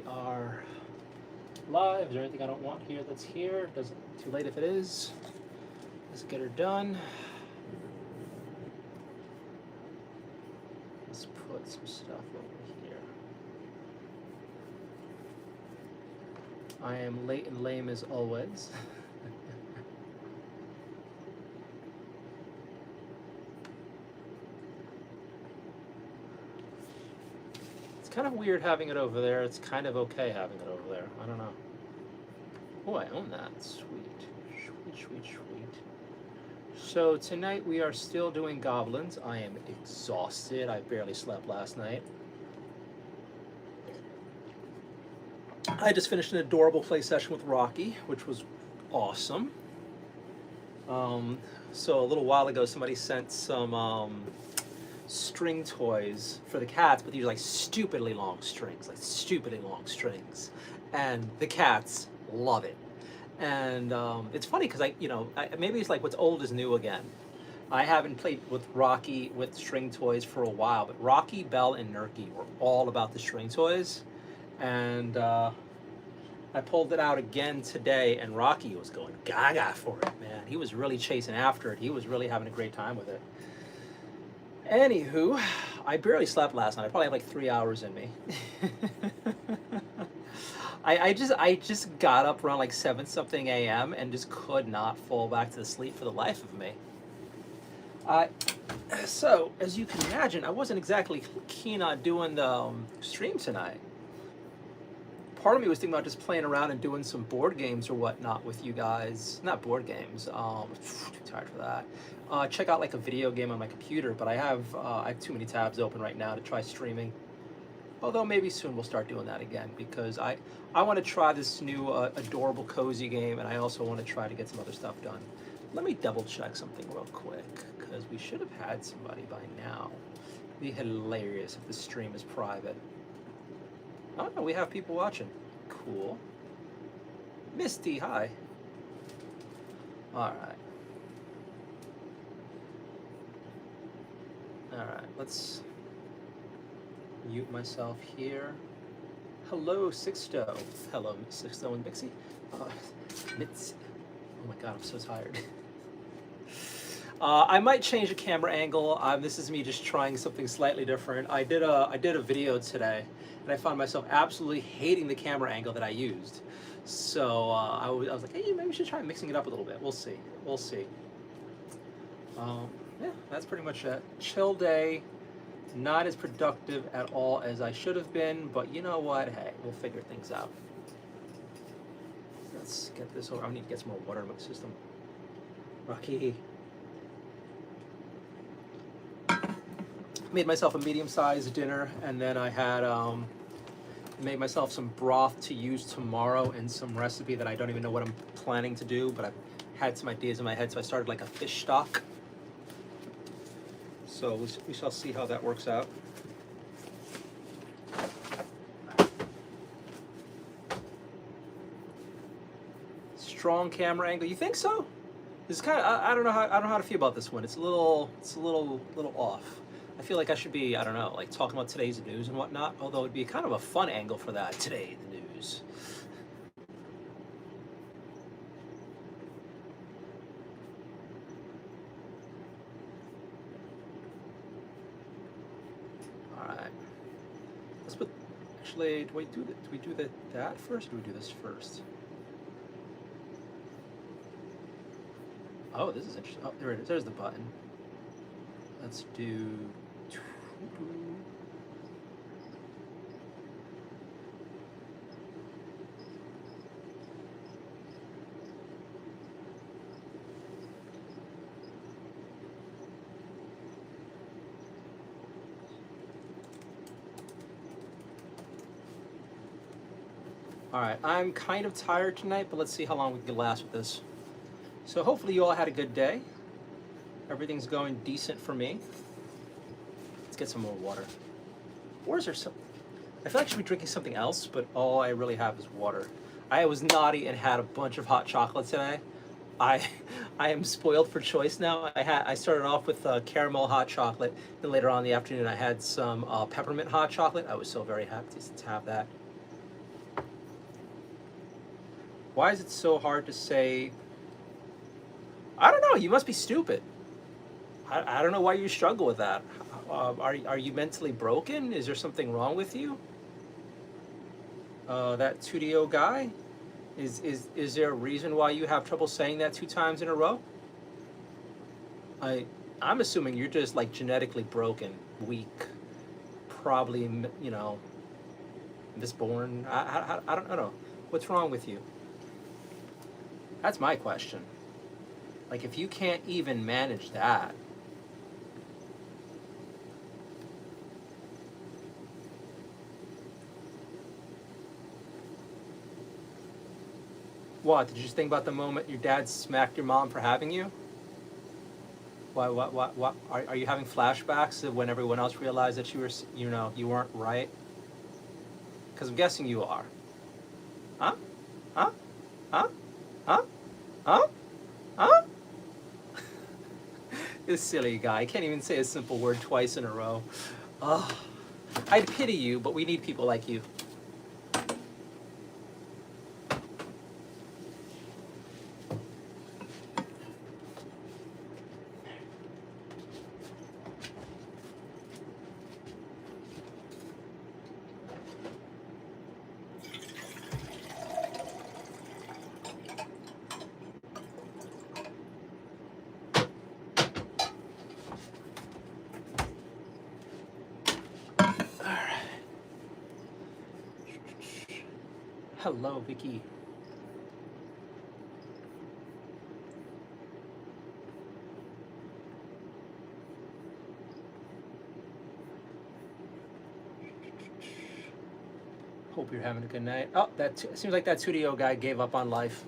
we are live. Is there anything I don't want here that's here? Doesn't too late if it is. Let's get her done. Let's put some stuff over here. I am late and lame as always. Kind of weird having it over there. It's kind of okay having it over there. I don't know. Oh, I own that. Sweet. Sweet, sweet, sweet. So tonight we are still doing goblins. I am exhausted. I barely slept last night. I just finished an adorable play session with Rocky, which was awesome. So a little while ago somebody sent some string toys for the cats, but these are like stupidly long strings, and the cats love it. And it's funny because maybe it's like what's old is new again. I haven't played with Rocky with string toys for a while, but Rocky, Belle, and Nerky were all about the string toys, and I pulled it out again today, and Rocky was going gaga for it, man. He was really chasing after it. He was really having a great time with it. Anywho, I barely slept last night. I probably had like 3 hours in me. I just got up around like 7 something a.m. and just could not fall back to sleep for the life of me. So as you can imagine, I wasn't exactly keen on doing the stream tonight. Part of me was thinking about just playing around and doing some board games or whatnot with you guys. Not board games. Too tired for that. Check out like a video game on my computer, but I have too many tabs open right now to try streaming. Although maybe soon we'll start doing that again, because I want to try this new adorable cozy game, and I also want to try to get some other stuff done. Let me double check something real quick, because we should have had somebody by now. It'd be hilarious if the stream is private. Oh no, we have people watching. Cool. Misty, hi. Alright. Alright, let's mute myself here. Hello, Sixto. Hello, Sixto and Mixie. Mitzi. Oh my god, I'm so tired. I might change the camera angle. This is me just trying something slightly different. I did a video today, and I found myself absolutely hating the camera angle that I used. So I was like, hey, maybe we should try mixing it up a little bit. We'll see. We'll see. Yeah, that's pretty much it. Chill day. Not as productive at all as I should have been, but you know what? Hey, we'll figure things out. Let's get this over. I need to get some more water in my system. Rocky. Made myself a medium-sized dinner, and then I had made myself some broth to use tomorrow and some recipe that I don't even know what I'm planning to do, but I've had some ideas in my head, so I started like a fish stock. So we shall see how that works out. Strong camera angle. You think so? This is kind of I don't know how to feel about this one. It's a little off. I feel like I should be, I don't know, like talking about today's news and whatnot, although it'd be kind of a fun angle for that. Today, the news. All right. Let's put, actually, do we do that first, or do we do this first? Oh, this is interesting. Oh, there it is. There's the button. Let's do... Alright, I'm kind of tired tonight, but let's see how long we can last with this. So hopefully you all had a good day. Everything's going decent for me. Let's get some more water. Or is there some... I feel like I should be drinking something else, but all I really have is water. I was naughty and had a bunch of hot chocolate today. I am spoiled for choice now. I started off with caramel hot chocolate, then later on in the afternoon I had some peppermint hot chocolate. I was so very happy to have that. Why is it so hard to say? I don't know. You must be stupid. I don't know why you struggle with that. Are you mentally broken? Is there something wrong with you? That 2DO guy? Is there a reason why you have trouble saying that 2 times in a row? I I'm assuming you're just like genetically broken, weak, probably misborn. I don't know. What's wrong with you? That's my question. Like if you can't even manage that, what? Did you just think about the moment your dad smacked your mom for having you? Why? What? Are you having flashbacks of when everyone else realized that you weren't right? Because I'm guessing you are. Huh? Huh? Huh? Huh? Huh? Huh? This silly guy can't even say a simple word twice in a row. Ugh. I pity you, but we need people like you. Hello, Vicky. Hope you're having a good night. Oh, seems like that studio guy gave up on life.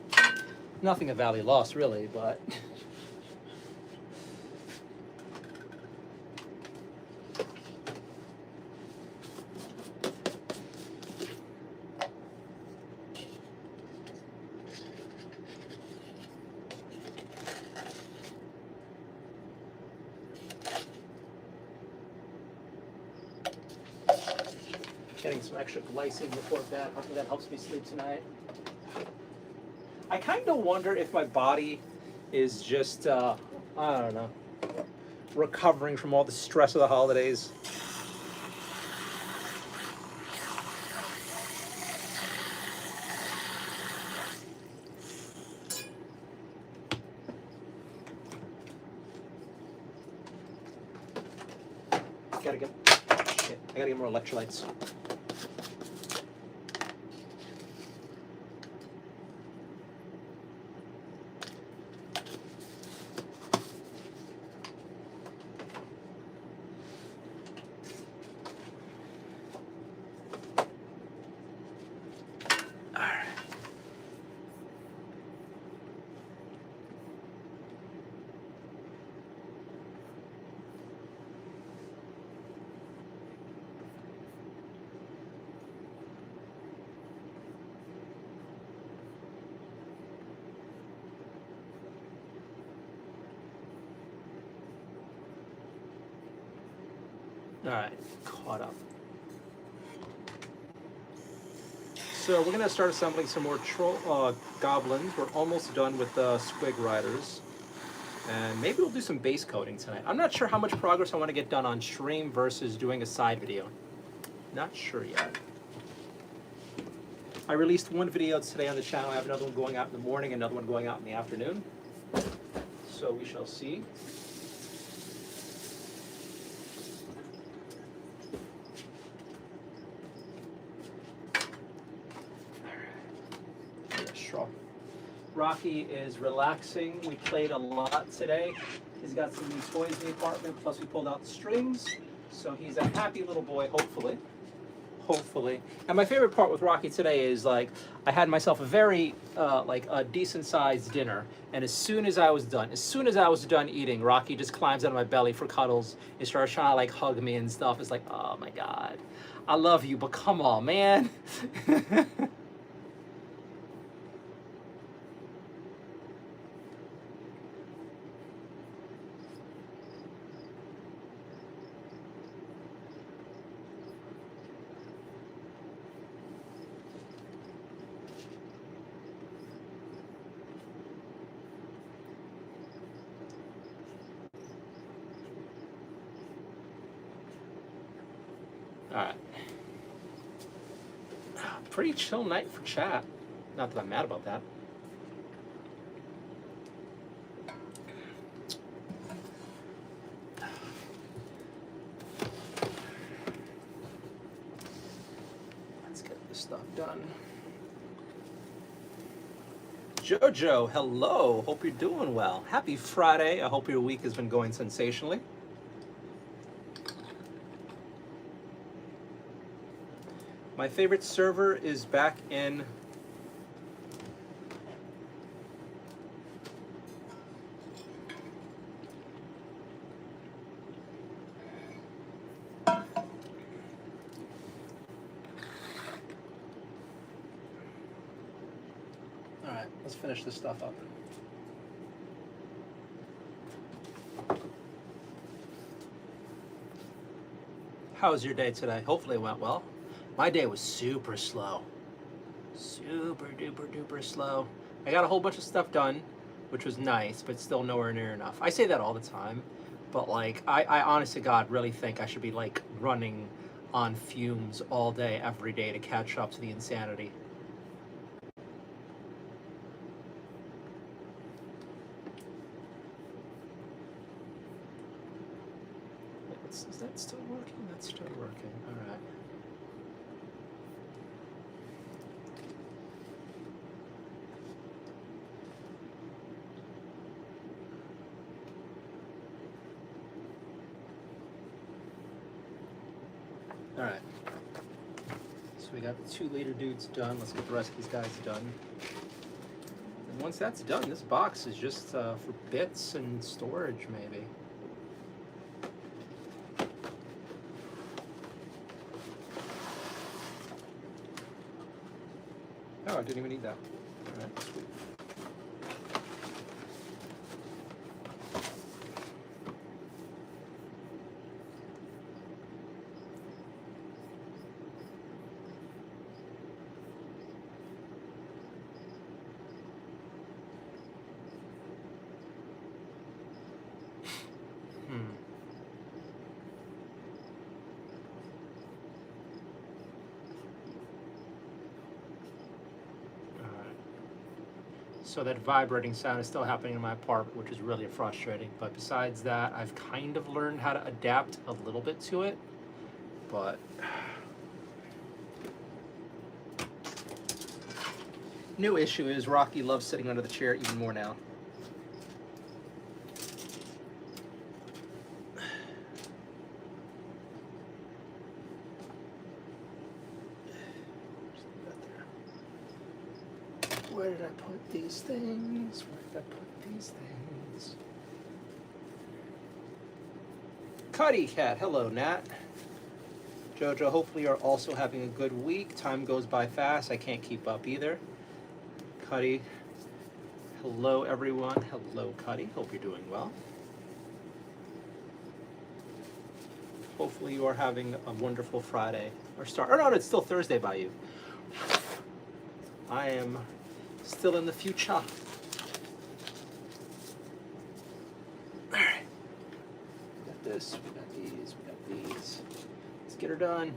Nothing of value lost, really, but getting some extra glycine before bed. Hopefully that helps me sleep tonight. I kind of wonder if my body is just, I don't know, recovering from all the stress of the holidays. I gotta get more electrolytes. All right, caught up. So we're gonna start assembling some more goblins. We're almost done with the squig riders, and maybe we'll do some base coating tonight. I'm not sure how much progress I want to get done on stream versus doing a side video. Not sure yet. I released one video today on the channel. I have another one going out in the morning, another one going out in the afternoon. So we shall see. Rocky is relaxing. We played a lot today. He's got some new toys in the apartment, plus we pulled out the strings. So he's a happy little boy, hopefully. Hopefully. And my favorite part with Rocky today is like I had myself a very like a decent sized dinner, and as soon as I was done eating, Rocky just climbs out of my belly for cuddles and starts trying to like hug me and stuff. It's like, oh my God, I love you, but come on, man. All right. Pretty chill night for chat. Not that I'm mad about that. Let's get this stuff done. Jojo, hello. Hope you're doing well. Happy Friday. I hope your week has been going sensationally. My favorite server is back in Alright, let's finish this stuff up. How was your day today? Hopefully it went well. My day was super slow. Super duper duper slow. I got a whole bunch of stuff done, which was nice, but still nowhere near enough. I say that all the time, but like, I honest to God really think I should be like running on fumes all day, every day to catch up to the insanity. Is that still working? That's still working. All right. All right. So we got the 2 liter dudes done. Let's get the rest of these guys done. And once that's done, this box is just for bits and storage, maybe. Oh, I didn't even need that. All right, sweet. So that vibrating sound is still happening in my apartment, which is really frustrating. But besides that, I've kind of learned how to adapt a little bit to it. But new issue is Rocky loves sitting under the chair even more now. Where did I put these things? Where did I put these things? Cuddy Cat, hello Nat. Jojo, hopefully you're also having a good week. Time goes by fast. I can't keep up either. Cuddy, hello everyone. Hello Cuddy, hope you're doing well. Hopefully you are having a wonderful Friday. Or no, it's still Thursday by you. I am still in the future. All right. We got this, we got these, we got these. Let's get her done.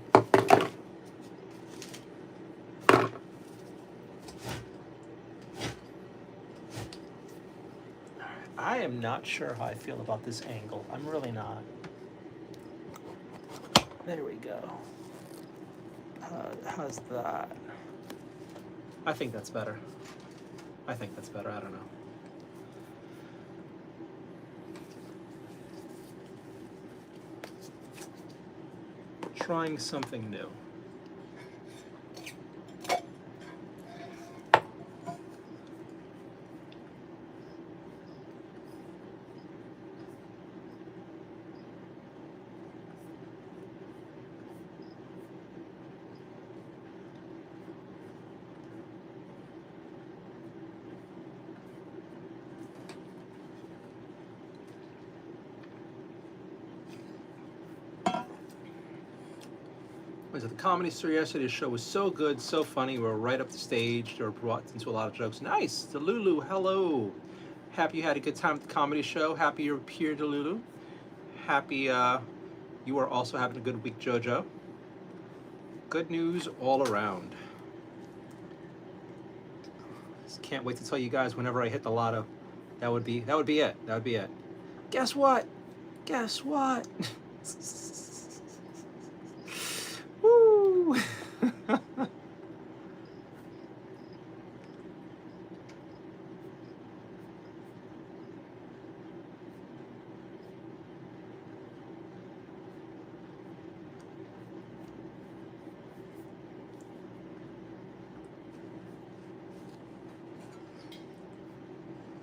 I am not sure how I feel about this angle. I'm really not. There we go. How's that? I think that's better. I think that's better. I don't know. Trying something new. Was at the Comedy Store yesterday. The show was so good, so funny. We were right up the stage. They were brought into a lot of jokes. Nice. Delulu, hello. Happy you had a good time at the comedy show. Happy you're here, Delulu. Happy you are also having a good week, Jojo. Good news all around. Just can't wait to tell you guys whenever I hit the lotto. That would be it. That would be it. Guess what? Guess what? Woo!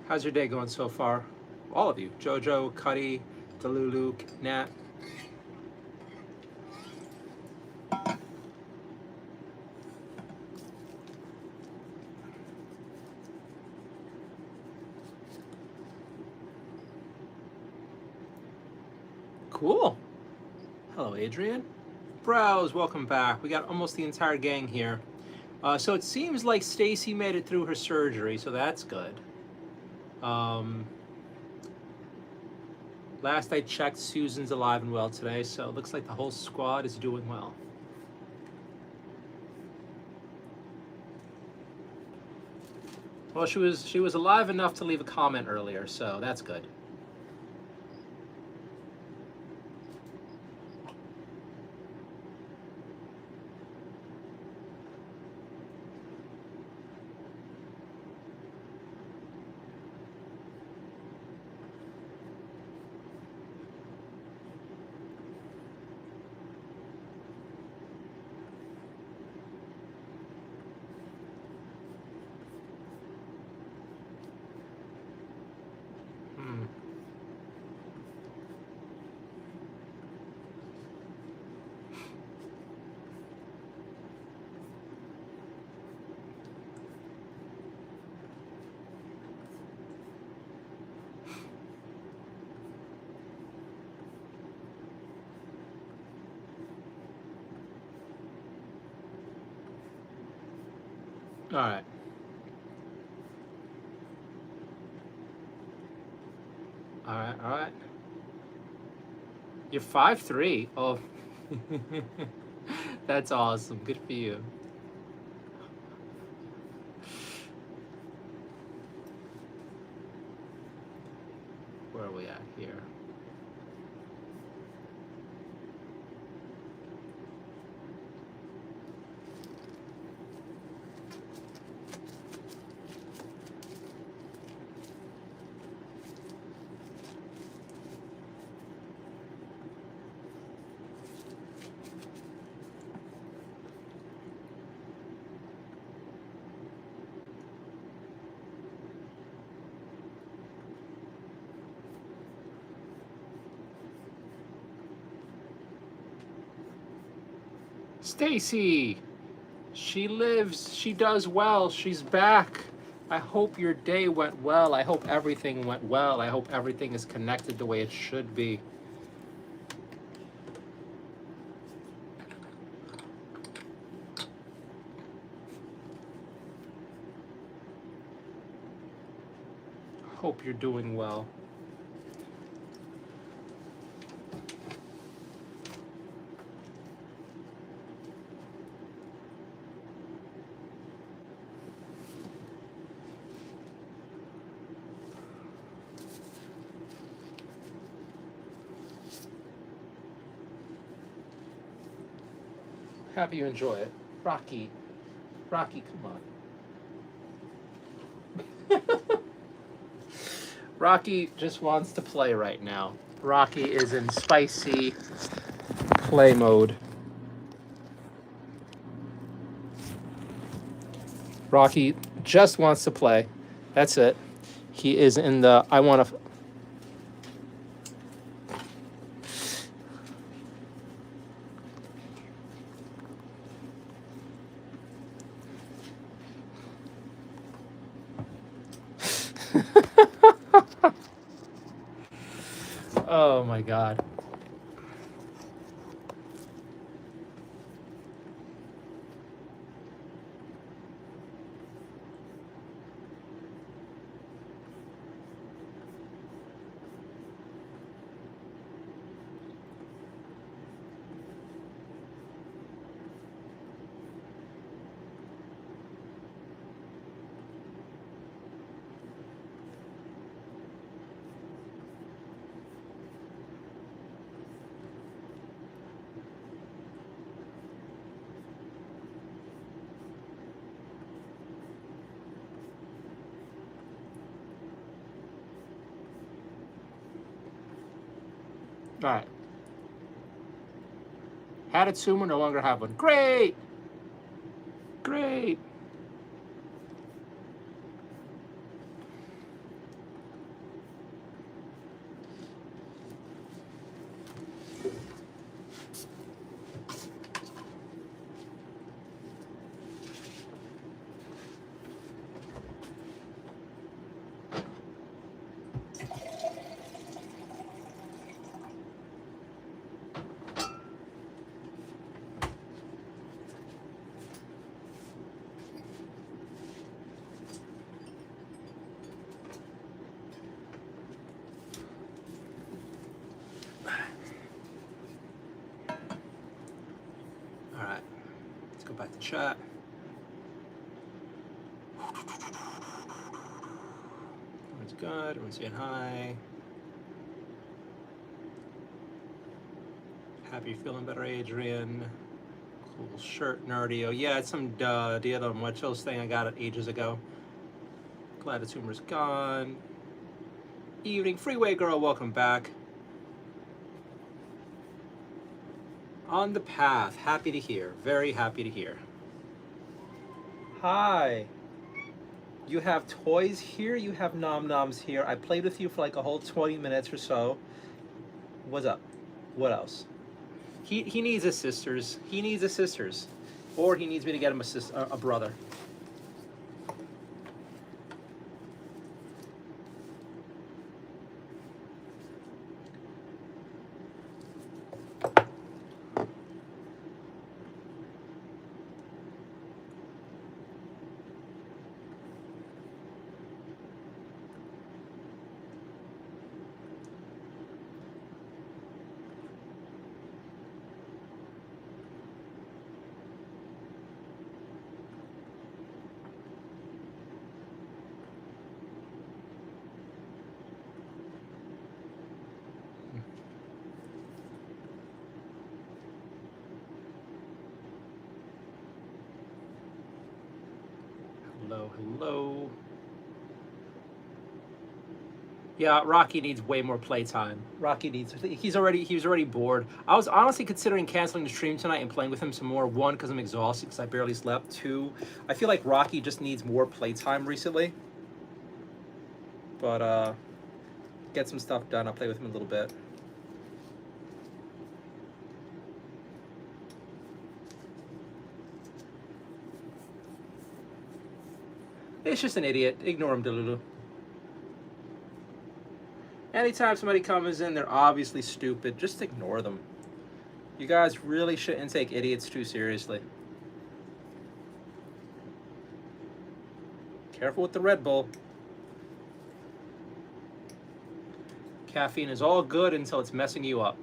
How's your day going so far? All of you. Jojo, Cuddy, Delulu, Nat. Cool. Hello, Adrian. Browse, welcome back. We got almost the entire gang here. So it seems like Stacy made it through her surgery, so that's good. Last I checked, Susan's alive and well today, so it looks like the whole squad is doing well. Well, she was alive enough to leave a comment earlier, so that's good. All right. All right, all right. You're 5'3". Oh, that's awesome. Good for you. Where are we at here? Stacy, she lives, she does well, she's back. I hope your day went well. I hope everything went well. I hope everything is connected the way it should be. Hope you're doing well. Have you enjoy it. Rocky, come on. Rocky just wants to play right now. Rocky is in spicy play mode. Rocky just wants to play. That's it. He is in the I want to. Oh my God. All right. Had a tumor, no longer have one. Great. Great. All right. Let's go back to chat. Everyone's good. Everyone's saying hi. Happy you're feeling better, Adrian. Cool shirt, Nardio. Yeah, it's some Dia de Muertos thing I got it ages ago. Glad the tumor's gone. Evening, Freeway Girl, welcome back. On the path, happy to hear. Very happy to hear. Hi. You have toys here, you have nom-noms here. I played with you for like a whole 20 minutes or so. What's up? What else? He needs his sisters. He needs his sisters. Or he needs me to get him a brother. Hello, hello. Yeah, Rocky needs way more playtime. Rocky needs. He was already bored. I was honestly considering canceling the stream tonight and playing with him some more. One, because I'm exhausted because I barely slept. Two, I feel like Rocky just needs more playtime recently. But get some stuff done. I'll play with him a little bit. It's just an idiot. Ignore him, Delulu. Anytime somebody comes in, they're obviously stupid. Just ignore them. You guys really shouldn't take idiots too seriously. Careful with the Red Bull. Caffeine is all good until it's messing you up.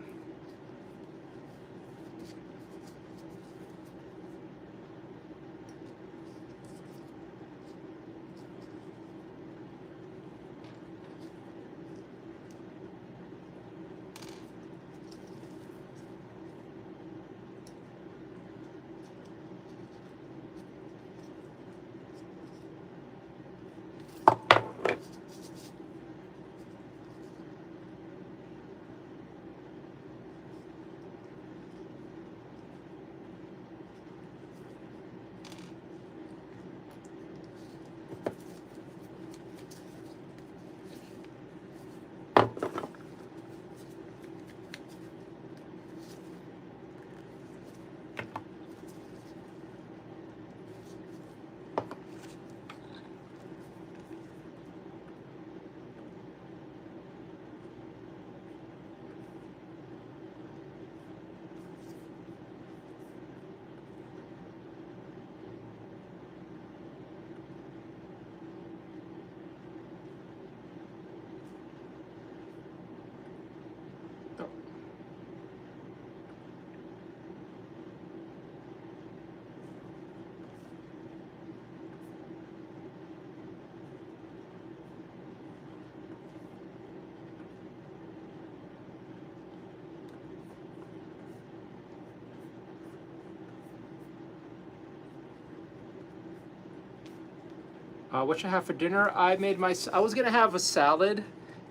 What should I have for dinner? I was gonna have a salad,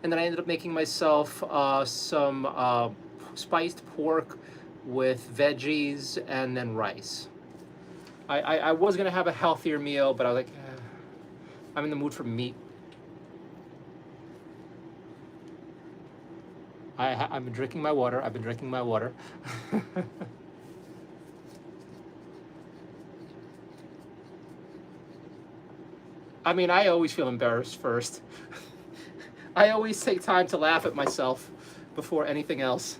and then I ended up making myself some spiced pork with veggies and then rice. I was gonna have a healthier meal, but I was like, I'm in the mood for meat. I've been drinking my water. I've been drinking my water. I mean, I always feel embarrassed first. I always take time to laugh at myself before anything else.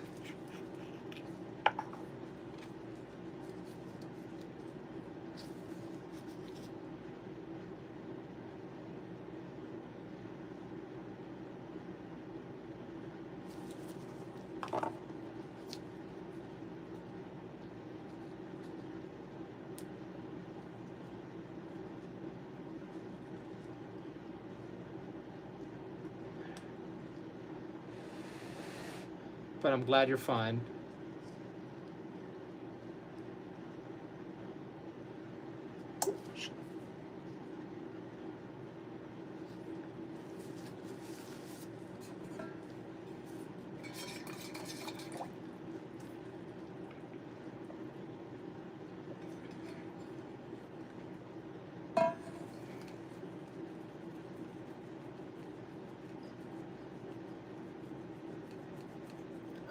But I'm glad you're fine.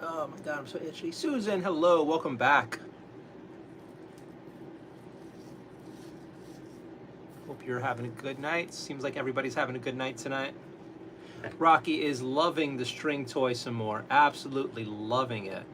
Oh my God, I'm so itchy. Susan, hello, welcome back. Hope you're having a good night. Seems like everybody's having a good night tonight. Rocky is loving the string toy some more. Absolutely loving it.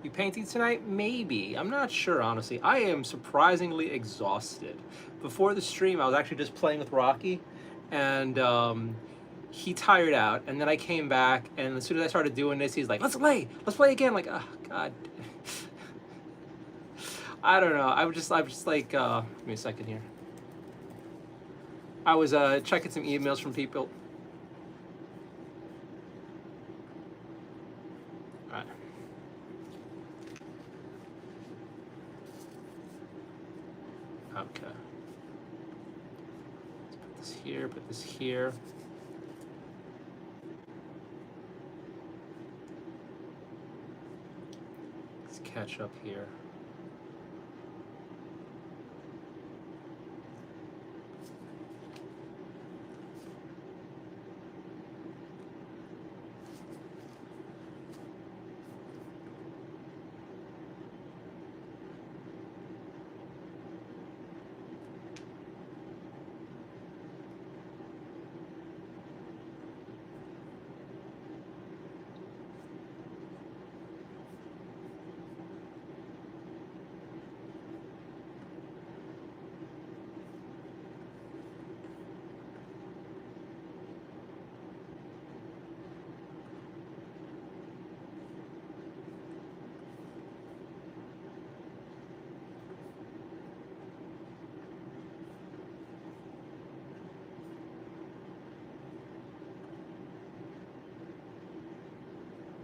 You painting tonight? Maybe. I'm not sure, honestly. I am surprisingly exhausted. Before the stream, I was actually just playing with Rocky, and he tired out. And then I came back, and as soon as I started doing this, he's like, let's play again. Like, oh, God. I don't know. I'm just like, give me a second here. I was checking some emails from people. All right. Okay. Let's put this here, put this here. Let's catch up here.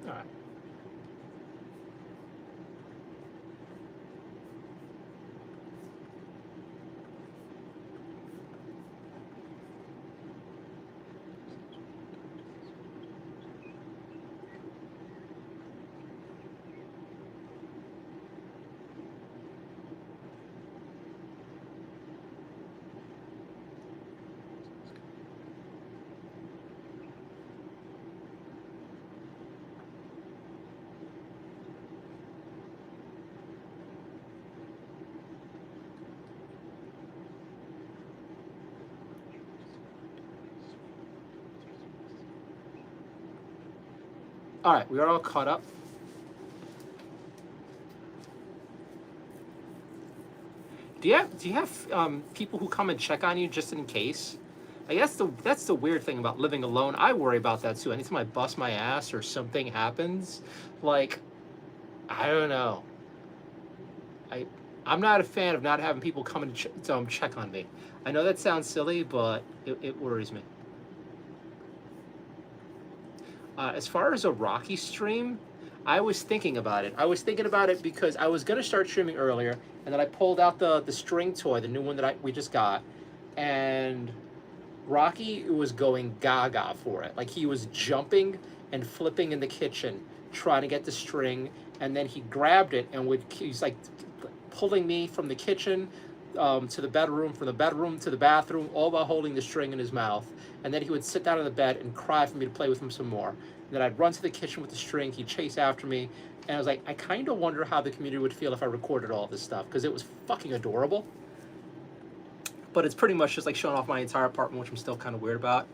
All right. All right, we are all caught up. Do you have people who come and check on you just in case? I guess that's the weird thing about living alone. I worry about that too. Anytime I bust my ass or something happens, like I don't know. I I'm not a fan of not having people come and check on me. I know that sounds silly, but it worries me. As far as a Rocky stream, I was thinking about it. I was thinking about it because I was gonna start streaming earlier, and then I pulled out the string toy, the new one that we just got, and Rocky was going gaga for it. Like he was jumping and flipping in the kitchen, trying to get the string, and then he grabbed it and he's like pulling me from the kitchen to the bedroom, from the bedroom to the bathroom, all while holding the string in his mouth. And then he would sit down on the bed and cry for me to play with him some more. And then I'd run to the kitchen with the string, he'd chase after me, and I was like, I kind of wonder how the community would feel if I recorded all this stuff, because it was fucking adorable. But it's pretty much just like showing off my entire apartment, which I'm still kind of weird about.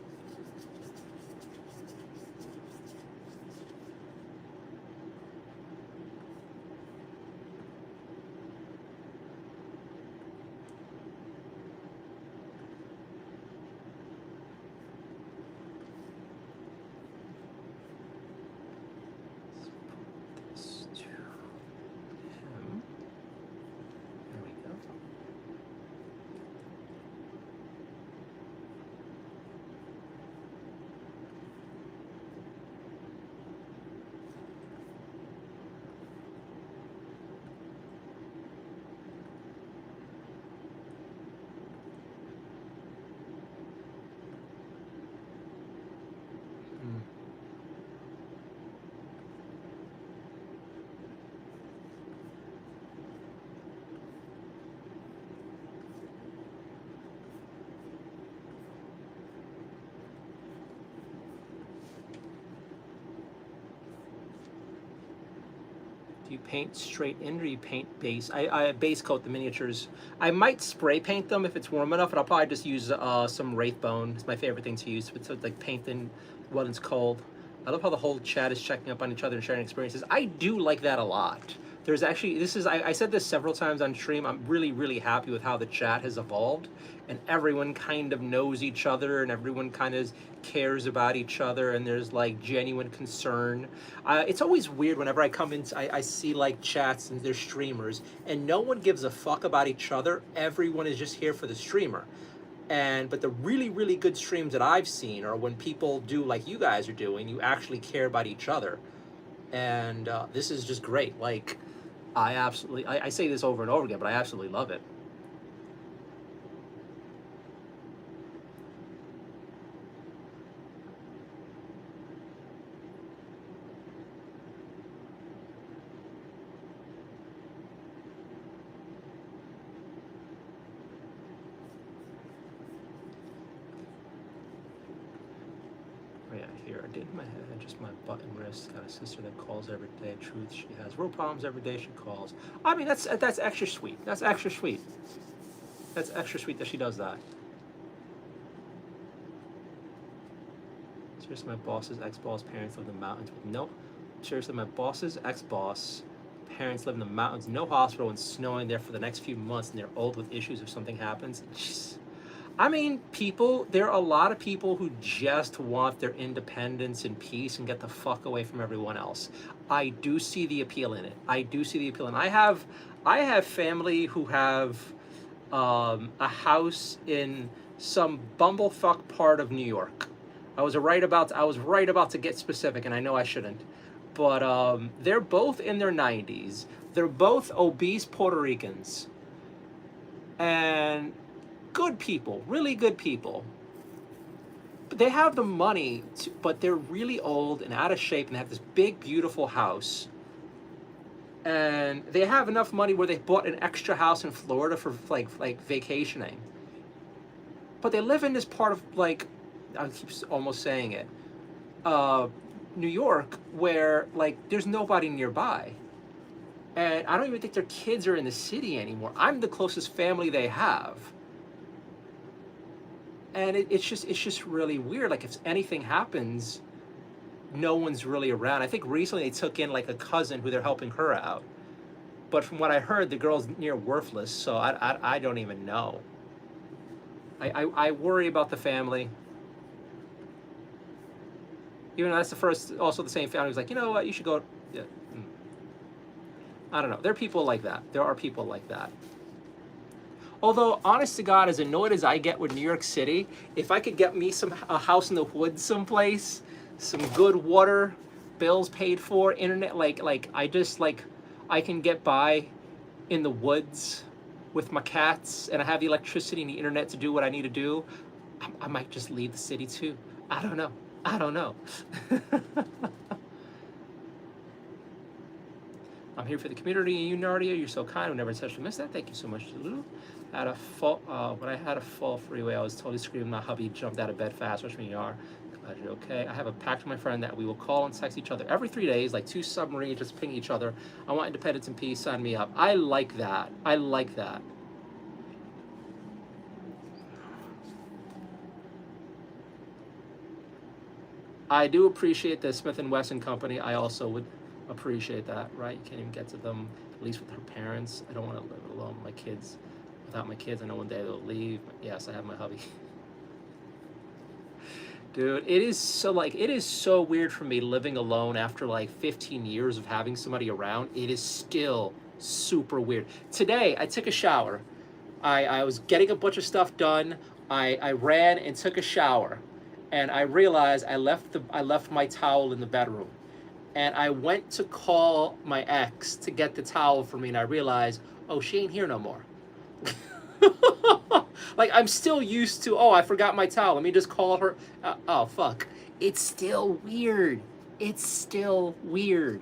Do you paint straight in or you paint base? I base coat the miniatures. I might spray paint them if it's warm enough, and I'll probably just use some Wraithbone. It's my favorite thing to use, to like paint in when it's cold. I love how the whole chat is checking up on each other and sharing experiences. I do like that a lot. There's actually, I said this several times on stream, I'm really, really happy with how the chat has evolved, and everyone kind of knows each other, and everyone kind of cares about each other, and there's like genuine concern. It's always weird whenever I come in, I see like chats and there's streamers, and no one gives a fuck about each other. Everyone is just here for the streamer. But the really, really good streams that I've seen are when people do like you guys are doing, you actually care about each other. And this is just great. Like, I say this over and over again, but I absolutely love it. Oh yeah, here, I did in my head, just my butt and wrist. Got a sister that calls every day. Truth, she has real problems every day, she calls. I mean, that's extra sweet. That's extra sweet. That's extra sweet that she does that. Seriously, my boss's ex-boss parents live in the mountains with no... Seriously, my boss's ex-boss parents live in the mountains, no hospital, and snowing there for the next few months, and they're old with issues if something happens. Jeez. I mean, there are a lot of people who just want their independence and peace and get the fuck away from everyone else. I do see the appeal in it. I do see the appeal, and I have family who have a house in some bumblefuck part of New York. I was right about to get specific, and I know I shouldn't, but they're both in their 90s. They're both obese Puerto Ricans, and good people, really good people. But they have the money, but they're really old and out of shape, and they have this big, beautiful house. And they have enough money where they bought an extra house in Florida for like vacationing. But they live in this part of, like, I keep almost saying it, New York, where like there's nobody nearby. And I don't even think their kids are in the city anymore. I'm the closest family they have. And it's just really weird. Like, if anything happens, no one's really around. I think recently they took in like a cousin who they're helping her out. But from what I heard, the girl's near worthless, so I don't even know. I worry about the family. Even though that's the first, also the same family who's like, you know what, you should go. Yeah. I don't know. There are people like that. There are people like that. Although, honest to God, as annoyed as I get with New York City, if I could get me a house in the woods someplace, some good water, bills paid for, internet, I can get by in the woods with my cats, and I have the electricity and the internet to do what I need to do, I might just leave the city too. I don't know. I don't know. I'm here for the community and you, Nardio. You're so kind. I've never essentially missed that. Thank you so much, Lulu. When I had a fall freeway, I was totally screaming. My hubby jumped out of bed fast. Which means you are. Glad you're okay. I have a pact with my friend that we will call and text each other every 3 days, like 2 submarines just ping each other. I want independence and peace. Sign me up. I like that. I like that. I do appreciate the Smith & Wesson company. I also would appreciate that, right? You can't even get to them, at least with her parents. I don't want to live alone with my kids. Without my kids, I know one day they'll leave. But yes, I have my hubby. Dude, it is so weird for me living alone after like 15 years of having somebody around. It is still super weird. Today, I took a shower. I was getting a bunch of stuff done. I ran and took a shower, and I realized I left my towel in the bedroom. And I went to call my ex to get the towel for me, and I realized, oh, she ain't here no more. Like, I'm still used to, oh, I forgot my towel. Let me just call her. Oh, fuck. It's still weird. It's still weird.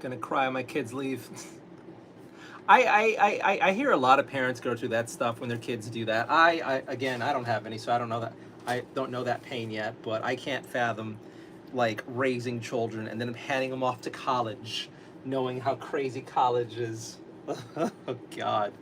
Gonna cry when my kids leave. I hear a lot of parents go through that stuff when their kids do that. Again, I don't have any, so I don't know that. I don't know that pain yet, but I can't fathom like raising children and then handing them off to college, knowing how crazy college is. Oh God.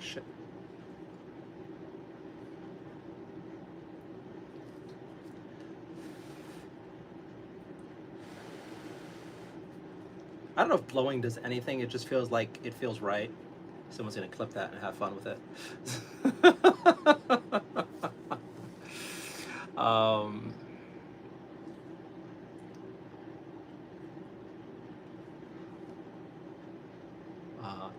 Shit. I don't know if blowing does anything. It just feels like it feels right. Someone's gonna clip that and have fun with it.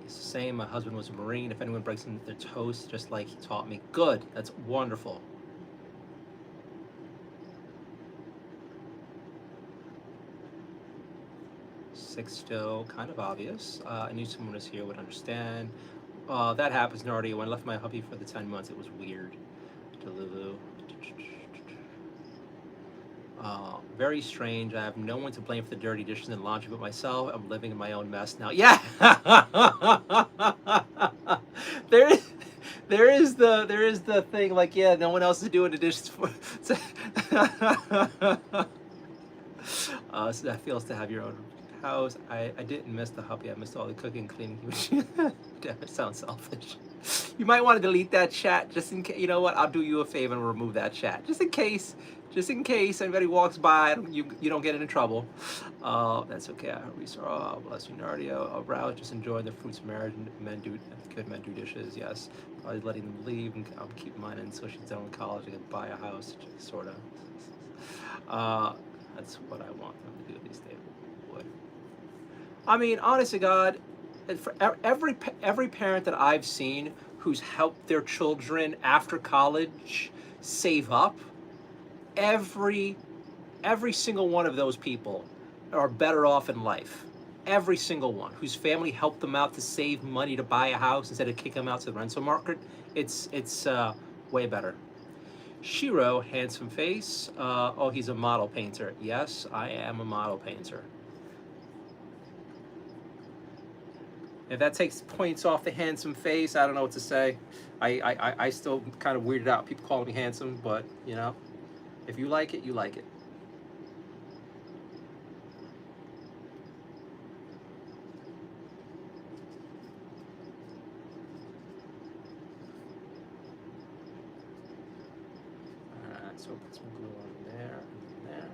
It's the same. My husband was a Marine. If anyone breaks in their toast, just like he taught me. Good. That's wonderful. Six still, kind of obvious. I knew someone was here would understand. That happens, Nardio. When I left my hubby for the 10 months, it was weird. Delulu. Very strange. I have no one to blame for the dirty dishes and laundry but myself. I'm living in my own mess now. Yeah. there is there is the thing like, yeah, no one else is doing the dishes for so that feels to have your own house. I didn't miss the hubby. I missed all the cooking, cleaning. Damn, it sounds selfish. You might want to delete that chat just in case. You know what? I'll do you a favor and remove that chat just in case. Just in case anybody walks by and you don't get into trouble. That's okay. I hope we saw. Bless you, Nardio. Rouse just enjoy the fruits of marriage. Men do dishes. Yes. Probably letting them leave and I'll keep mine until she's done with college. I can buy a house, sort of. That's what I want them to do. At least they would. I mean, honest to God, for every parent that I've seen who's helped their children after college save up, every single one of those people are better off in life. Every single one whose family helped them out to save money to buy a house instead of kick them out to the rental market, it's way better. Shiro, handsome face. Oh, he's a model painter. Yes, I am a model painter. If that takes points off the handsome face, I don't know what to say. I still kind of weirded out people calling me handsome, but you know, if you like it, you like it. Alright, so put some glue on there and there.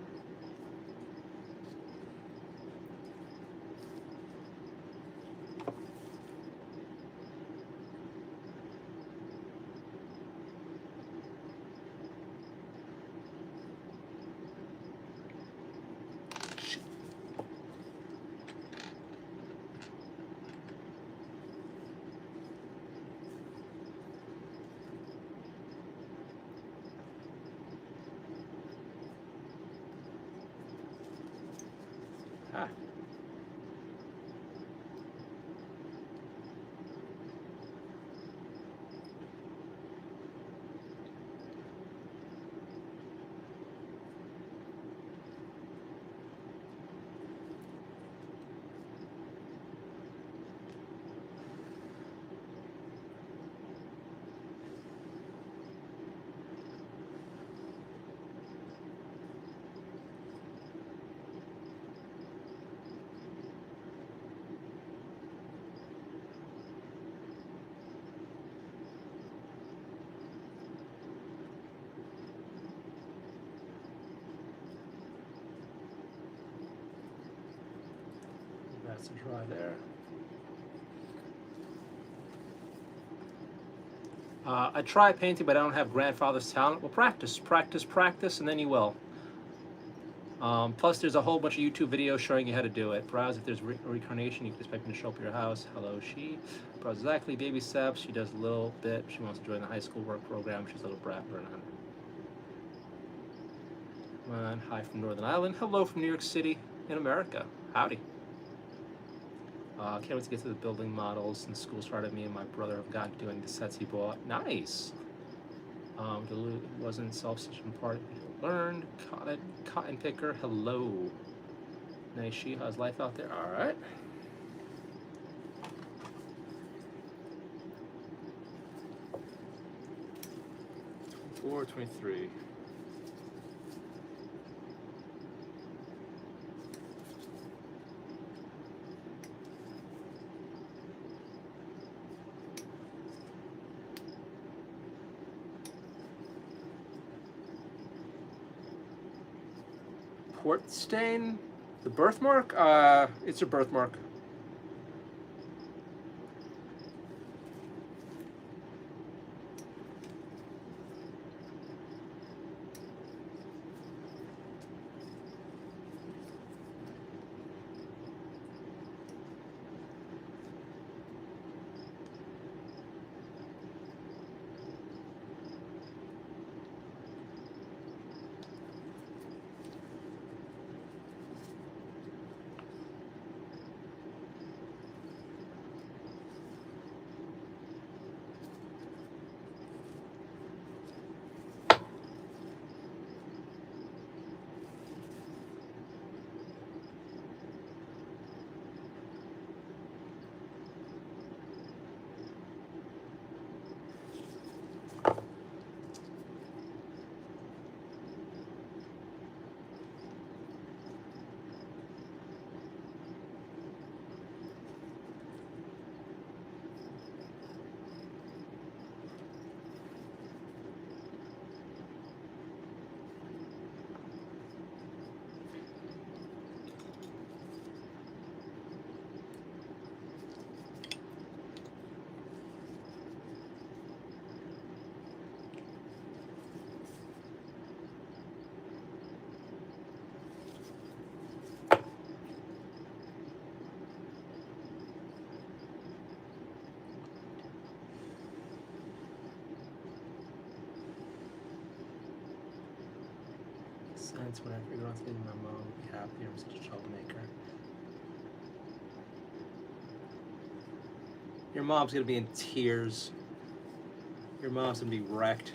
Ah. That's dry there. I try painting, but I don't have grandfather's talent. Well, practice, practice, practice, and then you will. Plus, there's a whole bunch of YouTube videos showing you how to do it. Browse if there's reincarnation. You can expect me to show up at your house. Hello, she. Browse exactly. Baby steps. She does a little bit. She wants to join the high school work program. She's a little brat. Hi from Northern Ireland. Hello from New York City in America. Howdy. Can't wait to get to the building models. And school started. Me and my brother have gotten doing the sets he bought. Nice. Duluth wasn't self-sufficient part. Learned. Cotton picker. Hello. Nice. She has life out there. All right. 24, 23. Port stain? The birthmark? It's a birthmark. Since when I figured out leaving my mom would be happy, I'm such a troublemaker. Your mom's gonna be in tears. Your mom's gonna be wrecked.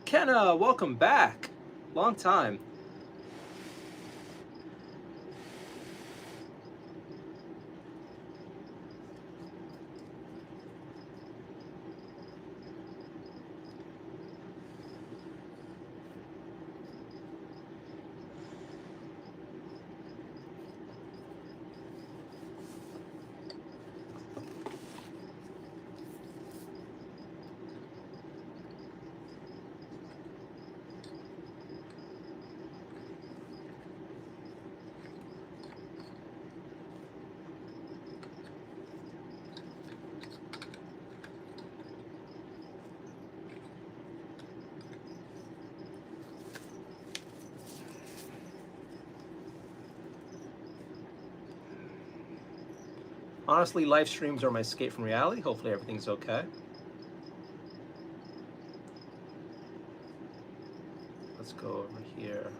Kenna, welcome back. Long time. Honestly, live streams are my escape from reality. Hopefully everything's okay. Let's go over here.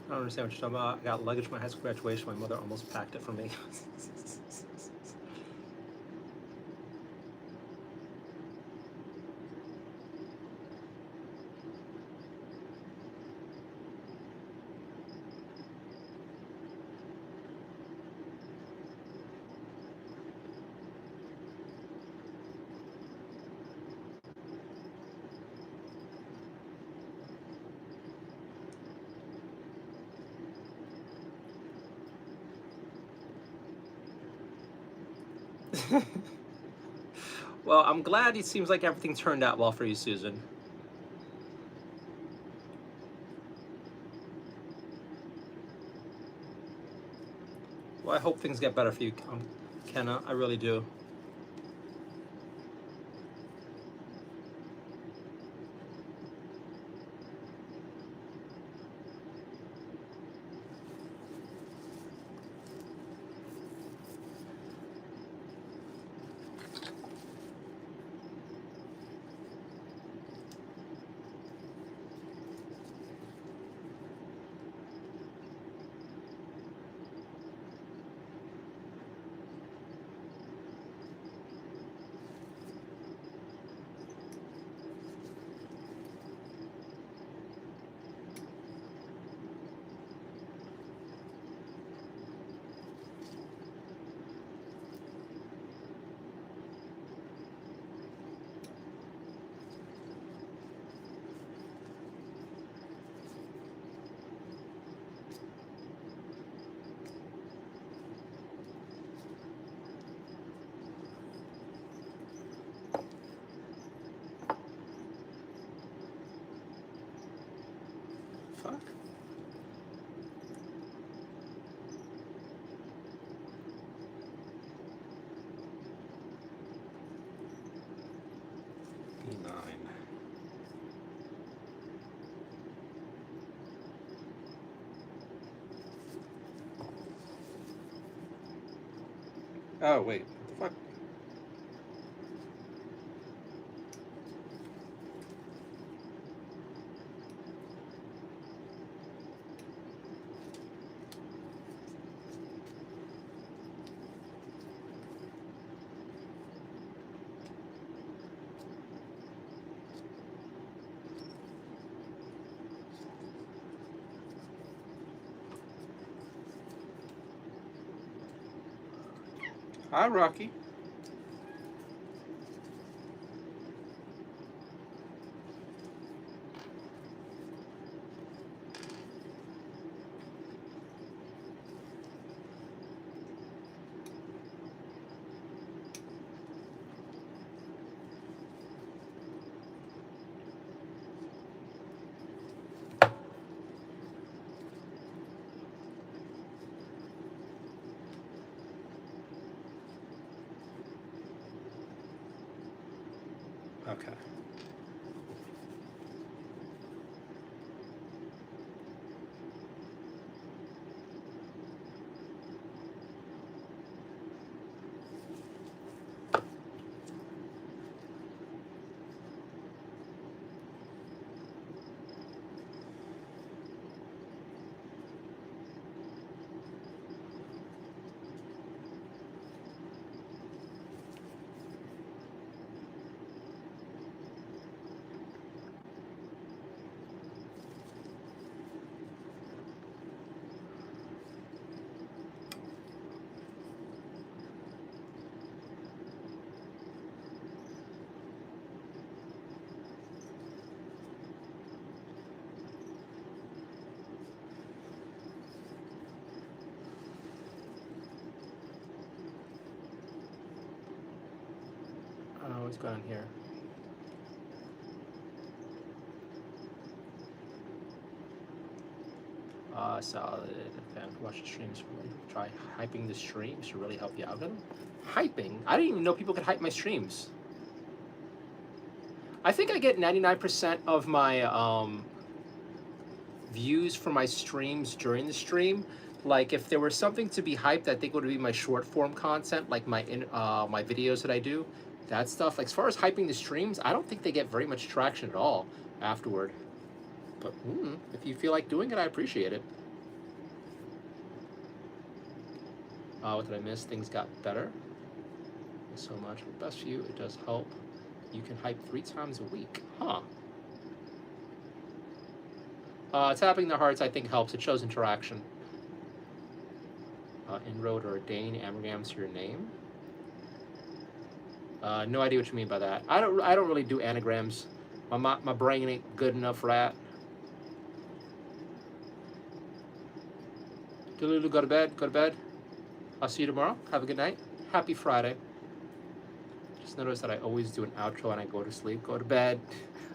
I don't understand what you're talking about. I got luggage for my high school graduation. My mother almost packed it for me. Well, I'm glad it seems like everything turned out well for you, Susan. Well, I hope things get better for you, Kenna. I really do. Fuck. B9. Oh, wait. What the fuck? Hi, Rocky. Okay. What's going on here? Solid fan. Watch the streams. Try hyping the streams to really help the algorithm. Hyping? I didn't even know people could hype my streams. I think I get 99% of my views from my streams during the stream. Like if there was something to be hyped, I think it would be my short form content, like my my videos that I do. That stuff. Like as far as hyping the streams, I don't think they get very much traction at all afterward. But if you feel like doing it, I appreciate it. What did I miss? Things got better. Thanks so much. Best for you. It does help. You can hype 3 times a week. Huh. Tapping the hearts, I think, helps. It shows interaction. Inroad or ordain anagrams to your name. No idea what you mean by that. I don't really do anagrams. My brain ain't good enough for that. Delulu, go to bed. Go to bed. I'll see you tomorrow. Have a good night. Happy Friday. Just notice that I always do an outro and I go to sleep, go to bed.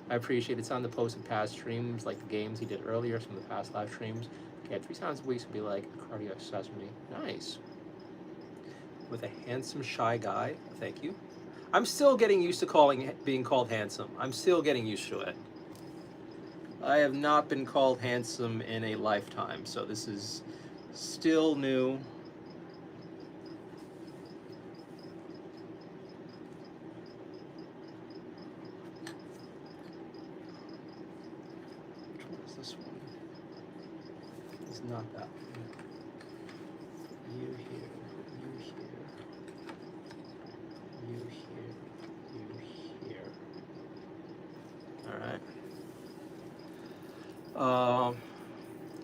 I appreciate it's on the post in past streams, like the games he did earlier, some of the past live streams. Okay, 3 times a week would be like cardio sesame. Nice. With a handsome, shy guy. Thank you. I'm still getting used to being called handsome. I'm still getting used to it. I have not been called handsome in a lifetime, so this is still new. Which one is this one? It's not that one. You here, you here, you here, you here. All right.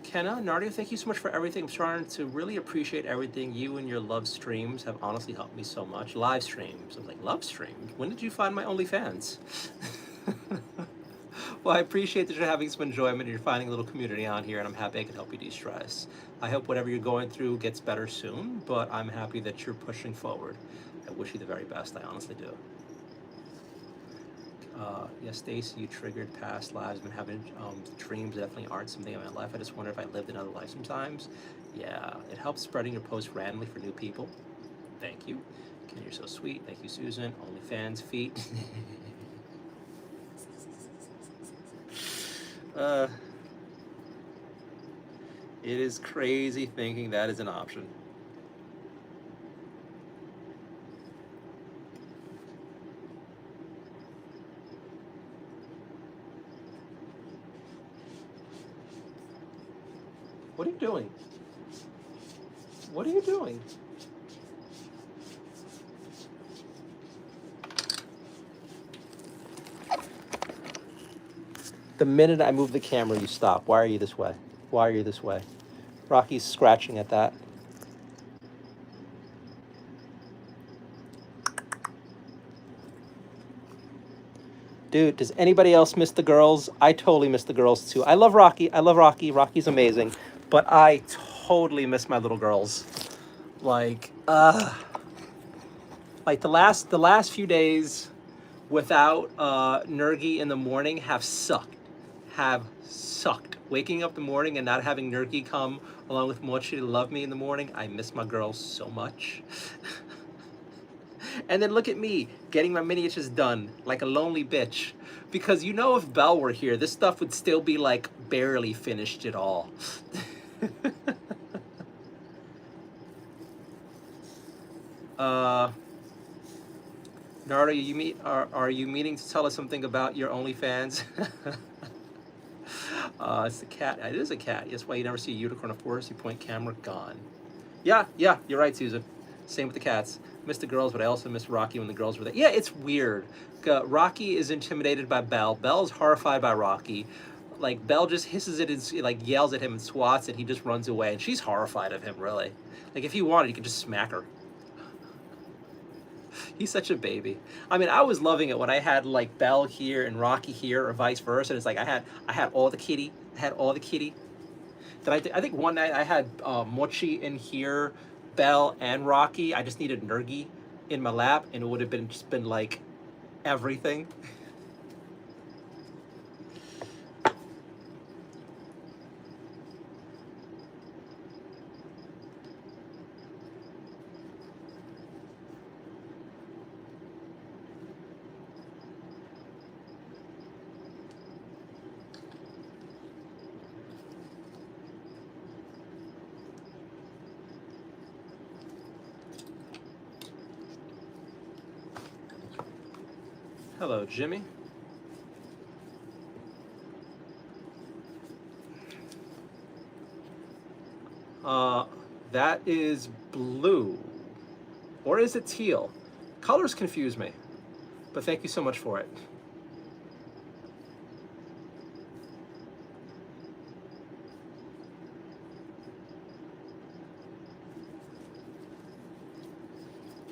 Kenna, Nardio, thank you so much for everything. I'm starting to really appreciate everything. You and your love streams have honestly helped me so much. Live streams. I was like, love streams? When did you find my OnlyFans? Well, I appreciate that you're having some enjoyment and you're finding a little community on here, and I'm happy I can help you de-stress. I hope whatever you're going through gets better soon, but I'm happy that you're pushing forward. I wish you the very best. I honestly do. Yes, Stacy, you triggered past lives. I've been having dreams that definitely aren't something in my life. I just wonder if I lived another life sometimes. Yeah, it helps spreading your posts randomly for new people. Thank you. Ken, you're so sweet. Thank you, Susan. OnlyFans feet. It is crazy thinking that is an option. What are you doing? What are you doing? The minute I move the camera, you stop. Why are you this way? Why are you this way? Rocky's scratching at that. Dude, does anybody else miss the girls? I totally miss the girls too. I love Rocky. I love Rocky. Rocky's amazing. But I totally miss my little girls. Like the last few days without Nergi in the morning have sucked. Waking up in the morning and not having Nergi come along with Mochi to love me in the morning, I miss my girls so much. And then look at me, getting my miniatures done like a lonely bitch. Because you know if Belle were here, this stuff would still be like barely finished at all. Nardo, are you meaning to tell us something about your OnlyFans? It's the cat. It is a cat. That's why you never see a unicorn of forest. You point camera, gone. Yeah, you're right, Susan. Same with the cats. Miss the girls, but I also miss Rocky when the girls were there. Yeah, it's weird. Rocky is intimidated by Belle. Belle's horrified by Rocky. Like, Belle just hisses it and like yells at him and swats it. He just runs away, and she's horrified of him, really. Like, if he wanted, he could just smack her. He's such a baby. I mean, I was loving it when I had like Belle here and Rocky here, or vice versa. And it's like I had all the kitty. I had all the kitty. Then I think one night I had Mochi in here, Belle and Rocky. I just needed Nergi in my lap, and it would have been like everything. Hello, Jimmy. That is blue. Or is it teal? Colors confuse me. But thank you so much for it.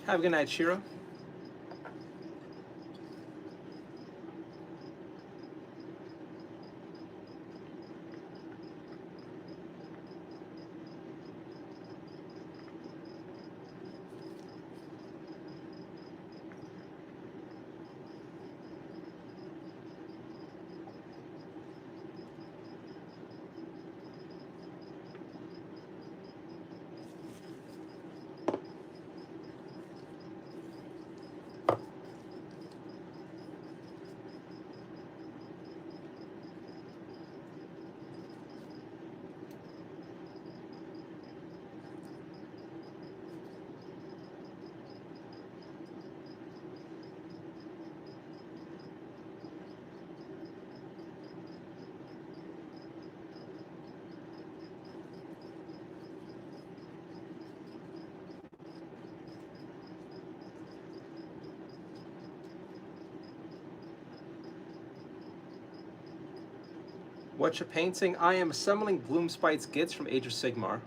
Have a good night, Shiro. What you painting? I am assembling Gloomspite's Gits from Age of Sigmar.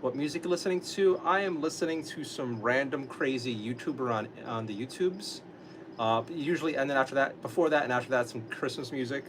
What music you listening to? I am listening to some random crazy YouTuber on the YouTubes. Usually, and then after that, before that and after that, some Christmas music.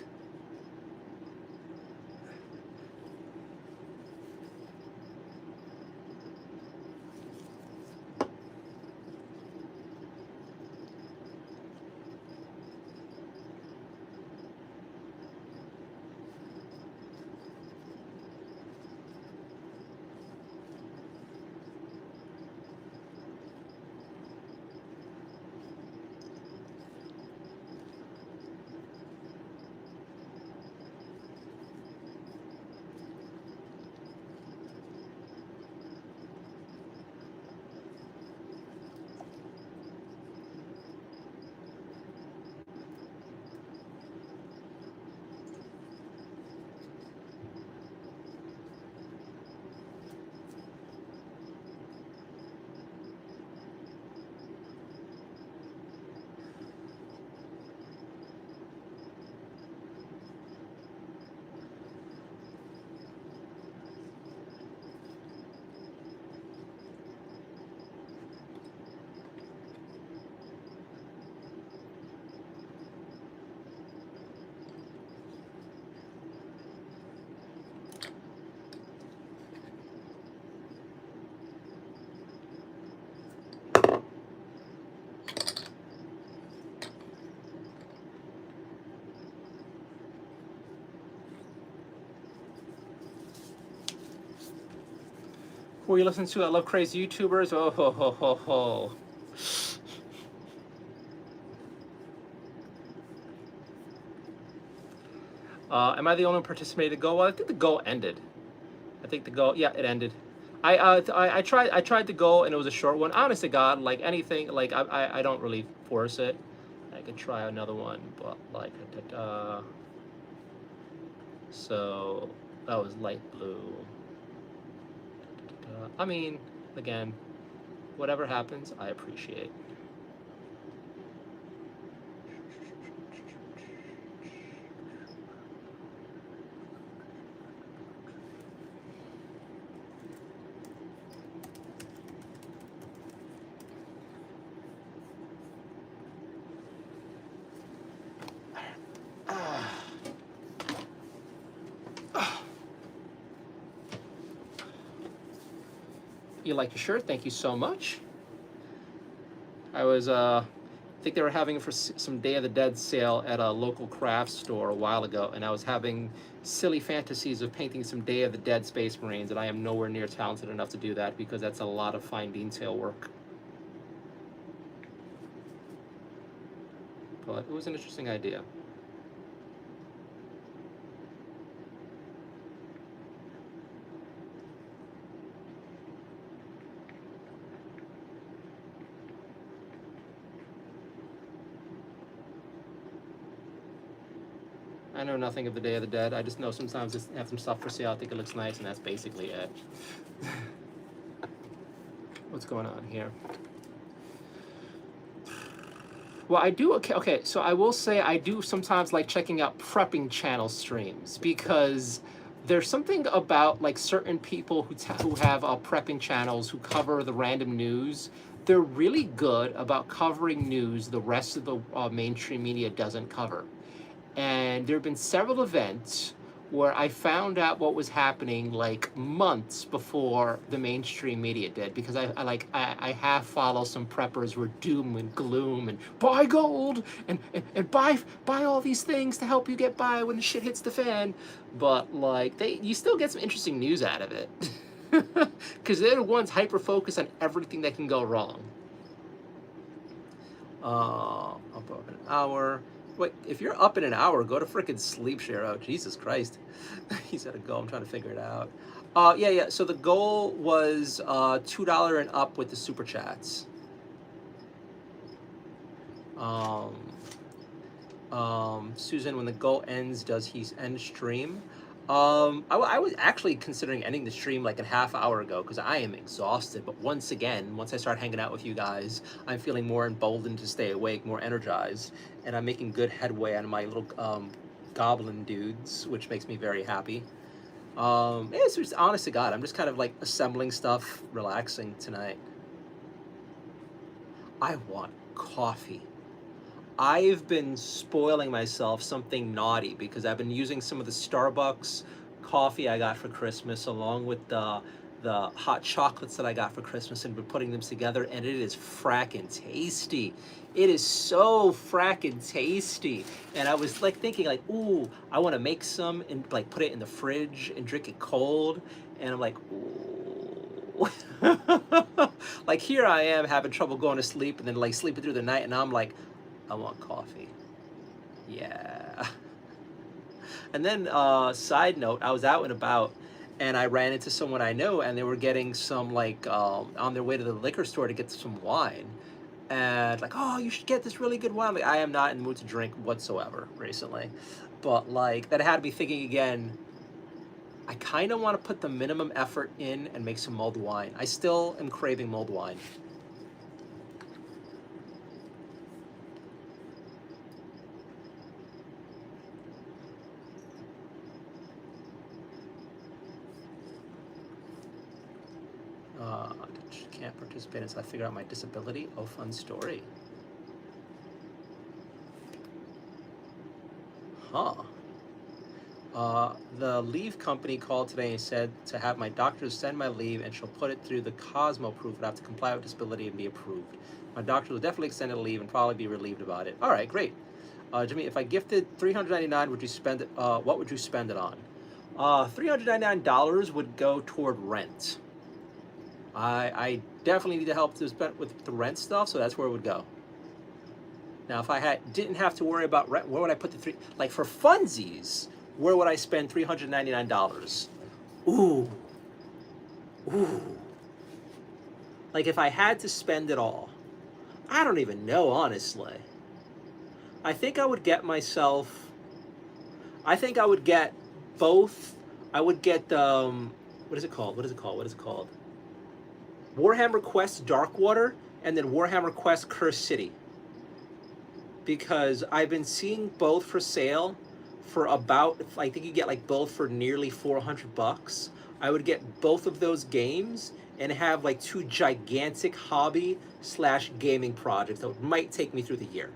Who are you listening to? I love crazy YouTubers. Oh ho ho ho ho. Am I the only one participating to go? Well, I think the go ended. I think the go, yeah, it ended. I tried to go and it was a short one. Honest to God, like anything, like I don't really force it. I could try another one, but like so that was light blue. I mean, again, whatever happens, I appreciate. You like your shirt? Thank you so much. I was I think they were having it for some Day of the Dead sale at a local craft store a while ago, and I was having silly fantasies of painting some Day of the Dead Space Marines, and I am nowhere near talented enough to do that because that's a lot of fine detail work. But it was an interesting idea. I know nothing of the Day of the Dead. I just know sometimes they have some stuff for sale. I think it looks nice, and that's basically it. What's going on here? Well, I do, okay, so I will say I do sometimes like checking out prepping channel streams because there's something about like certain people who have prepping channels who cover the random news. They're really good about covering news the rest of the mainstream media doesn't cover. And there have been several events where I found out what was happening like months before the mainstream media did, because I have followed some preppers who are doom and gloom and buy gold and buy all these things to help you get by when the shit hits the fan. But like you still get some interesting news out of it. Because they're the ones hyper focused on everything that can go wrong. About an hour. Wait, if you're up in an hour, go to frickin' sleep, Shiro. Jesus Christ. He's gotta go. I'm trying to figure it out. Yeah. So the goal was $2 and up with the super chats. Susan, when the goal ends, does he end stream? I was actually considering ending the stream like a half hour ago because I am exhausted. But once again, once I start hanging out with you guys, I'm feeling more emboldened to stay awake, more energized, and I'm making good headway on my little goblin dudes, which makes me very happy. It's just honest to God, I'm just kind of like assembling stuff, relaxing tonight. I want coffee. I've been spoiling myself something naughty because I've been using some of the Starbucks coffee I got for Christmas along with the hot chocolates that I got for Christmas and been putting them together, and it is frackin' tasty. It is so frackin' tasty. And I was like thinking like, ooh, I want to make some and like put it in the fridge and drink it cold. And I'm like, ooh. Like here I am having trouble going to sleep and then like sleeping through the night, and I'm like, I want coffee. Yeah. And then, side note, I was out and about, and I ran into someone I know, and they were getting some like on their way to the liquor store to get some wine, and like, oh, you should get this really good wine. Like, I am not in the mood to drink whatsoever recently, but like that had me thinking again. I kind of want to put the minimum effort in and make some mulled wine. I still am craving mulled wine. Uh, can't participate until I figure out my disability. Oh, fun story. Huh. The leave company called today and said to have my doctor send my leave, and she'll put it through the Cosmo proof and have to comply with disability and be approved. My doctor will definitely extend the leave and probably be relieved about it. All right, great. Jimmy, if I gifted $399, would you spend it? What would you spend it on? $399 would go toward rent. I definitely need the help to spend with the rent stuff, so that's where it would go. Now, if I didn't have to worry about rent, where would I put the three? Like for funsies, where would I spend $399? Ooh, ooh. Like if I had to spend it all, I don't even know honestly. I think I would get myself. I think I would get both. I would get what is it called? What is it called? What is it called? Warhammer Quest Darkwater, and then Warhammer Quest Cursed City. Because I've been seeing both for sale for about, I think you get like both for nearly $400. I would get both of those games and have like two gigantic hobby/gaming projects that might take me through the year.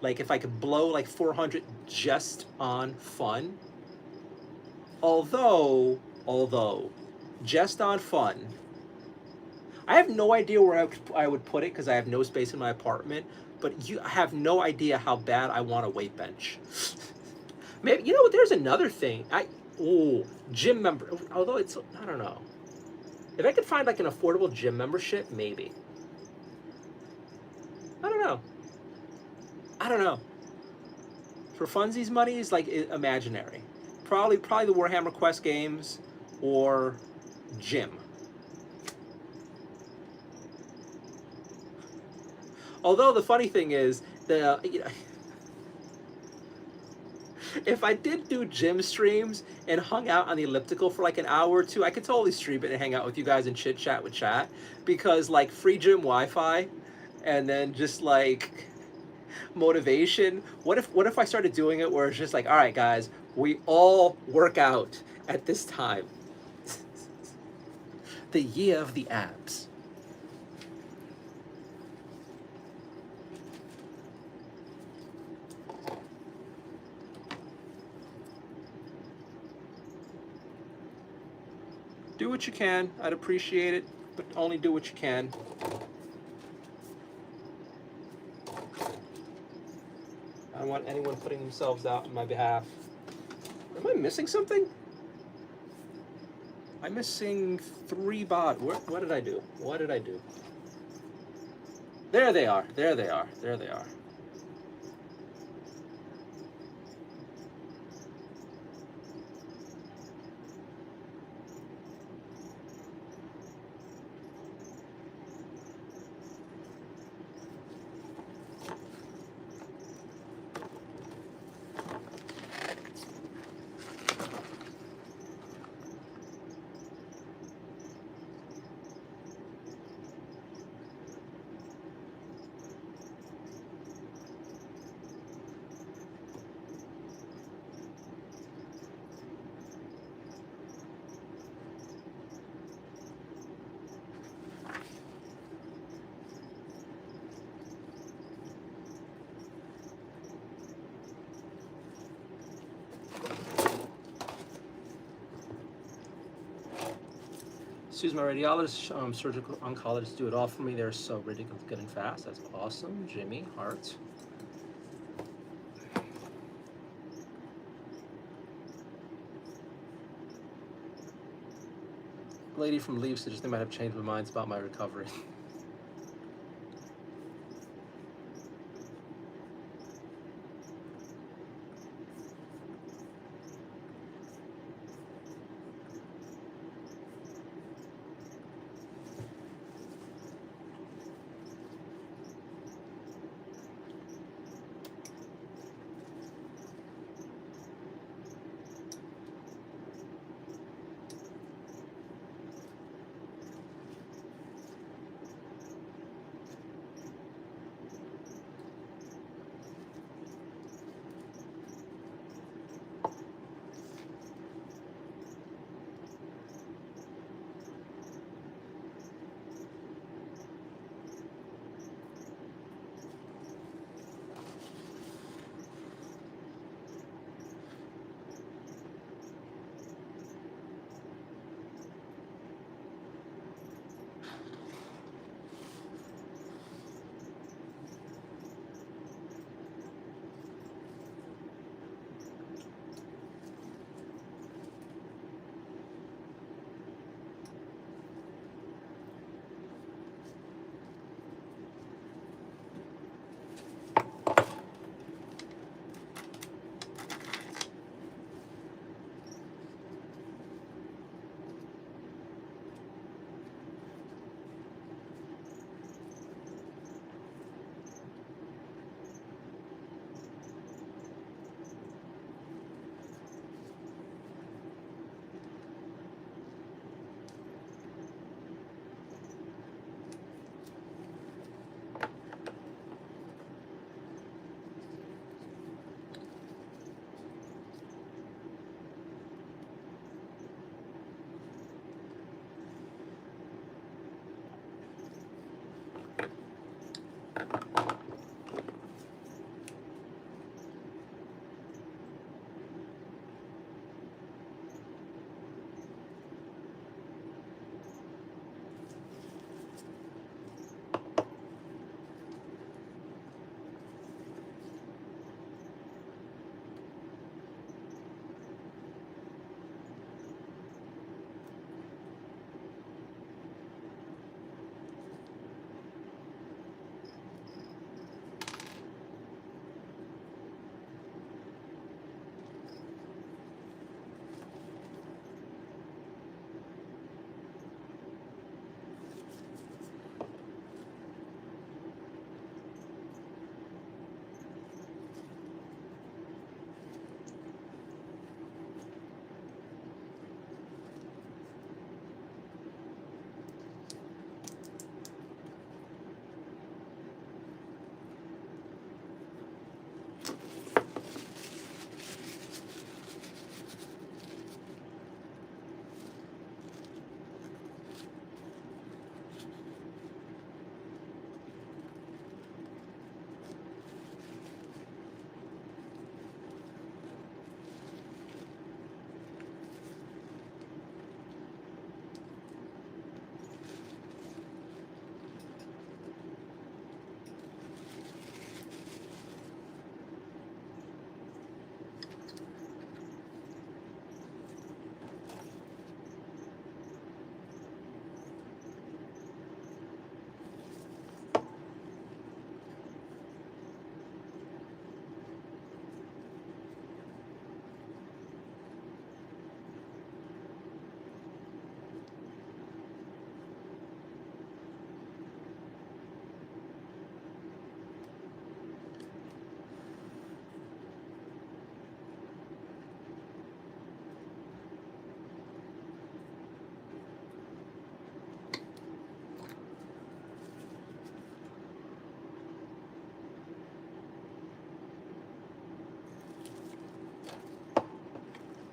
Like if I could blow like 400 just on fun. Although, just on fun, I have no idea where I would put it because I have no space in my apartment. But I have no idea how bad I want a weight bench. Maybe you know what? There's another thing. Gym member. Although it's I don't know. If I could find like an affordable gym membership, maybe. I don't know. I don't know. For funsies money is like imaginary. Probably the Warhammer Quest games or gym. Although the funny thing is, if I did do gym streams and hung out on the elliptical for like an hour or two, I could totally stream it and hang out with you guys and chit chat with chat, because like free gym Wi-Fi, and then just like motivation. What if I started doing it where it's just like, all right, guys, we all work out at this time. The year of the abs. Do what you can. I'd appreciate it, but only do what you can. I don't want anyone putting themselves out on my behalf. Am I missing something? I'm missing 3 bot. What did I do? What did I do? There they are. There they are. There they are. use my radiologist, surgical oncologist do it all for me. They're so ridiculous good and fast. That's awesome. Jimmy Hart. Lady from Leave suggests they might have changed my minds about my recovery.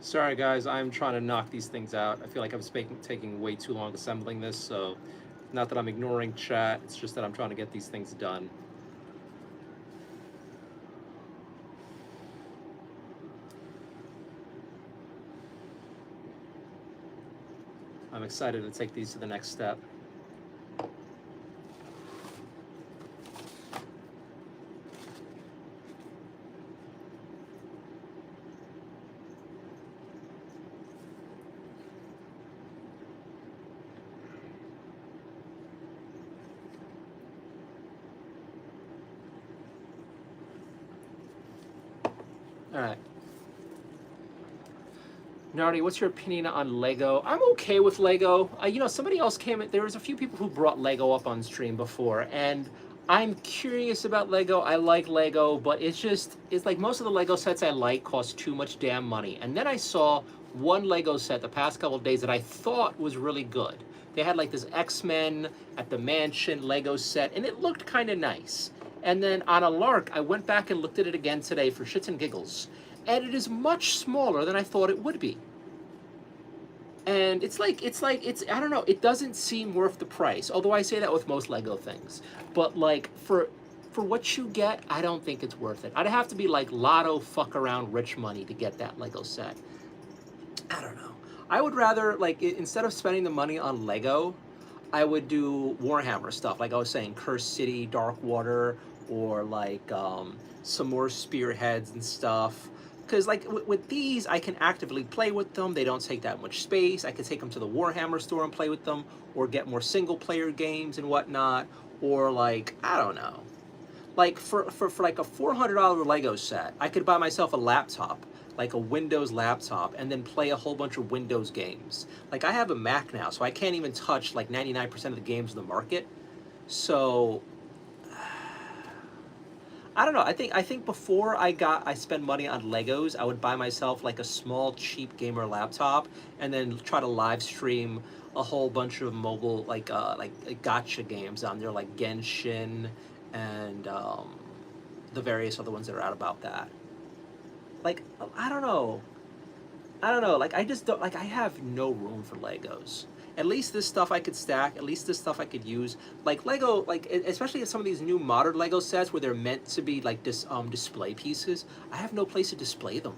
Sorry, guys, I'm trying to knock these things out. I feel like I'm taking way too long assembling this, so not that I'm ignoring chat, it's just that I'm trying to get these things done. I'm excited to take these to the next step. All right. Nardi, what's your opinion on Lego? I'm okay with Lego. You know, somebody else came in. There was a few people who brought Lego up on stream before, and I'm curious about Lego. I like Lego, but it's like most of the Lego sets I like cost too much damn money. And then I saw one Lego set the past couple of days that I thought was really good. They had like this X-Men at the mansion Lego set, and it looked kind of nice. And then on a lark, I went back and looked at it again today for shits and giggles. And it is much smaller than I thought it would be. And it's I don't know, it doesn't seem worth the price. Although I say that with most Lego things. But like for what you get, I don't think it's worth it. I'd have to be like lotto fuck around rich money to get that Lego set. I don't know. I would rather, like, instead of spending the money on Lego, I would do Warhammer stuff. Like I was saying, Cursed City, Dark Water, or like some more spearheads and stuff. Because like with these, I can actively play with them. They don't take that much space. I can take them to the Warhammer store and play with them, or get more single player games and whatnot. Or like, I don't know. Like for like a $400 Lego set, I could buy myself a laptop, like a Windows laptop, and then play a whole bunch of Windows games. Like I have a Mac now, so I can't even touch like 99% of the games in the market. So I don't know. I think before I spend money on Legos, I would buy myself like a small cheap gamer laptop, and then try to live stream a whole bunch of mobile like gotcha games on there, like Genshin and the various other ones that are out about that. Like I don't know. Like I just don't, like, I have no room for Legos. At least this stuff I could stack. At least this stuff I could use. Like Lego, like especially some of these new modern Lego sets where they're meant to be like display pieces. I have no place to display them.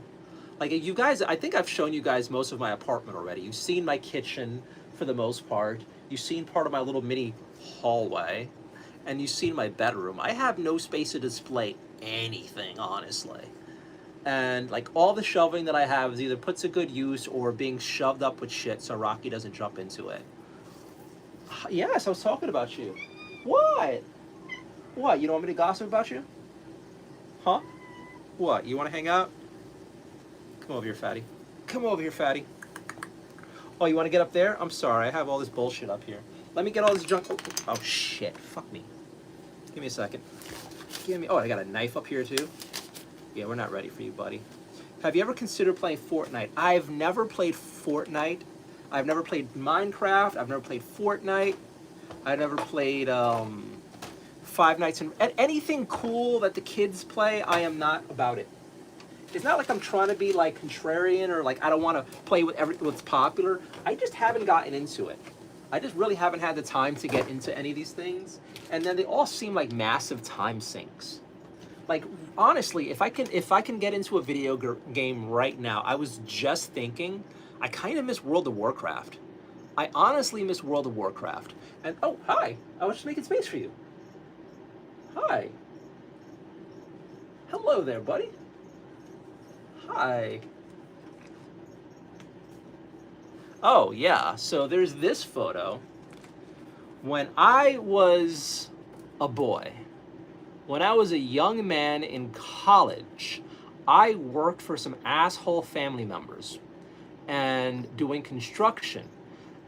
Like you guys, I think I've shown you guys most of my apartment already. You've seen my kitchen for the most part. You've seen part of my little mini hallway, and you've seen my bedroom. I have no space to display anything, honestly. And like all the shelving that I have is either put to good use or being shoved up with shit so Rocky doesn't jump into it. Yes, I was talking about you. What? What? You don't want me to gossip about you? Huh? What? You want to hang out? Come over here, fatty. Come over here, fatty. Oh, you want to get up there? I'm sorry, I have all this bullshit up here. Let me get all this junk. Oh shit, fuck me. Give me a second. Oh, I got a knife up here too. Yeah, we're not ready for you, buddy. Have you ever considered playing Fortnite? I've never played Fortnite. I've never played Minecraft. I've never played Fortnite. I've never played Five Nights and anything cool that the kids play. I am not about it. It's not like I'm trying to be like contrarian or like I don't want to play with what's popular. I just haven't gotten into it. I just really haven't had the time to get into any of these things. And then they all seem like massive time sinks. Like honestly, if I can get into a video game right now, I was just thinking, I kind of miss World of Warcraft. I honestly miss World of Warcraft. And oh, hi! I was just making space for you. Hi. Hello there, buddy. Hi. Oh yeah. So there's this photo. When I was a boy. When I was a young man in college, I worked for some asshole family members and doing construction.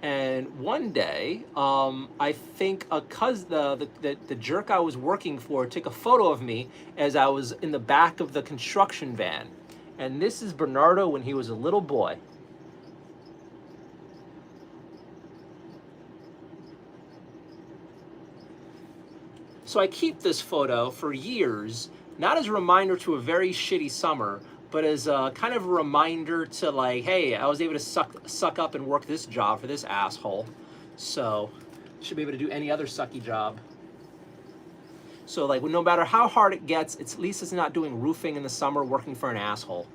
And one day, I think a cousin, the jerk I was working for, took a photo of me as I was in the back of the construction van. And this is Bernardo when he was a little boy. So I keep this photo for years, not as a reminder to a very shitty summer, but as a kind of a reminder to like, hey, I was able to suck up and work this job for this asshole. So should be able to do any other sucky job. So like, no matter how hard it gets, at least it's not doing roofing in the summer working for an asshole.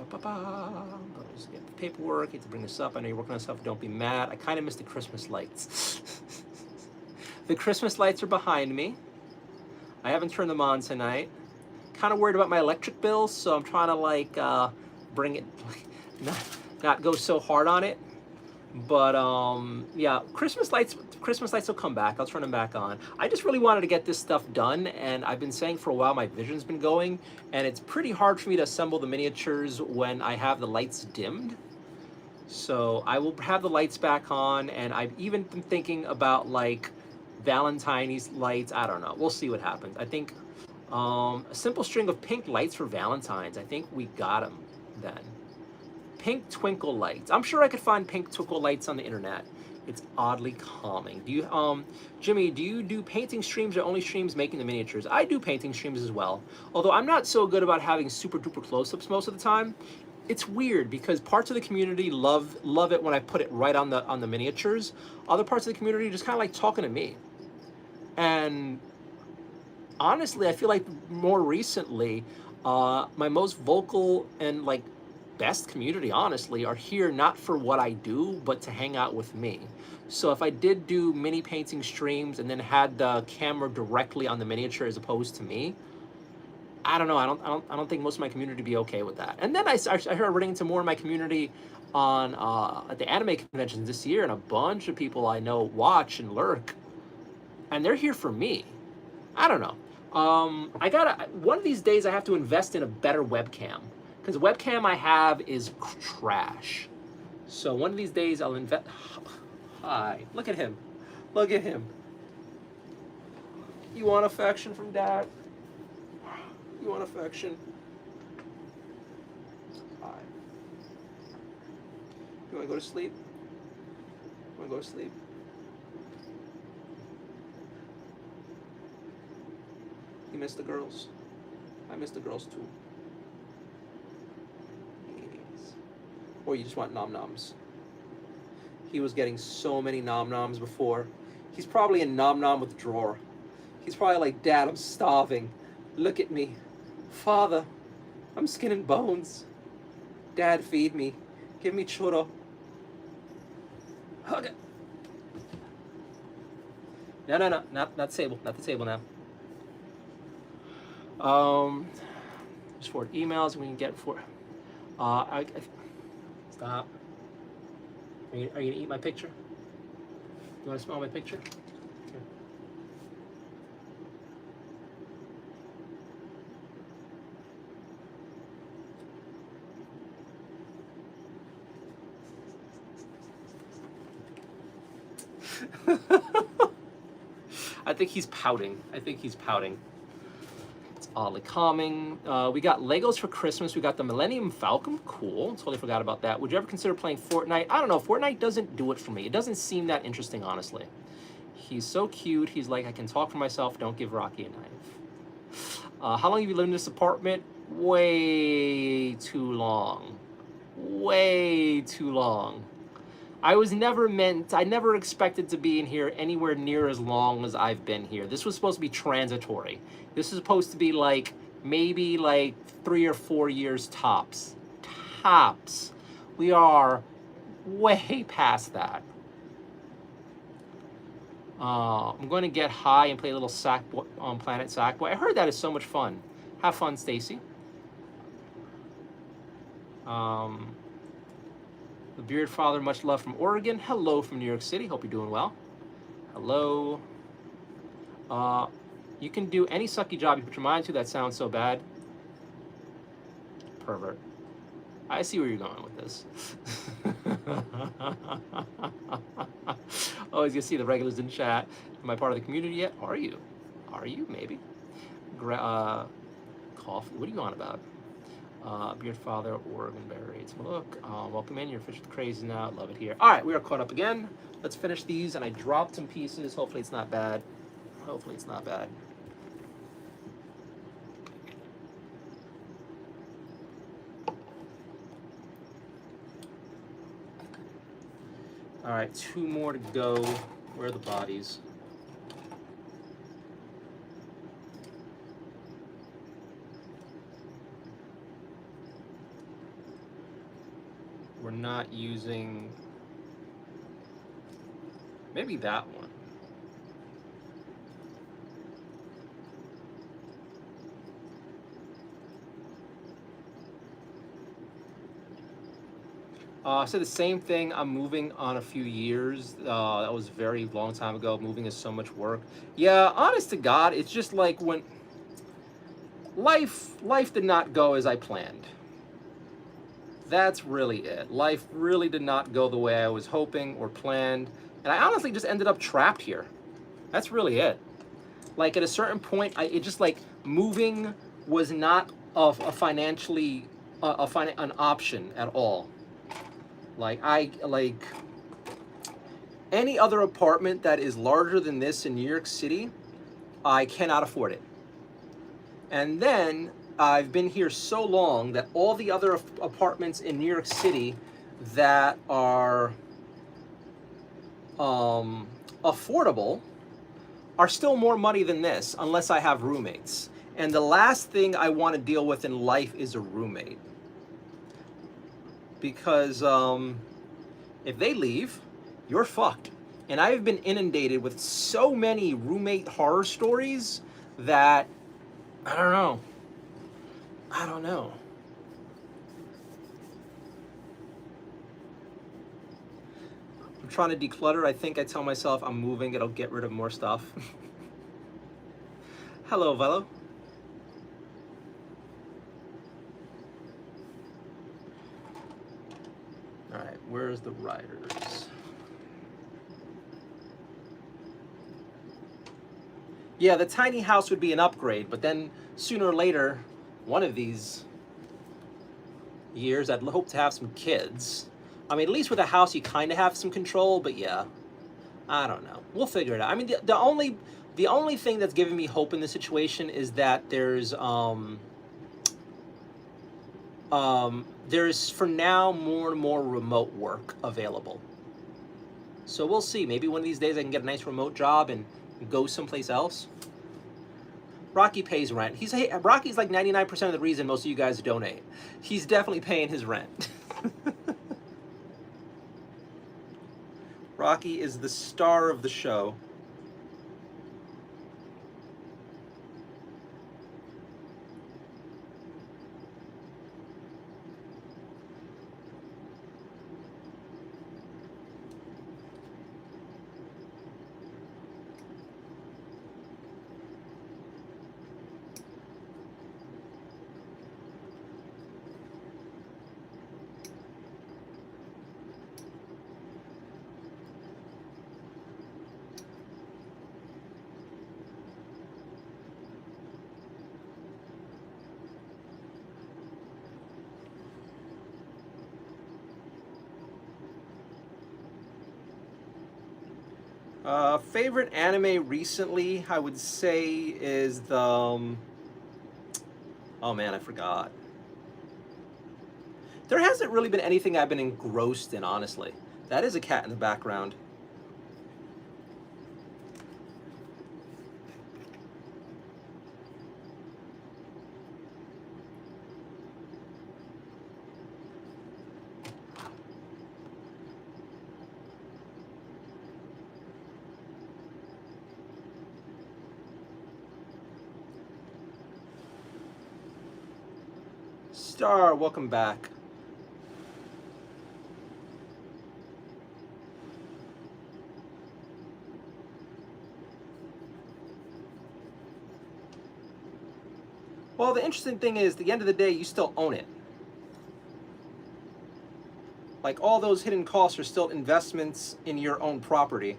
Let's get the paperwork. Need to bring this up. I know you're working on stuff. Don't be mad. I kind of missed the Christmas lights. The Christmas lights are behind me. I haven't turned them on tonight. Kind of worried about my electric bills, so I'm trying to like bring it, not go so hard on it. But yeah, Christmas lights will come back. I'll turn them back on. I just really wanted to get this stuff done, and I've been saying for a while my vision's been going, and it's pretty hard for me to assemble the miniatures when I have the lights dimmed. So I will have the lights back on, and I've even been thinking about like Valentine's lights. I don't know. We'll see what happens. I think a simple string of pink lights for Valentine's. I think we got them then. Pink twinkle lights. I'm sure I could find pink twinkle lights on the internet. It's oddly calming. Do you, Jimmy, do you do painting streams or only streams making the miniatures? I do painting streams as well. Although I'm not so good about having super duper close-ups most of the time. It's weird because parts of the community love it when I put it right on the miniatures. Other parts of the community just kind of like talking to me. And honestly, I feel like more recently, my most vocal and like best community, honestly, are here not for what I do, but to hang out with me. So if I did do mini painting streams and then had the camera directly on the miniature as opposed to me, I don't know. I don't think most of my community would be okay with that. And then I started running into more of my community on at the anime conventions this year, and a bunch of people I know watch and lurk, and they're here for me. I don't know. One of these days I have to invest in a better webcam, because the webcam I have is trash. So one of these days I'll invest. Hi, look at him. Look at him. You want affection from Dad? You want affection? Hi. You want to go to sleep? You want to go to sleep? You miss the girls? I miss the girls too. Yes. Or you just want nom-noms. He was getting so many nom-noms before. He's probably in nom-nom withdrawal. He's probably like, Dad, I'm starving. Look at me. Father, I'm skin and bones. Dad, feed me. Give me churro. Hug it. No, not the table. Not the table now. Just forward emails we can get for. Stop. Are you gonna eat my picture? You want to smell my picture? I think he's pouting. It's oddly calming. We got Legos for Christmas. We got the Millennium Falcon. Cool. Totally forgot about that. Would you ever consider playing Fortnite? I don't know. Fortnite doesn't do it for me. It doesn't seem that interesting, honestly. He's so cute. He's like, I can talk for myself. Don't give Rocky a knife. How long have you lived in this apartment? Way too long. Way too long. I never expected to be in here anywhere near as long as I've been here. This was supposed to be transitory. This is supposed to be like, maybe like 3 or 4 years tops. Tops. We are way past that. I'm going to get high and play a little Planet Sackboy. I heard that is so much fun. Have fun, Stacy. The Beard Father, much love from Oregon. Hello from New York City. Hope you're doing well. Hello. You can do any sucky job you put your mind to. That sounds so bad. Pervert. I see where you're going with this. Oh, as you see, the regulars in chat. Am I part of the community yet? Are you? Are you? Maybe. Coffee. What are you on about? Beard Father, Oregon Berries. Look, welcome in. You're fish with crazy now. Love it here. All right, we are caught up again. Let's finish these. And I dropped some pieces. Hopefully it's not bad. Hopefully it's not bad. All right, 2 more to go. Where are the bodies? we're not using, maybe that one. I said the same thing. I'm moving on a few years. That was a very long time ago. Moving is so much work. Yeah, honest to God, it's just like when life did not go as I planned. That's really it. Life really did not go the way I was hoping or planned. And I honestly just ended up trapped here. That's really it. Like at a certain point, it just like moving was not a financially an option at all. Like any other apartment that is larger than this in New York City, I cannot afford it. And then I've been here so long that all the other apartments in New York City that are affordable are still more money than this unless I have roommates. And the last thing I want to deal with in life is a roommate. Because if they leave, you're fucked. And I've been inundated with so many roommate horror stories that I don't know. I'm trying to declutter. I think I tell myself I'm moving, it'll get rid of more stuff. Hello, Velo. All right, where's the riders? Yeah, the tiny house would be an upgrade, but then sooner or later, one of these years, I'd hope to have some kids. I mean, at least with a house, you kind of have some control, but yeah, I don't know. We'll figure it out. I mean, the only thing that's giving me hope in this situation is that there's for now more and more remote work available. So we'll see. Maybe one of these days I can get a nice remote job and go someplace else. Rocky pays rent. Rocky's like 99% of the reason most of you guys donate. He's definitely paying his rent. Rocky is the star of the show. Favorite anime recently, I would say, is the... oh man, I forgot. There hasn't really been anything I've been engrossed in, honestly. That is a cat in the background. Star, welcome back. Well, the interesting thing is, at the end of the day, you still own it. Like, all those hidden costs are still investments in your own property.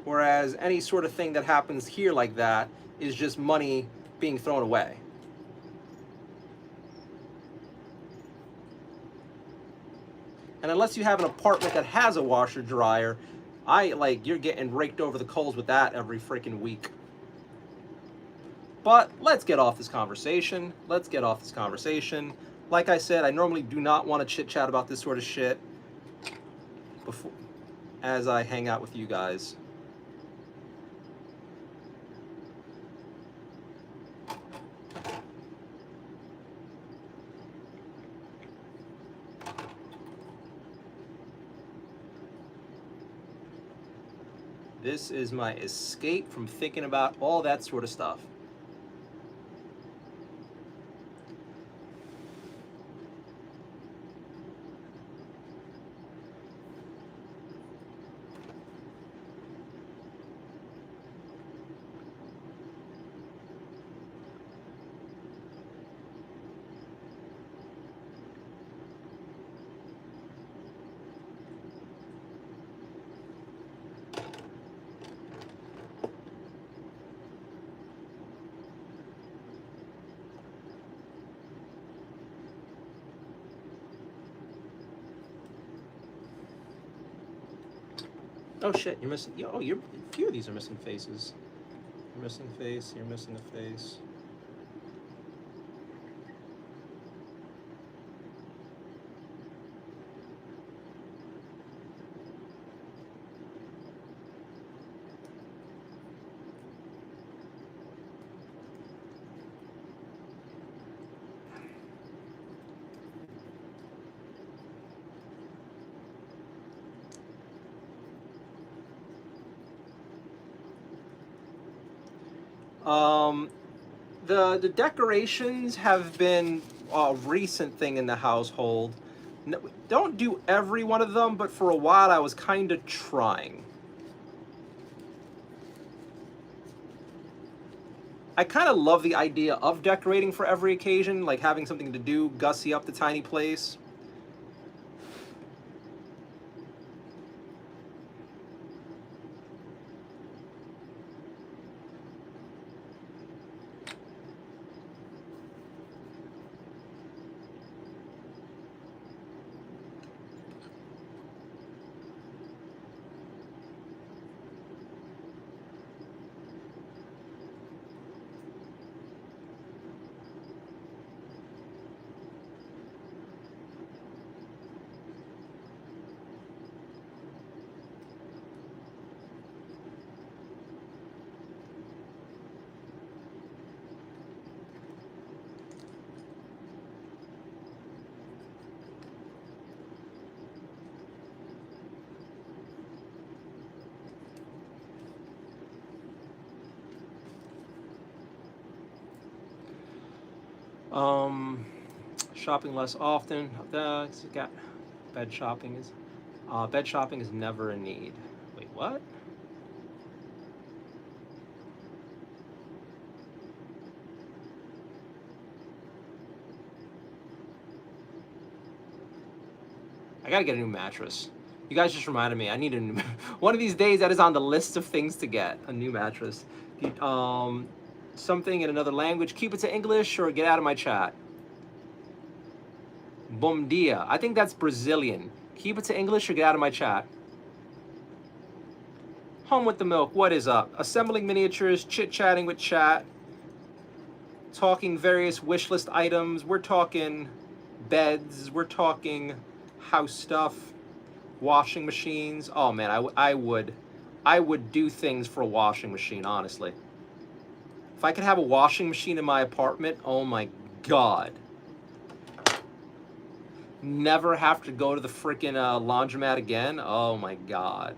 Whereas any sort of thing that happens here like that is just money being thrown away. And unless you have an apartment that has a washer dryer, you're getting raked over the coals with that every freaking week. But let's get off this conversation. Like I said, I normally do not want to chit chat about this sort of shit as I hang out with you guys. This is my escape from thinking about all that sort of stuff. Oh shit, you're missing. Oh, a few of these are missing faces. You're missing a face. You're missing a face. The decorations have been a recent thing in the household. No, don't do every one of them, but for a while I was kind of trying. I kind of love the idea of decorating for every occasion, like having something to do, gussy up the tiny place. Shopping less often. Got bed shopping is never a need. Wait, what? I gotta get a new mattress. You guys just reminded me. I need a new. One of these days, that is on the list of things to get. A new mattress. Something in another language. Keep it to English or get out of my chat. Bom dia. I think that's Brazilian. Keep it to English or get out of my chat. Home with the milk. What is up? Assembling miniatures, chit-chatting with chat, talking various wish list items. We're talking beds. We're talking house stuff, washing machines. Oh man, I would do things for a washing machine, honestly. If I could have a washing machine in my apartment, oh my god. Never have to go to the freaking laundromat again. Oh my god.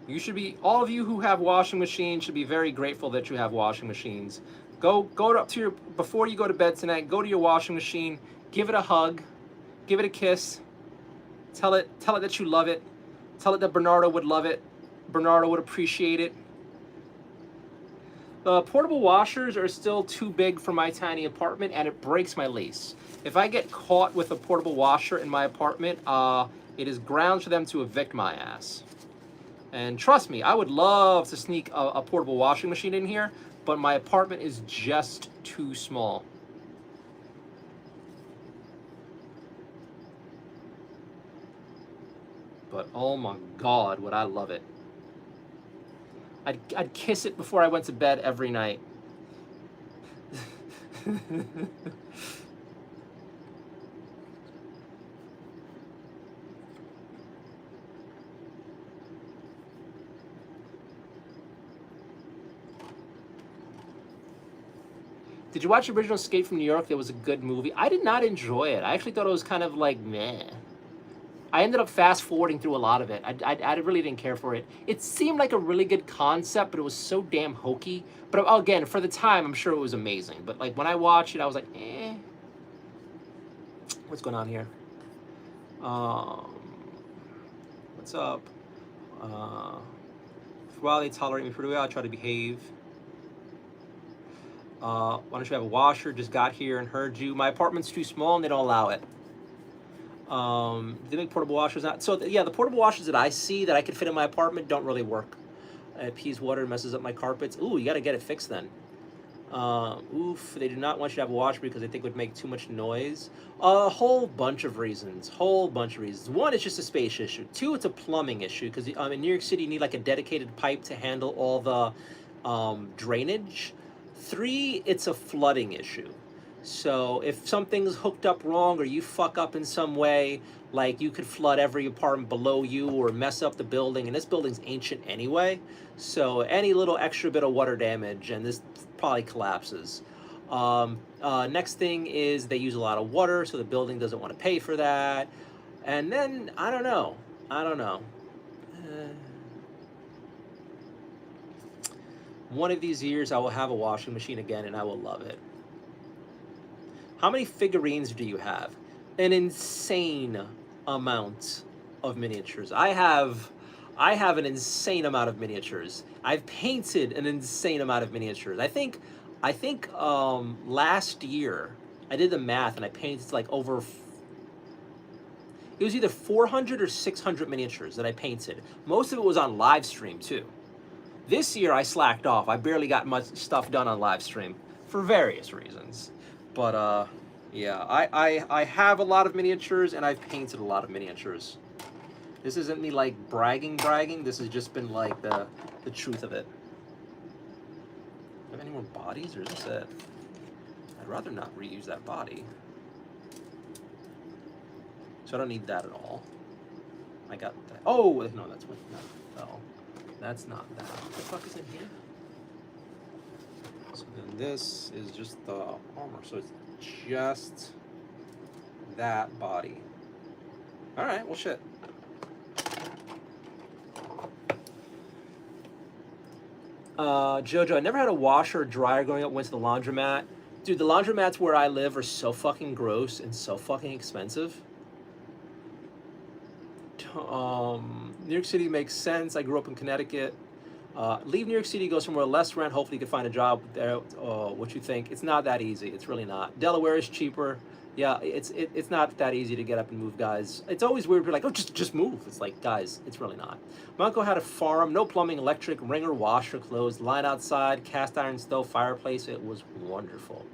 You should be, all of you who have washing machines should be very grateful that you have washing machines. Go up to your, before you go to bed tonight, go to your washing machine, give it a hug, give it a kiss, tell it that you love it, tell it that Bernardo would love it, Bernardo would appreciate it. The portable washers are still too big for my tiny apartment and it breaks my lease. If I get caught with a portable washer in my apartment, it is grounds for them to evict my ass. And trust me, I would love to sneak a portable washing machine in here, but my apartment is just too small. but oh my God, would I love it. I'd kiss it before I went to bed every night. Did you watch the original Escape from New York? That was a good movie. I did not enjoy it. I actually thought it was kind of like meh. I ended up fast forwarding through a lot of it. I really didn't care for it. It seemed like a really good concept, but it was so damn hokey. But again, for the time, I'm sure it was amazing. But like when I watched it, I was like, eh. What's going on here? What's up? For a while they tolerate me pretty well. I try to behave. Why don't you have a washer? Just got here and heard you. My apartment's too small and they don't allow it. They make portable washers now. So yeah, the portable washers that I see that I could fit in my apartment don't really work. It pees water, messes up my carpets. Ooh, you got to get it fixed then. Oof, they do not want you to have a washer because they think it would make too much noise. A whole bunch of reasons. One, it's just a space issue. Two, it's a plumbing issue because in New York City you need like a dedicated pipe to handle all the drainage. Three, it's a flooding issue. So if something's hooked up wrong or you fuck up in some way, like you could flood every apartment below you or mess up the building, and this building's ancient anyway, so any little extra bit of water damage and this probably collapses. Next thing is they use a lot of water, so the building doesn't want to pay for that. And then, I don't know. One of these years I will have a washing machine again and I will love it. How many figurines do you have? An insane amount of miniatures. I have an insane amount of miniatures. I've painted an insane amount of miniatures. I think last year I did the math and I painted like over. It was either 400 or 600 miniatures that I painted. Most of it was on live stream too. This year I slacked off. I barely got much stuff done on live stream for various reasons. But yeah, I have a lot of miniatures and I've painted a lot of miniatures. This isn't me like bragging. This has just been like the truth of it. Do I have any more bodies or is this it? I'd rather not reuse that body. So I don't need that at all. I got that. Oh, no, that's what, no, that's not that. What the fuck is in here? So then this is just the armor. So it's just that body. All right, well, shit. Jojo, I never had a washer or dryer growing up. Went to the laundromat. Dude, the laundromats where I live are so fucking gross and so fucking expensive. New York City makes sense. I grew up in Connecticut. Leave New York City, go somewhere less rent. Hopefully you can find a job there. What you think? It's not that easy. It's really not. Delaware is cheaper. Yeah, it's not that easy to get up and move, guys. It's always weird. We're like, oh, just move. It's like, guys, it's really not. My uncle had a farm, no plumbing, electric, wringer, washer, clothes, line outside, cast iron stove, fireplace. It was wonderful.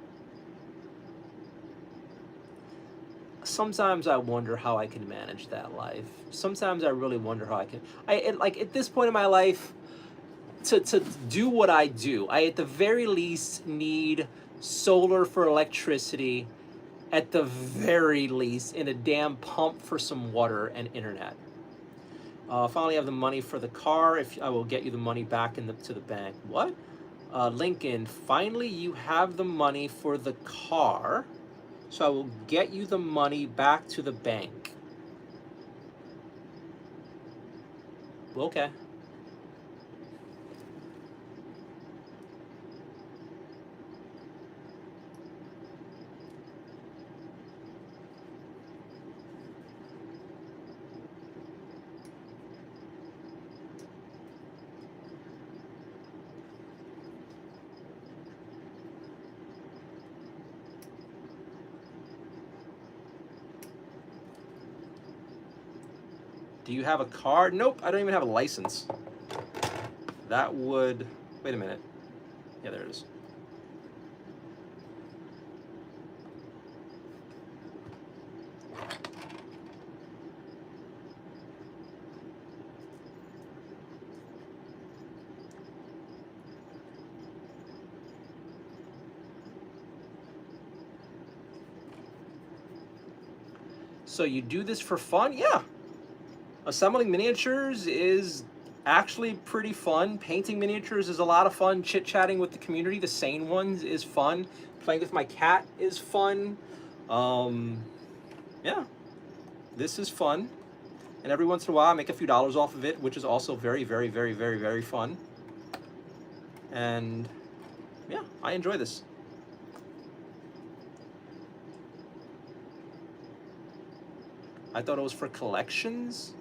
Sometimes I wonder how I can manage that life. Sometimes I really wonder how I can. Like at this point in my life, to do what I do, I at the very least need solar for electricity, at the very least, and a damn pump for some water and internet. Finally have the money for the car. If I will get you the money back to the bank. What? Lincoln, finally you have the money for the car. So I will get you the money back to the bank. Okay. Do you have a car? Nope, I don't even have a license. That would... Wait a minute. Yeah, there it is. So you do this for fun? Yeah. Assembling miniatures is actually pretty fun. Painting miniatures is a lot of fun. Chit-chatting with the community, the sane ones, is fun. Playing with my cat is fun. Yeah, this is fun. And every once in a while I make a few dollars off of it, which is also very, very, very, very, very fun. And yeah, I enjoy this. I thought it was for collections.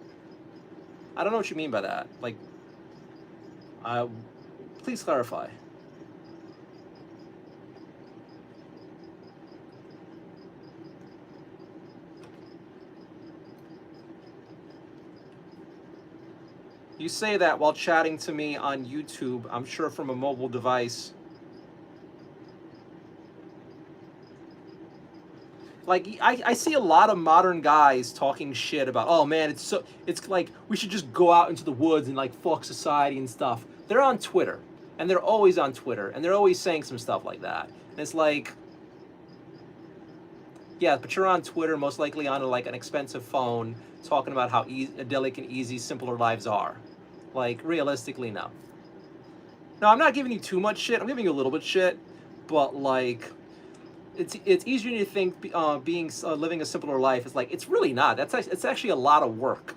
I don't know what you mean by that. Like, please clarify. You say that while chatting to me on YouTube, I'm sure from a mobile device. Like, I see a lot of modern guys talking shit about, oh man, it's like we should just go out into the woods and like fuck society and stuff. They're on Twitter, and they're always on Twitter, and they're always saying some stuff like that. And it's like, yeah, but you're on Twitter, most likely on like an expensive phone, talking about how idyllic and easy simpler lives are. Like, realistically, no. No, I'm not giving you too much shit. I'm giving you a little bit shit, but like, it's easier to think living a simpler life is like, it's really not. It's actually a lot of work.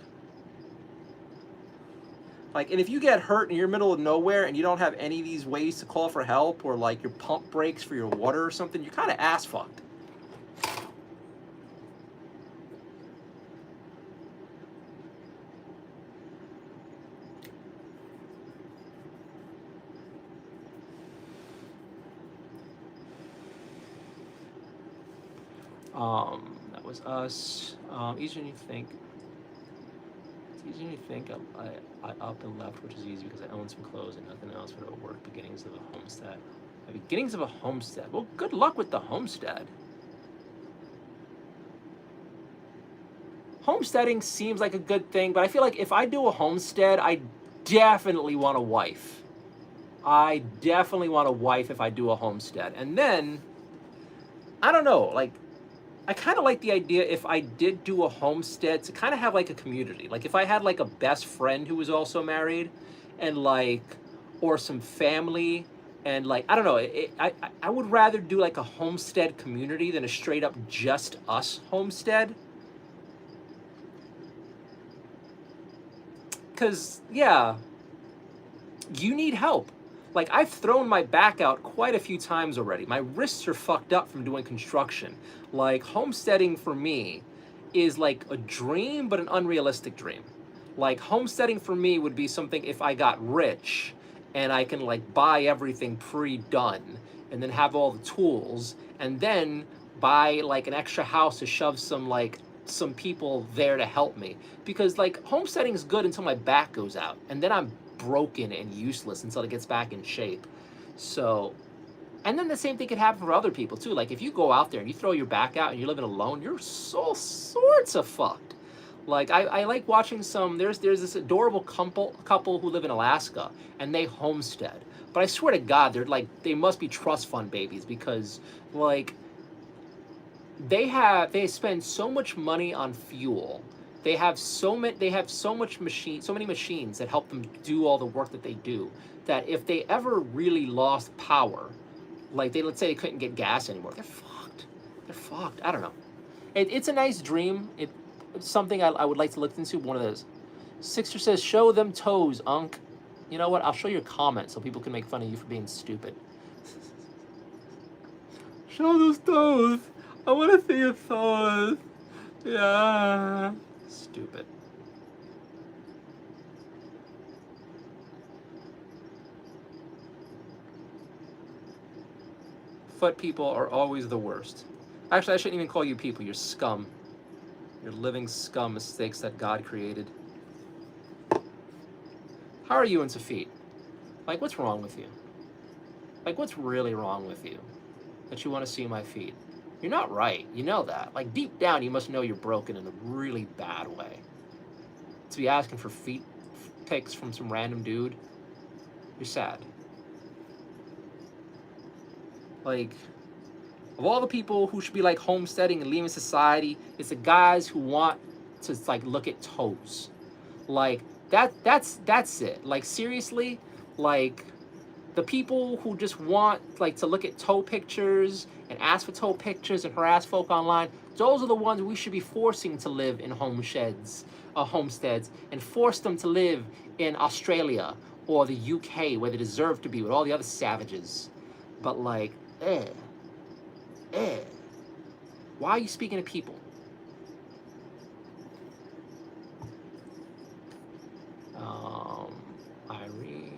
Like, and if you get hurt and you're in the middle of nowhere and you don't have any of these ways to call for help, or like your pump breaks for your water or something, you're kind of ass fucked. That was us. Easier than you think. It's easier than you think. I up and left, which is easy because I own some clothes and nothing else, but it'll work. Beginnings of a homestead. The beginnings of a homestead. Well, good luck with the homestead. Homesteading seems like a good thing, but I feel like if I do a homestead, I definitely want a wife. I definitely want a wife if I do a homestead. And then, I don't know, like, I kind of like the idea if I did do a homestead to kind of have like a community. Like if I had like a best friend who was also married, and like, or some family, and like, I don't know, I would rather do like a homestead community than a straight up just us homestead. Because, yeah, you need help. Like, I've thrown my back out quite a few times already. My wrists are fucked up from doing construction. Like, homesteading for me is like a dream, but an unrealistic dream. Like, homesteading for me would be something if I got rich and I can like buy everything pre-done and then have all the tools and then buy like an extra house to shove some people there to help me. Because like homesteading is good until my back goes out, and then I'm broken and useless until it gets back in shape. So, and then the same thing could happen for other people too. Like if you go out there and you throw your back out and you're living alone, you're all sorts of fucked. Like I like watching there's this adorable couple who live in Alaska and they homestead. But I swear to God, they must be trust fund babies, because like they spend so much money on fuel. They have so many machines that help them do all the work that they do, that if they ever really lost power, like let's say they couldn't get gas anymore, they're fucked. They're fucked. I don't know. It's a nice dream. It's something I would like to look into. One of those. Sixter says, show them toes, Unk. You know what? I'll show you a comment so people can make fun of you for being stupid. Show those toes. I want to see your toes. Yeah. Stupid. Foot people are always the worst. Actually, I shouldn't even call you people. You're scum. You're living scum, mistakes that God created. How are you into feet? Like, what's wrong with you? Like, what's really wrong with you that you want to see my feet? You're not right. You know that. Like, deep down, you must know you're broken in a really bad way. To be asking for feet pics from some random dude, you're sad. Like, Of all the people who should be like homesteading and leaving society, it's the guys who want to like look at toes. Like that's it. Like seriously, like the people who just want like to look at toe pictures and ask for toe pictures and harass folk online, those are the ones we should be forcing to live in homesteads, and force them to live in Australia or the UK where they deserve to be with all the other savages. But like, why are you speaking to people? Irene.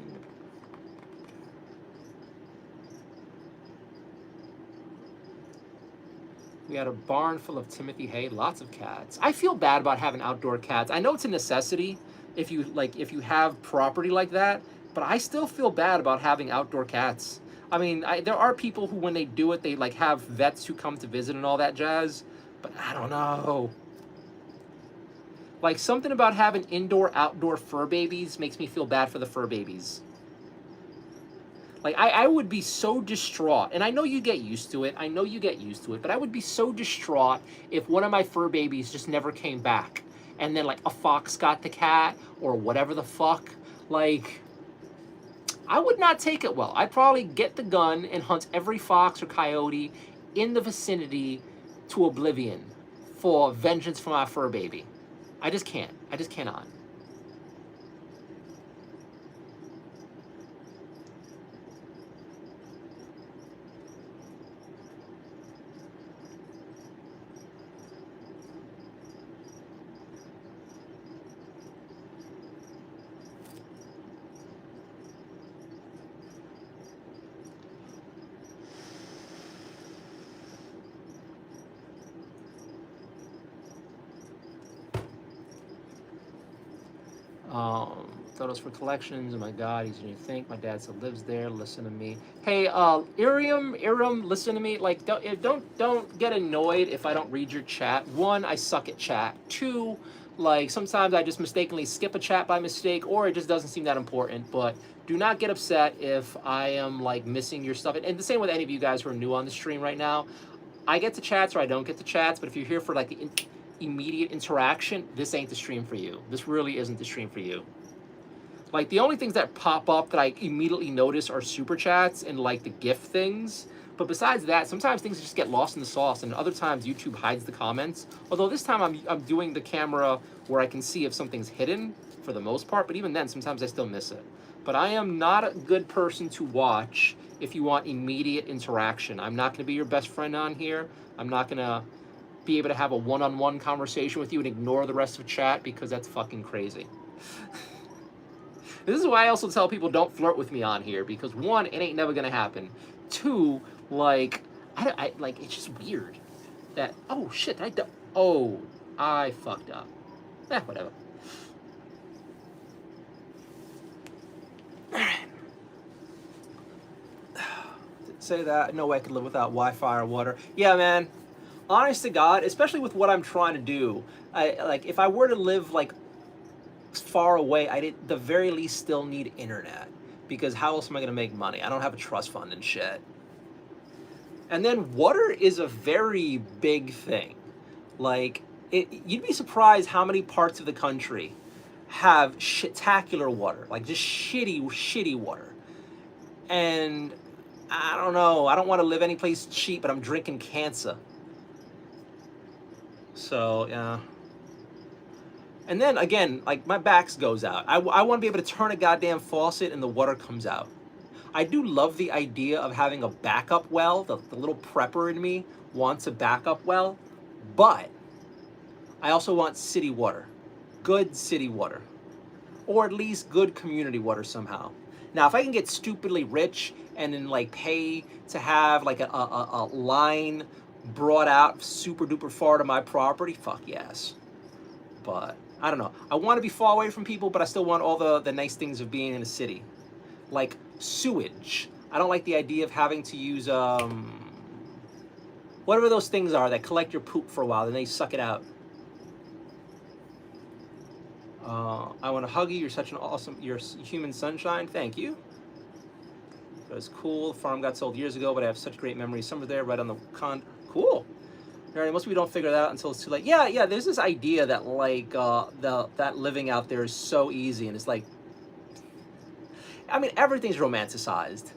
We had a barn full of Timothy hay, lots of cats. I feel bad about having outdoor cats. I know it's a necessity if you have property like that, but I still feel bad about having outdoor cats. I mean, there are people who, when they do it, they like have vets who come to visit and all that jazz, but I don't know. Like, something about having indoor-outdoor fur babies makes me feel bad for the fur babies. Like, I would be so distraught, and I know you get used to it, but I would be so distraught if one of my fur babies just never came back, and then, like, a fox got the cat, or whatever the fuck. Like, I would not take it well. I'd probably get the gun and hunt every fox or coyote in the vicinity to oblivion for vengeance for my fur baby. I just can't. I just cannot. Photos for collections. Oh my God, easy to think. My dad still lives there. Listen to me. Hey, Irium, listen to me. Like, don't get annoyed if I don't read your chat. One, I suck at chat. Two, like sometimes I just mistakenly skip a chat by mistake, or it just doesn't seem that important. But do not get upset if I am like missing your stuff. And the same with any of you guys who are new on the stream right now. I get to chats or I don't get to chats. But if you're here for like the immediate interaction, this ain't the stream for you. This really isn't the stream for you. Like, the only things that pop up that I immediately notice are super chats and like the GIF things. But besides that, sometimes things just get lost in the sauce, and other times YouTube hides the comments. Although this time I'm doing the camera where I can see if something's hidden for the most part, but even then sometimes I still miss it. But I am not a good person to watch if you want immediate interaction. I'm not going to be your best friend on here. I'm not going to be able to have a one-on-one conversation with you and ignore the rest of chat, because that's fucking crazy. This is why I also tell people don't flirt with me on here, because one, it ain't never gonna happen. Two, like, I like, it's just weird that, oh shit, I fucked up. Whatever. Say that, no way I could live without Wi-Fi or water. Yeah, man, honest to God, especially with what I'm trying to do, like, if I were to live, like, far away, I'd at the very least still need internet, because how else am I going to make money? I don't have a trust fund and shit. And then water is a very big thing. Like, you'd be surprised how many parts of the country have shitacular water, like just shitty water. And I don't know, I don't want to live any place cheap, but I'm drinking cancer. So, yeah. And then again, like, my back goes out. I want to be able to turn a goddamn faucet and the water comes out. I do love the idea of having a backup well. The little prepper in me wants a backup well. But I also want city water. Good city water. Or at least good community water somehow. Now, if I can get stupidly rich and then like pay to have like a line brought out super duper far to my property, fuck yes. But I don't know. I want to be far away from people, but I still want all the nice things of being in a city. Like sewage. I don't like the idea of having to use, whatever those things are that collect your poop for a while, then they suck it out. I want to hug you. You're such an awesome, you're human sunshine. Thank you. It was cool. Farm got sold years ago, but I have such great memories. Summer there, right on the Cool. All right, most people don't figure that out until it's too late. Yeah, yeah. There's this idea that like that living out there is so easy, and it's like, I mean, everything's romanticized.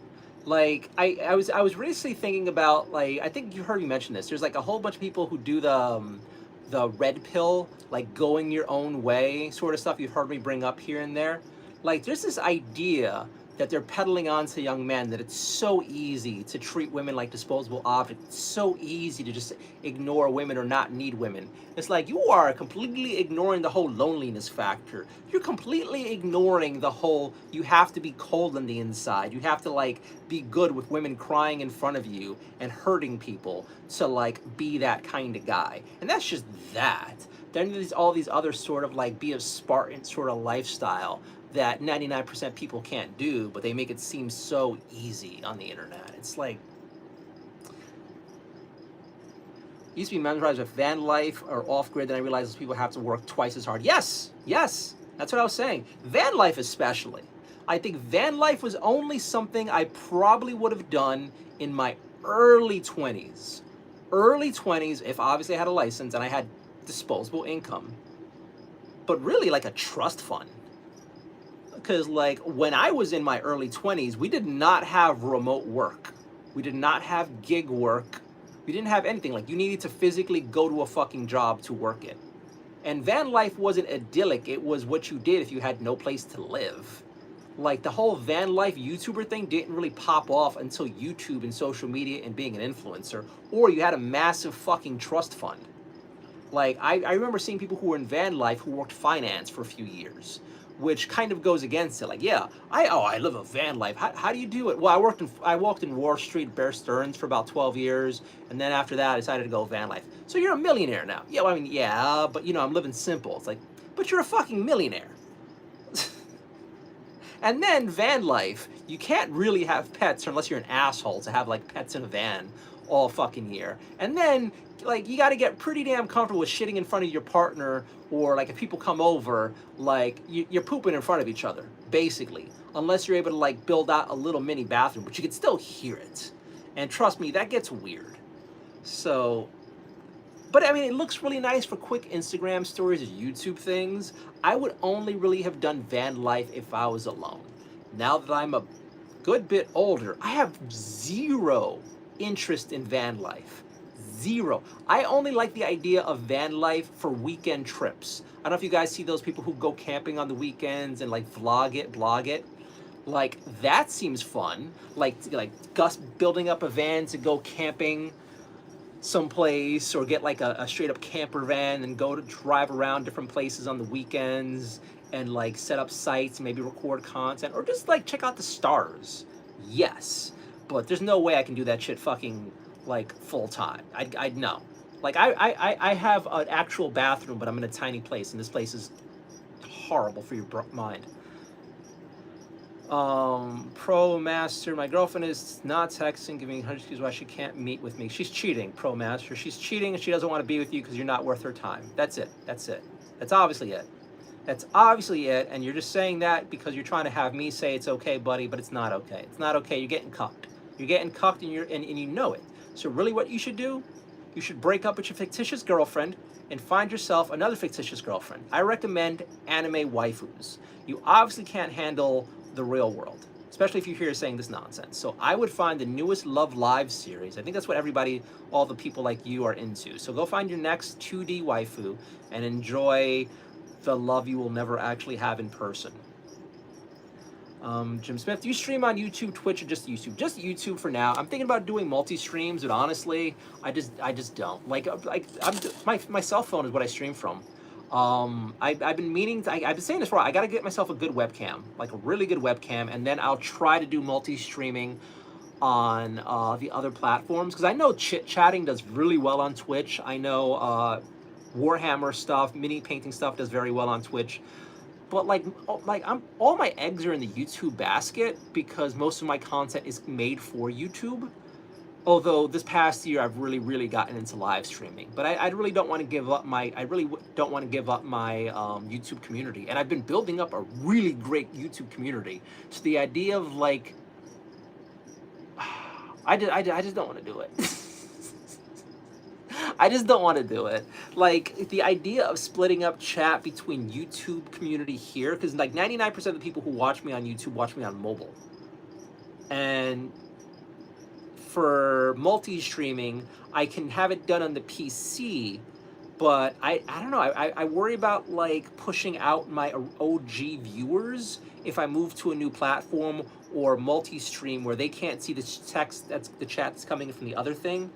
Like I was recently thinking about, like, I think you heard me mention this. There's like a whole bunch of people who do the red pill, like going your own way sort of stuff. You've heard me bring up here and there. Like there's this idea that they're peddling on to young men that it's so easy to treat women like disposable objects. It's so easy to just ignore women or not need women. It's like you are completely ignoring the whole loneliness factor. You're completely ignoring the whole you have to be cold on the inside. You have to like be good with women crying in front of you and hurting people to like be that kind of guy. And that's just that. Then there's all these other sort of like be a Spartan sort of lifestyle that 99% people can't do, but they make it seem so easy on the internet. It's like, used to be memorized with van life or off-grid, then I realized those people have to work twice as hard. Yes, yes, that's what I was saying. Van life especially. I think van life was only something I probably would have done in my early 20s. Early 20s, if obviously I had a license and I had disposable income. But really like a trust fund. Because like when I was in my early 20s, we did not have remote work. We did not have gig work. We didn't have anything. Like you needed to physically go to a fucking job to work it. And van life wasn't idyllic. It was what you did if you had no place to live. Like the whole van life YouTuber thing didn't really pop off until YouTube and social media and being an influencer, or you had a massive fucking trust fund. Like I remember seeing people who were in van life who worked finance for a few years, which kind of goes against it. Like, yeah, I live a van life. How do you do it? Well, I walked in Wall Street, Bear Stearns for about 12 years, and then after that, I decided to go van life. So you're a millionaire now. Yeah, well, I mean, yeah, but you know, I'm living simple. It's like, but you're a fucking millionaire. And then van life, you can't really have pets unless you're an asshole to have like pets in a van all fucking year. And then like you got to get pretty damn comfortable with shitting in front of your partner, or like if people come over, like you're pooping in front of each other basically, unless you're able to like build out a little mini bathroom, but you can still hear it. And trust me, that gets weird. So, but I mean, it looks really nice for quick Instagram stories or YouTube things. I would only really have done van life if I was alone. Now that I'm a good bit older, I have zero interest in van life. Zero. I only like the idea of van life for weekend trips. I don't know if you guys see those people who go camping on the weekends and like vlog it, blog it. Like that seems fun. Like Gus building up a van to go camping someplace, or get like a straight up camper van and go to drive around different places on the weekends and like set up sites, maybe record content, or just like check out the stars. Yes, but there's no way I can do that shit fucking like full time. I'd know. Like I have an actual bathroom, but I'm in a tiny place, and this place is horrible for your mind. Pro Master, my girlfriend is not texting, giving her excuse why she can't meet with me. She's cheating, Pro Master. She's cheating, and she doesn't want to be with you because you're not worth her time. That's it. That's it. That's obviously it. That's obviously it, and you're just saying that because you're trying to have me say it's okay, buddy, but it's not okay. It's not okay. You're getting cucked. You're getting cucked, and you know it. So really what you should do, you should break up with your fictitious girlfriend and find yourself another fictitious girlfriend. I recommend anime waifus. You obviously can't handle the real world, especially if you're here saying this nonsense. So I would find the newest Love Live series. I think that's what everybody, all the people like you are into. So go find your next 2D waifu and enjoy the love you will never actually have in person. Jim Smith, do you stream on YouTube, Twitch, or just YouTube? Just YouTube for now. I'm thinking about doing multi-streams, but honestly, I just don't. My cell phone is what I stream from. I've been meaning to, I've been saying this for a while. I got to get myself a good webcam, like a really good webcam, and then I'll try to do multi-streaming on the other platforms, because I know chit-chatting does really well on Twitch. I know Warhammer stuff, mini painting stuff does very well on Twitch. But all my eggs are in the YouTube basket because most of my content is made for YouTube. Although this past year I've really gotten into live streaming, but I really don't want to give up my YouTube community, and I've been building up a really great YouTube community. So the idea of like I just don't want to do it. I just don't want to do it. Like the idea of splitting up chat between YouTube community here, because like 99% of the people who watch me on YouTube watch me on mobile. And for multi-streaming, I can have it done on the PC, but I don't know. I worry about like pushing out my OG viewers if I move to a new platform or multi-stream where they can't see the text that's the chat that's coming from the other thing.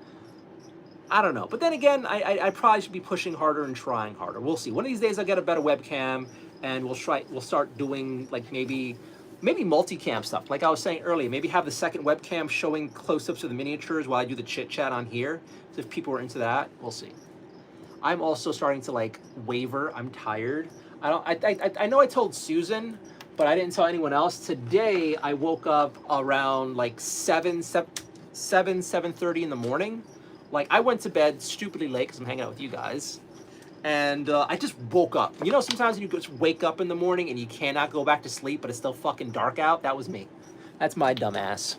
I don't know. But then again, I probably should be pushing harder and trying harder. We'll see. One of these days I'll get a better webcam and we'll start doing like maybe multicam stuff. Like I was saying earlier, maybe have the second webcam showing close-ups of the miniatures while I do the chit chat on here. So if people are into that, we'll see. I'm also starting to like waver. I'm tired. I know I told Susan, but I didn't tell anyone else. Today I woke up around like 7:30 in the morning. Like I went to bed stupidly late because I'm hanging out with you guys. And I just woke up. You know, sometimes you just wake up in the morning and you cannot go back to sleep, but it's still fucking dark out. That was me. That's my dumb ass.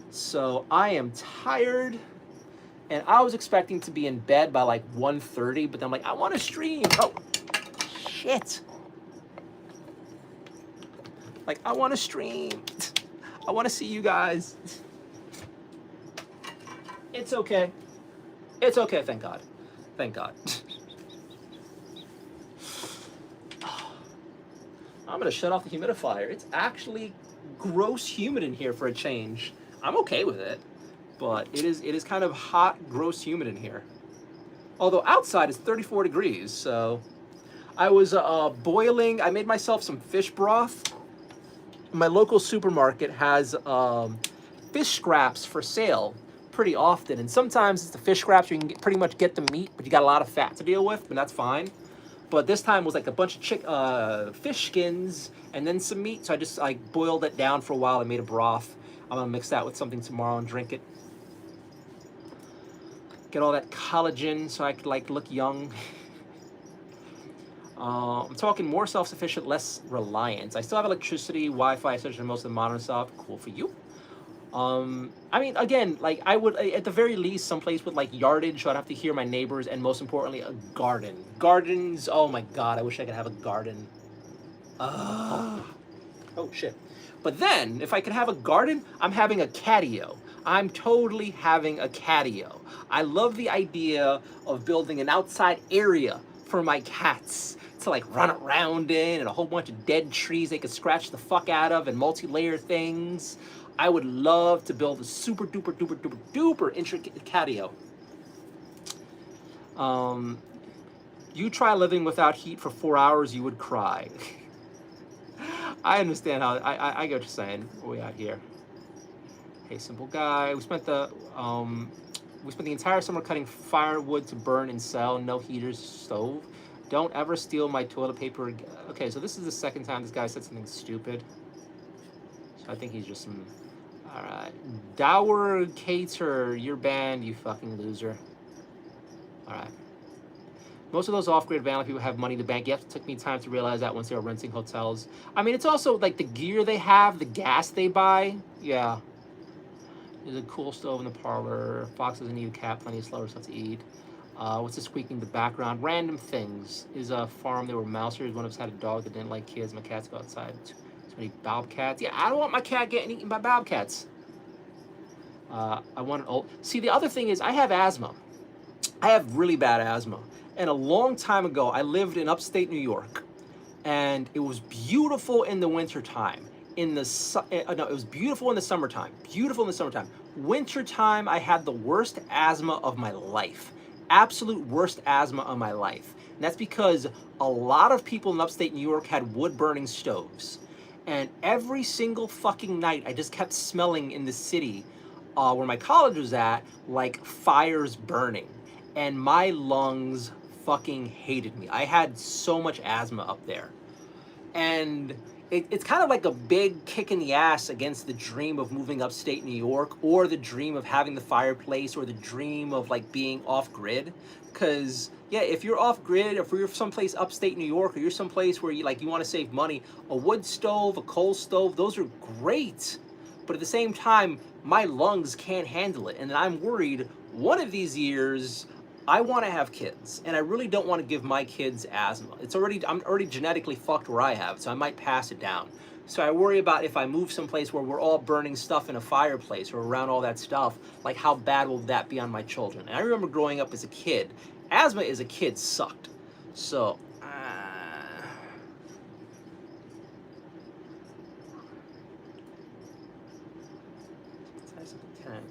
So I am tired. And I was expecting to be in bed by like 1:30, but then I'm like, I want to stream. Oh, shit. Like, I want to stream. I want to see you guys. It's okay. It's okay, thank God. Thank God. I'm gonna shut off the humidifier. It's actually gross humid in here for a change. I'm okay with it, but it is kind of hot, gross humid in here. Although outside is 34 degrees, so I was boiling. I made myself some fish broth. My local supermarket has fish scraps for sale pretty often, and sometimes it's the fish scraps where you can pretty much get the meat, but you got a lot of fat to deal with, but that's fine. But this time was like a bunch of fish skins and then some meat, so I just boiled it down for a while and made a broth. I'm gonna mix that with something tomorrow and drink it. Get all that collagen so I could like look young. I'm talking more self-sufficient, less reliance. I still have electricity, Wi-Fi, such as most of the modern stuff. Cool for you. I mean, again, like I would, at the very least, someplace with like yardage, so I'd have to hear my neighbors, and most importantly, a garden. Gardens, oh my God, I wish I could have a garden. Oh shit. But then, if I could have a garden, I'm having a catio. I'm totally having a catio. I love the idea of building an outside area for my cats to like run around in, and a whole bunch of dead trees they could scratch the fuck out of, and multi-layer things. I would love to build a super duper duper duper duper intricate catio. You try living without heat for 4 hours, you would cry. I understand how I get what you're saying. What are we out here? Hey, simple guy. We spent the entire summer cutting firewood to burn and sell. No heaters, stove. Don't ever steal my toilet paper again. Okay, so this is the second time this guy said something stupid. So I think he's just some. All right, Dower Cater, you're banned, you fucking loser. All right. Most of those off-grid van people have money in the bank. Yep, it took me time to realize that once they were renting hotels. I mean, it's also like the gear they have, the gas they buy. Yeah. There's a cool stove in the parlor. Fox doesn't need a cat, plenty of slower stuff to eat. What's the squeaking in the background? Random things. Is a farm, there were mousers. One of us had a dog that didn't like kids. My cats go outside. So many bobcats. Yeah, I don't want my cat getting eaten by bobcats. I want an old... See, the other thing is I have asthma. I have really bad asthma. And a long time ago, I lived in upstate New York. And it was beautiful in the wintertime. No, it was beautiful in the summertime. Beautiful in the summertime. Wintertime, I had the worst asthma of my life. Absolute worst asthma of my life. And that's because a lot of people in upstate New York had wood-burning stoves. And every single fucking night, I just kept smelling in the city where my college was at, like fires burning. And my lungs fucking hated me. I had so much asthma up there. And it's kind of like a big kick in the ass against the dream of moving upstate New York, or the dream of having the fireplace, or the dream of like being off-grid. Because yeah, if you're off-grid, if you're someplace upstate New York, or you're someplace where you want to save money, a wood stove, a coal stove, those are great. but at the same time, my lungs can't handle it. And I'm worried one of these years I want to have kids, and I really don't want to give my kids asthma. I'm already genetically fucked where I have, so I might pass it down. So I worry about if I move someplace where we're all burning stuff in a fireplace or around all that stuff, like how bad will that be on my children? And I remember growing up as a kid, asthma as a kid sucked. So,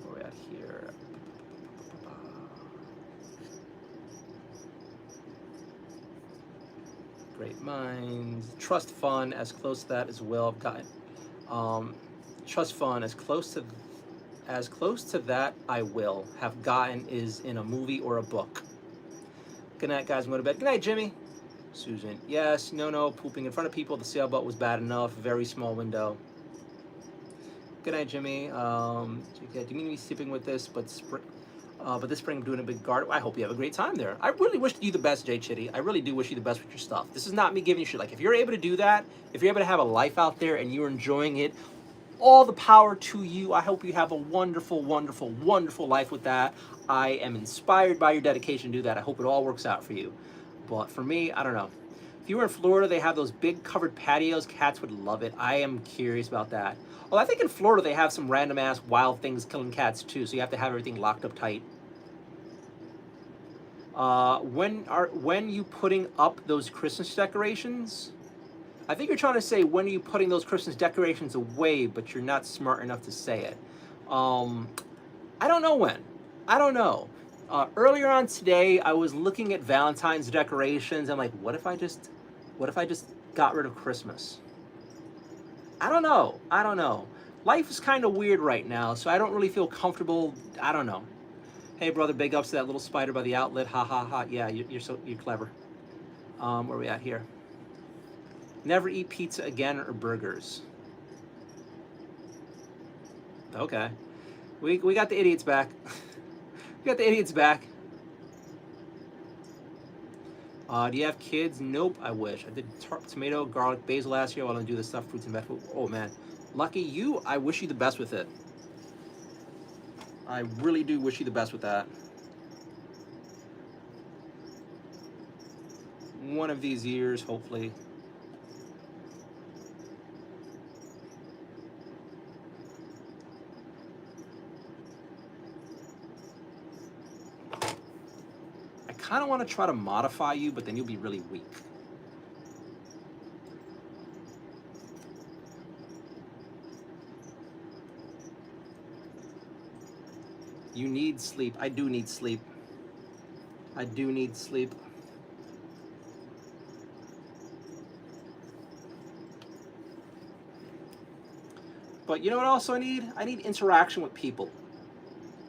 where we at here? Great minds. Trust fund, as close to that as well. I've gotten trust fund as close to that I will have gotten is in a movie or a book. Good night, guys. I'm going to bed. Good night, Jimmy. Susan. Yes. No. Pooping in front of people. The sailboat was bad enough. Very small window. Good night, Jimmy. Do you mean to be sleeping with this? But this spring I'm doing a big garden. I hope you have a great time there. I really wish you the best, Jay Chitty. I really do wish you the best with your stuff. This is not me giving you shit. Like, if you're able to do that, if you're able to have a life out there and you're enjoying it, all the power to you. I hope you have a wonderful, wonderful, wonderful life with that. I am inspired by your dedication to do that. I hope it all works out for you. But for me, I don't know. If you were in Florida, they have those big covered patios. Cats would love it. I am curious about that. Well, I think in Florida they have some random ass wild things killing cats too, so you have to have everything locked up tight. When you putting up those Christmas decorations? I think you're trying to say when are you putting those Christmas decorations away, but you're not smart enough to say it. I don't know when. I don't know. Earlier on today, I was looking at Valentine's decorations. I'm like, what if I just got rid of Christmas? I don't know. Life is kind of weird right now, so I don't really feel comfortable. I don't know. Hey, brother, big ups to that little spider by the outlet. Ha ha ha. Yeah, you're clever. Where are we at here? Never eat pizza again or burgers. Okay. We got the idiots back. We got the idiots back. Do you have kids? Nope, I wish. I did tomato, garlic, basil last year while I do the stuff, fruits and vegetables. Oh, man. Lucky you. I wish you the best with it. I really do wish you the best with that. One of these years, hopefully. I kind of want to try to modify you, but then you'll be really weak. You need sleep. I do need sleep. I do need sleep. But you know what also I need? I need interaction with people.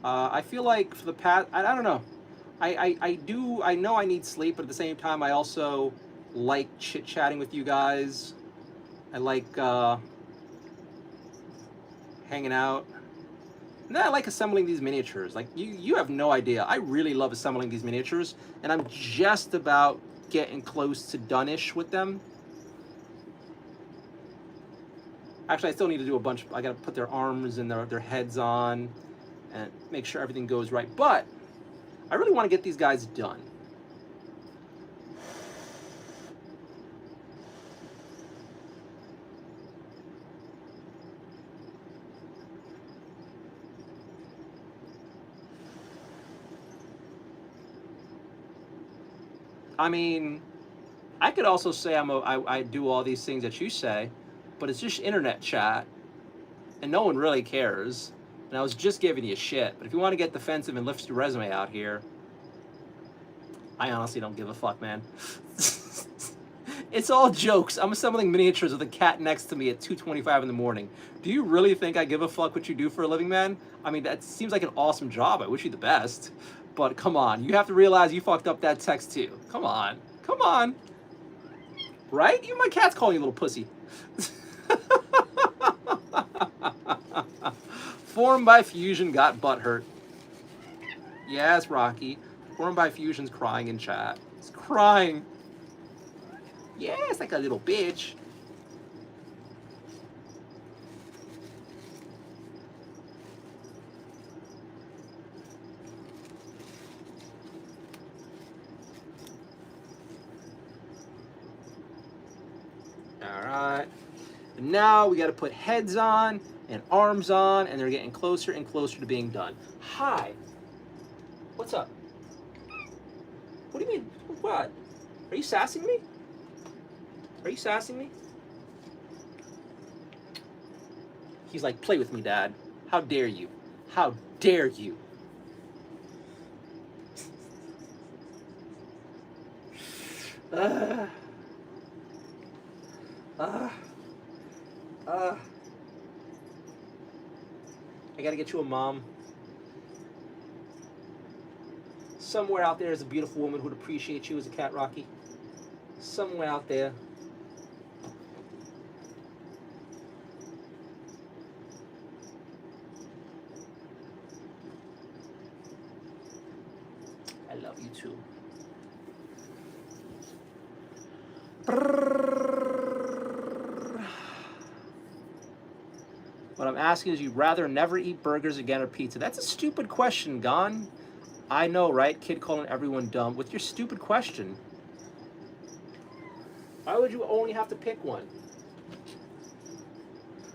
I feel like for the past, I don't know. I know I need sleep, but at the same time, I also like chit-chatting with you guys. I like hanging out. And then I like assembling these miniatures. Like, you have no idea. I really love assembling these miniatures, and I'm just about getting close to done-ish with them. Actually, I still need to do a bunch. I gotta put their arms and their heads on and make sure everything goes right. But I really want to get these guys done. I mean, I could also say I do all these things that you say, but it's just internet chat, and no one really cares. And I was just giving you shit. But if you want to get defensive and lift your resume out here, I honestly don't give a fuck, man. It's all jokes. I'm assembling miniatures with a cat next to me at 2:25 in the morning. Do you really think I give a fuck what you do for a living, man? I mean, that seems like an awesome job. I wish you the best. But come on, you have to realize you fucked up that text too. Come on. Come on. Right? Even my cat's calling you a little pussy. Formed by Fusion got butthurt. Yes, Rocky. Formed by Fusion's crying in chat. It's crying. Yes, like a little bitch. And now we got to put heads on and arms on, and they're getting closer and closer to being done. Hi. What's up? What do you mean? What? Are you sassing me? Are you sassing me? He's like, play with me, Dad. How dare you? How dare you? I gotta get you a mom. Somewhere out there is a beautiful woman who'd appreciate you as a cat, Rocky. Somewhere out there. I love you too. What I'm asking is, you'd rather never eat burgers again or pizza? That's a stupid question, Gon. I know, right? Kid calling everyone dumb with your stupid question. Why would you only have to pick one?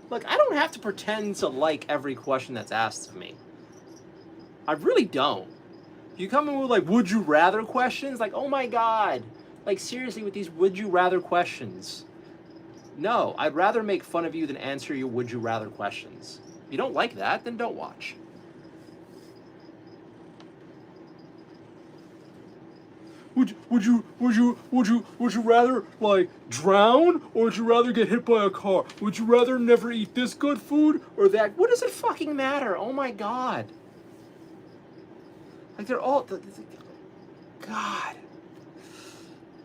Look, I don't have to pretend to like every question that's asked of me. I really don't. You come in with like, would you rather questions? Like, oh my God. Like, seriously, with these would you rather questions. No, I'd rather make fun of you than answer your would you rather questions. If you don't like that, then don't watch. Would you rather like drown, or would you rather get hit by a car? Would you rather never eat this good food or that? What does it fucking matter? Oh my God. Like they're all, God.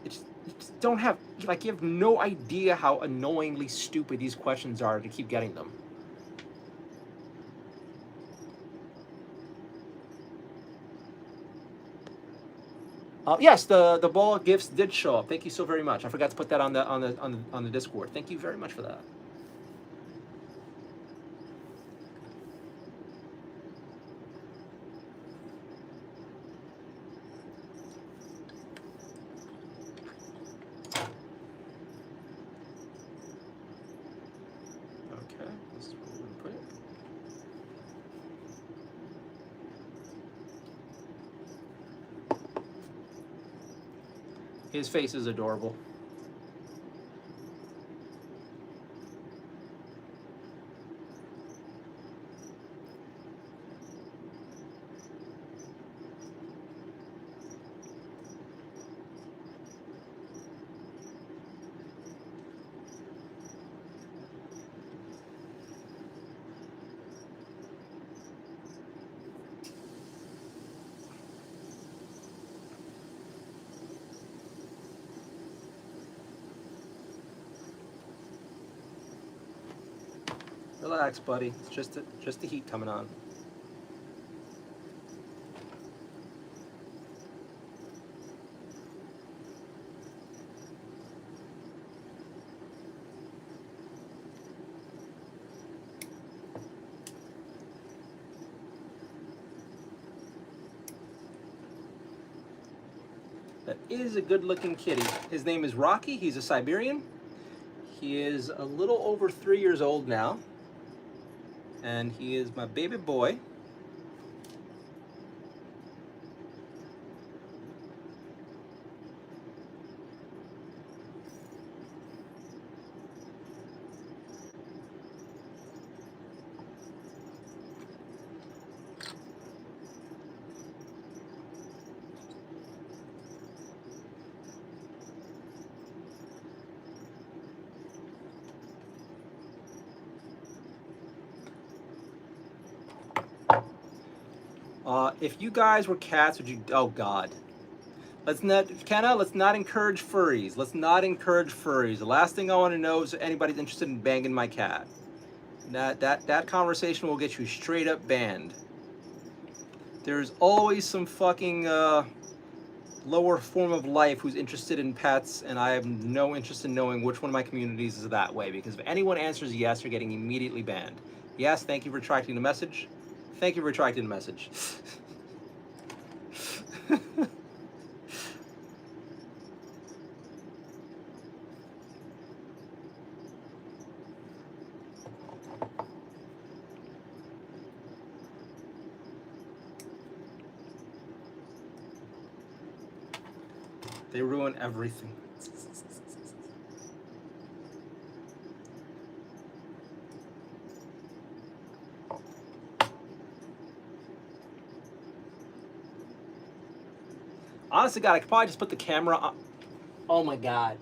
You just don't have, like, you have no idea how annoyingly stupid these questions are to keep getting them. Yes, the ball gifts did show up. Thank you so very much. I forgot to put that on the Discord. Thank you very much for that. Okay, this is where we're gonna put it. His face is adorable. Relax, buddy. It's just the heat coming on. That is a good-looking kitty. His name is Rocky. He's a Siberian. He is a little over 3 years old now. And he is my baby boy. If you guys were cats, would you? Oh God. Let's not, Kenna. Let's not encourage furries. Let's not encourage furries. The last thing I want to know is if anybody's interested in banging my cat. That conversation will get you straight up banned. There's always some fucking lower form of life who's interested in pets, and I have no interest in knowing which one of my communities is that way, because if anyone answers yes, you're getting immediately banned. Yes, thank you for retracting the message. Thank you for retracting the message. They ruin everything. Honestly, God, I could probably just put the camera on. Oh my God.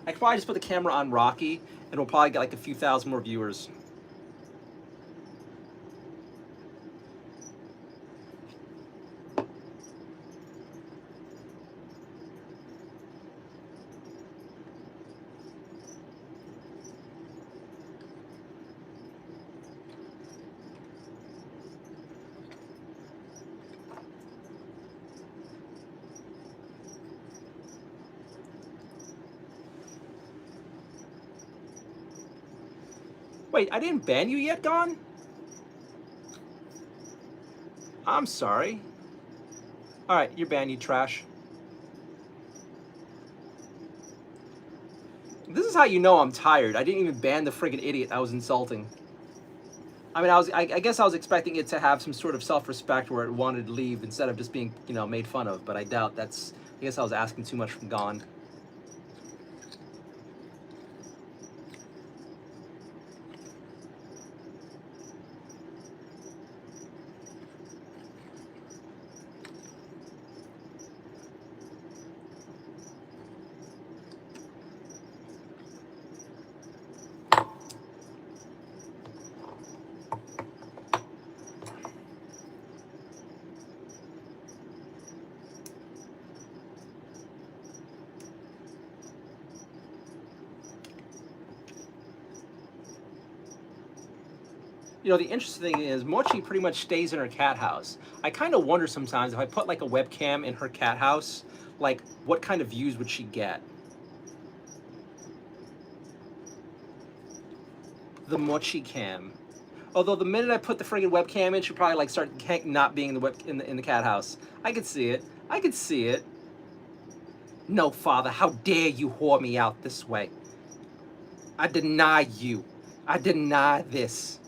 I could probably just put the camera on Rocky, and we'll probably get like a few thousand more viewers. Wait, I didn't ban you yet, Gone? I'm sorry. Alright, you're banned, you trash. This is how you know I'm tired. I didn't even ban the friggin' idiot I was insulting. I mean, I guess I was expecting it to have some sort of self-respect where it wanted to leave instead of just being, you know, made fun of. But I doubt that's... I guess I was asking too much from Gone. You know, the interesting thing is Mochi pretty much stays in her cat house. I kind of wonder sometimes if I put like a webcam in her cat house, like what kind of views would she get? The Mochi cam. Although the minute I put the friggin' webcam in, she'll probably like start not being in the cat house. I could see it. I could see it. No, father, how dare you whore me out this way? I deny you. I deny this.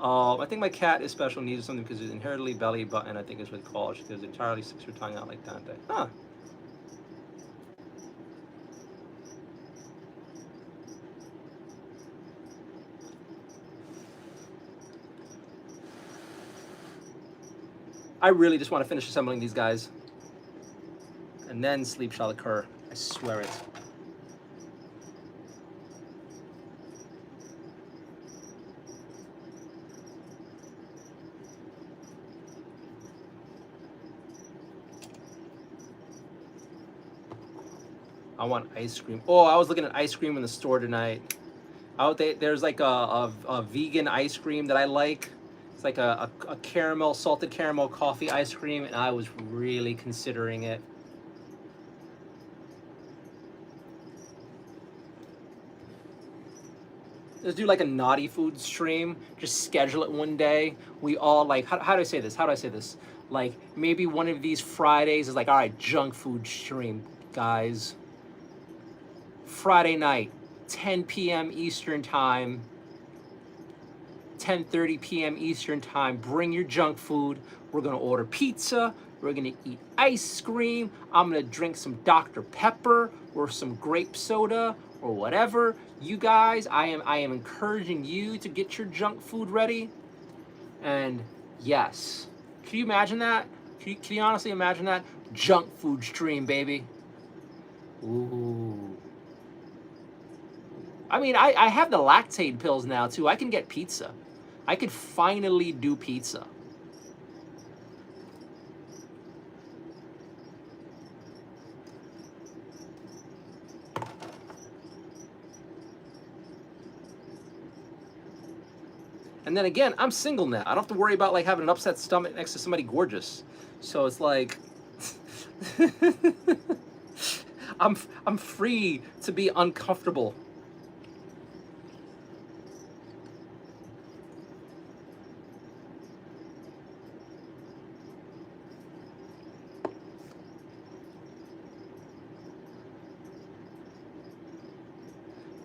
I think my cat is special needs or something because it's inherently belly button. I think is what it's called. She goes entirely sticks her tongue out like Dante. Huh. I really just want to finish assembling these guys. And then sleep shall occur. I swear it. I want ice cream. Oh, I was looking at ice cream in the store tonight. There's like a vegan ice cream that I like. It's like a caramel, salted caramel coffee ice cream, and I was really considering it. Let's do like a naughty food stream. Just schedule it one day. We all like, how do I say this? How do I say this? Like maybe one of these Fridays is like, all right, junk food stream, guys. Friday night, 10 p.m. Eastern time, 10:30 p.m. Eastern time. Bring your junk food. We're gonna order pizza. We're gonna eat ice cream. I'm gonna drink some Dr. Pepper or some grape soda or whatever. You guys, I am encouraging you to get your junk food ready. And yes, can you imagine that? Can you honestly imagine that? Junk food stream, baby. Ooh. I mean, I have the lactate pills now too. I can get pizza. I could finally do pizza. And then again, I'm single now. I don't have to worry about like having an upset stomach next to somebody gorgeous. So it's like I'm free to be uncomfortable.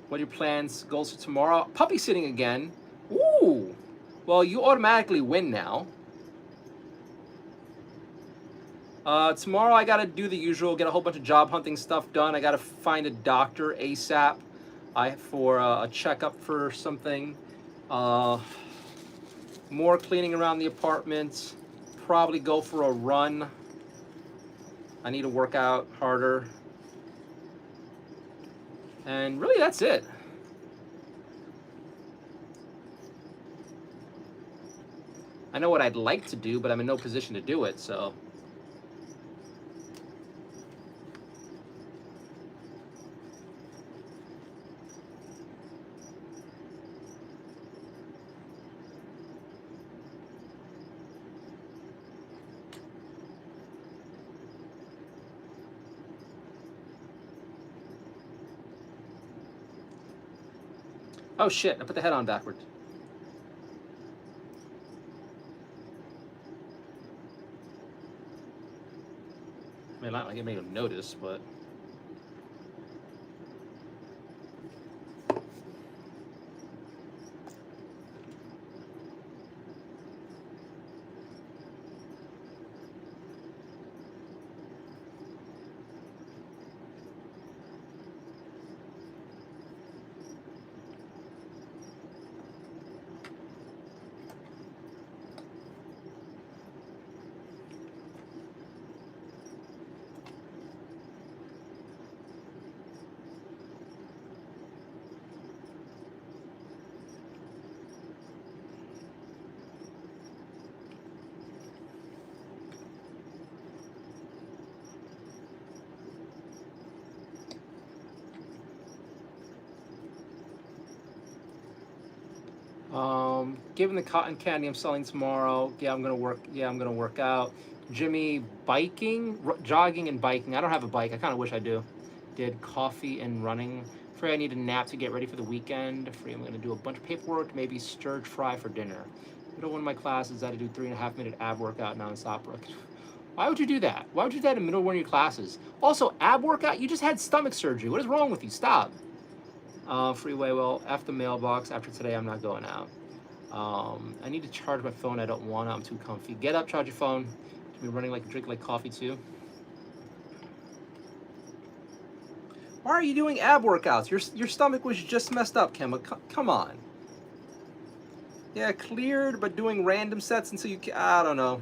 What are your plans, goals for tomorrow? Puppy sitting again. Ooh. Well, you automatically win now. Tomorrow I gotta do the usual, get a whole bunch of job hunting stuff done. I gotta find a doctor ASAP for a checkup for something. Uh, more cleaning around the apartment. Probably go for a run. I need to work out harder. And really that's it. I know what I'd like to do, but I'm in no position to do it, so. Oh shit, I put the head on backwards. I mean, not like it made him notice, but. Given the cotton candy I'm selling tomorrow, yeah, I'm gonna work. Yeah, I'm gonna work out. Jimmy, biking, jogging, and biking. I don't have a bike. I kind of wish I do. Did coffee and running. Free, I need a nap to get ready for the weekend. Free, I'm gonna do a bunch of paperwork. Maybe stir fry for dinner. Middle one of my classes, I had to do 3.5 minute ab workout nonstop. Why would you do that? Why would you do that in the middle of one of your classes? Also, ab workout. You just had stomach surgery. What is wrong with you? Stop. Freeway, well, F the mailbox. After today, I'm not going out. I need to charge my phone. I don't want to. I'm too comfy. Get up, charge your phone. Should be running like drink like coffee too. Why are you doing ab workouts? Your stomach was just messed up, Kemba. Come on. Yeah, cleared, but doing random sets until you. I don't know.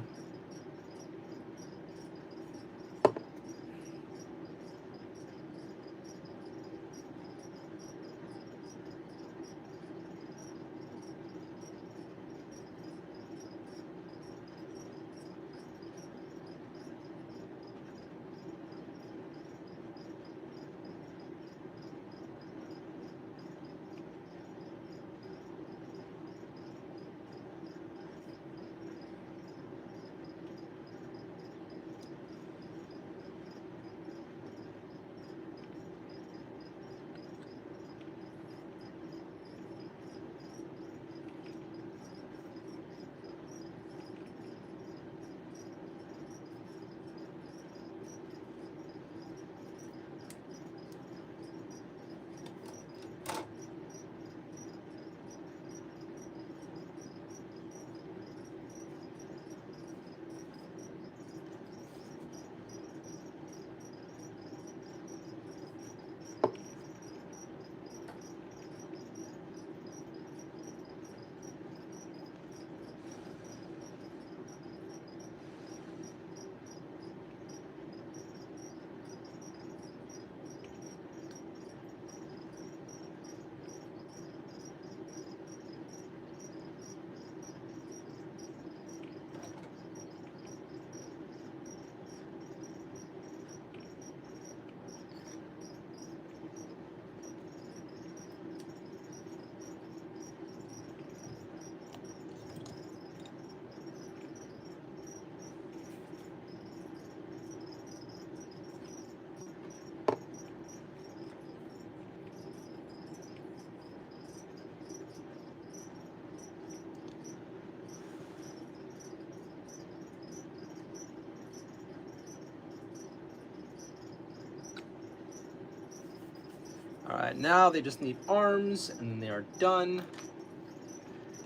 All right, now they just need arms, and they are done.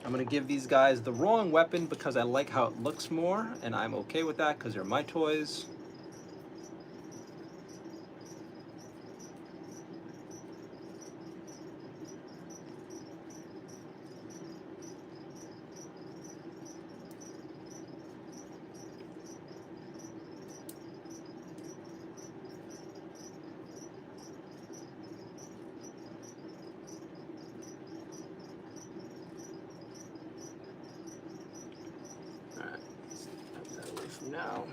I'm gonna give these guys the wrong weapon because I like how it looks more, and I'm okay with that because they're my toys. now.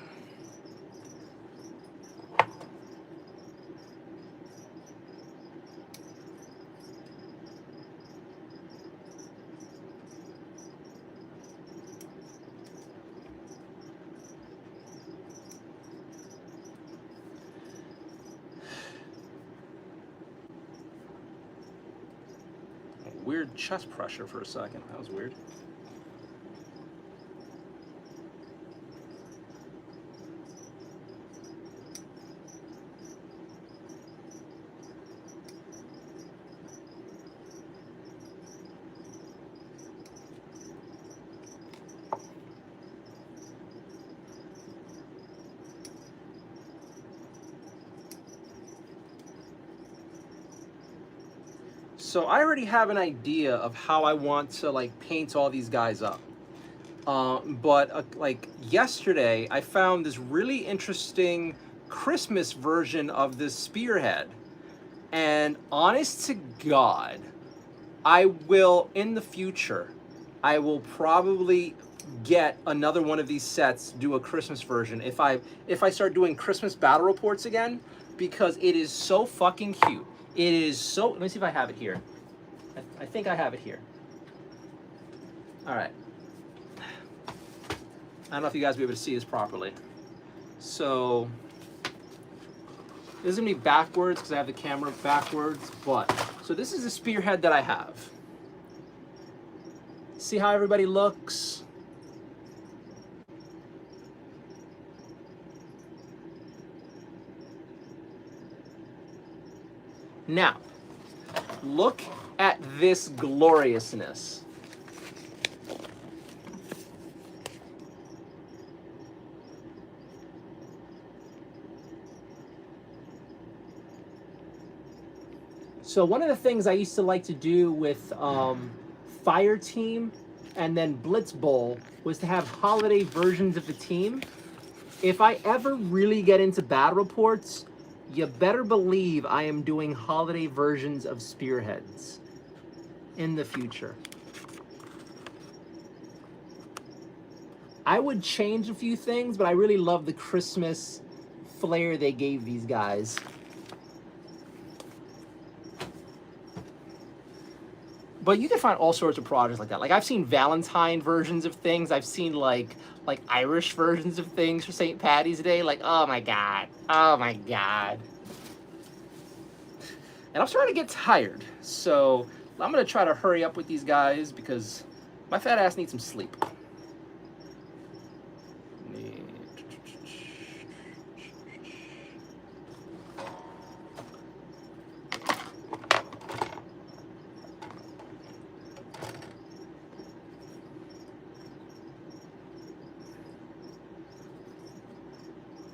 Weird chest pressure for a second. That was weird. So I already have an idea of how I want to like paint all these guys up. But like yesterday, I found this really interesting Christmas version of this spearhead. And honest to God, I will, in the future, I will probably get another one of these sets, do a Christmas version if I start doing Christmas battle reports again, because it is so fucking cute. It is so, let me see if I have it here. I think I have it here. All right. I don't know if you guys will be able to see this properly. So this is gonna be backwards because I have the camera backwards, but so this is the spearhead that I have. See how everybody looks? Now, look at this gloriousness. So one of the things I used to like to do with Fire Team and then Blitz Bowl was to have holiday versions of the team. If I ever really get into battle reports, you better believe I am doing holiday versions of spearheads in the future. I would change a few things, but I really love the Christmas flair they gave these guys. But you can find all sorts of projects like that. Like I've seen Valentine versions of things. I've seen like Irish versions of things for St. Paddy's Day. Like, oh my God. Oh my God. And I'm starting to get tired. So I'm going to try to hurry up with these guys because my fat ass needs some sleep.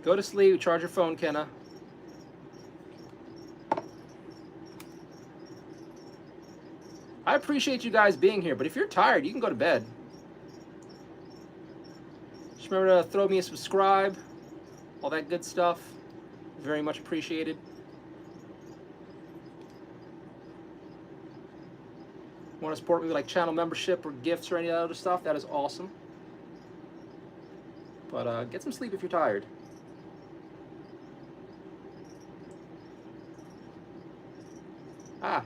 Go to sleep, charge your phone, Kenna. I appreciate you guys being here, but if you're tired, you can go to bed. Just remember to throw me a subscribe, all that good stuff. Very much appreciated. Want to support me with like channel membership or gifts or any other stuff? That is awesome. But get some sleep if you're tired. Ah.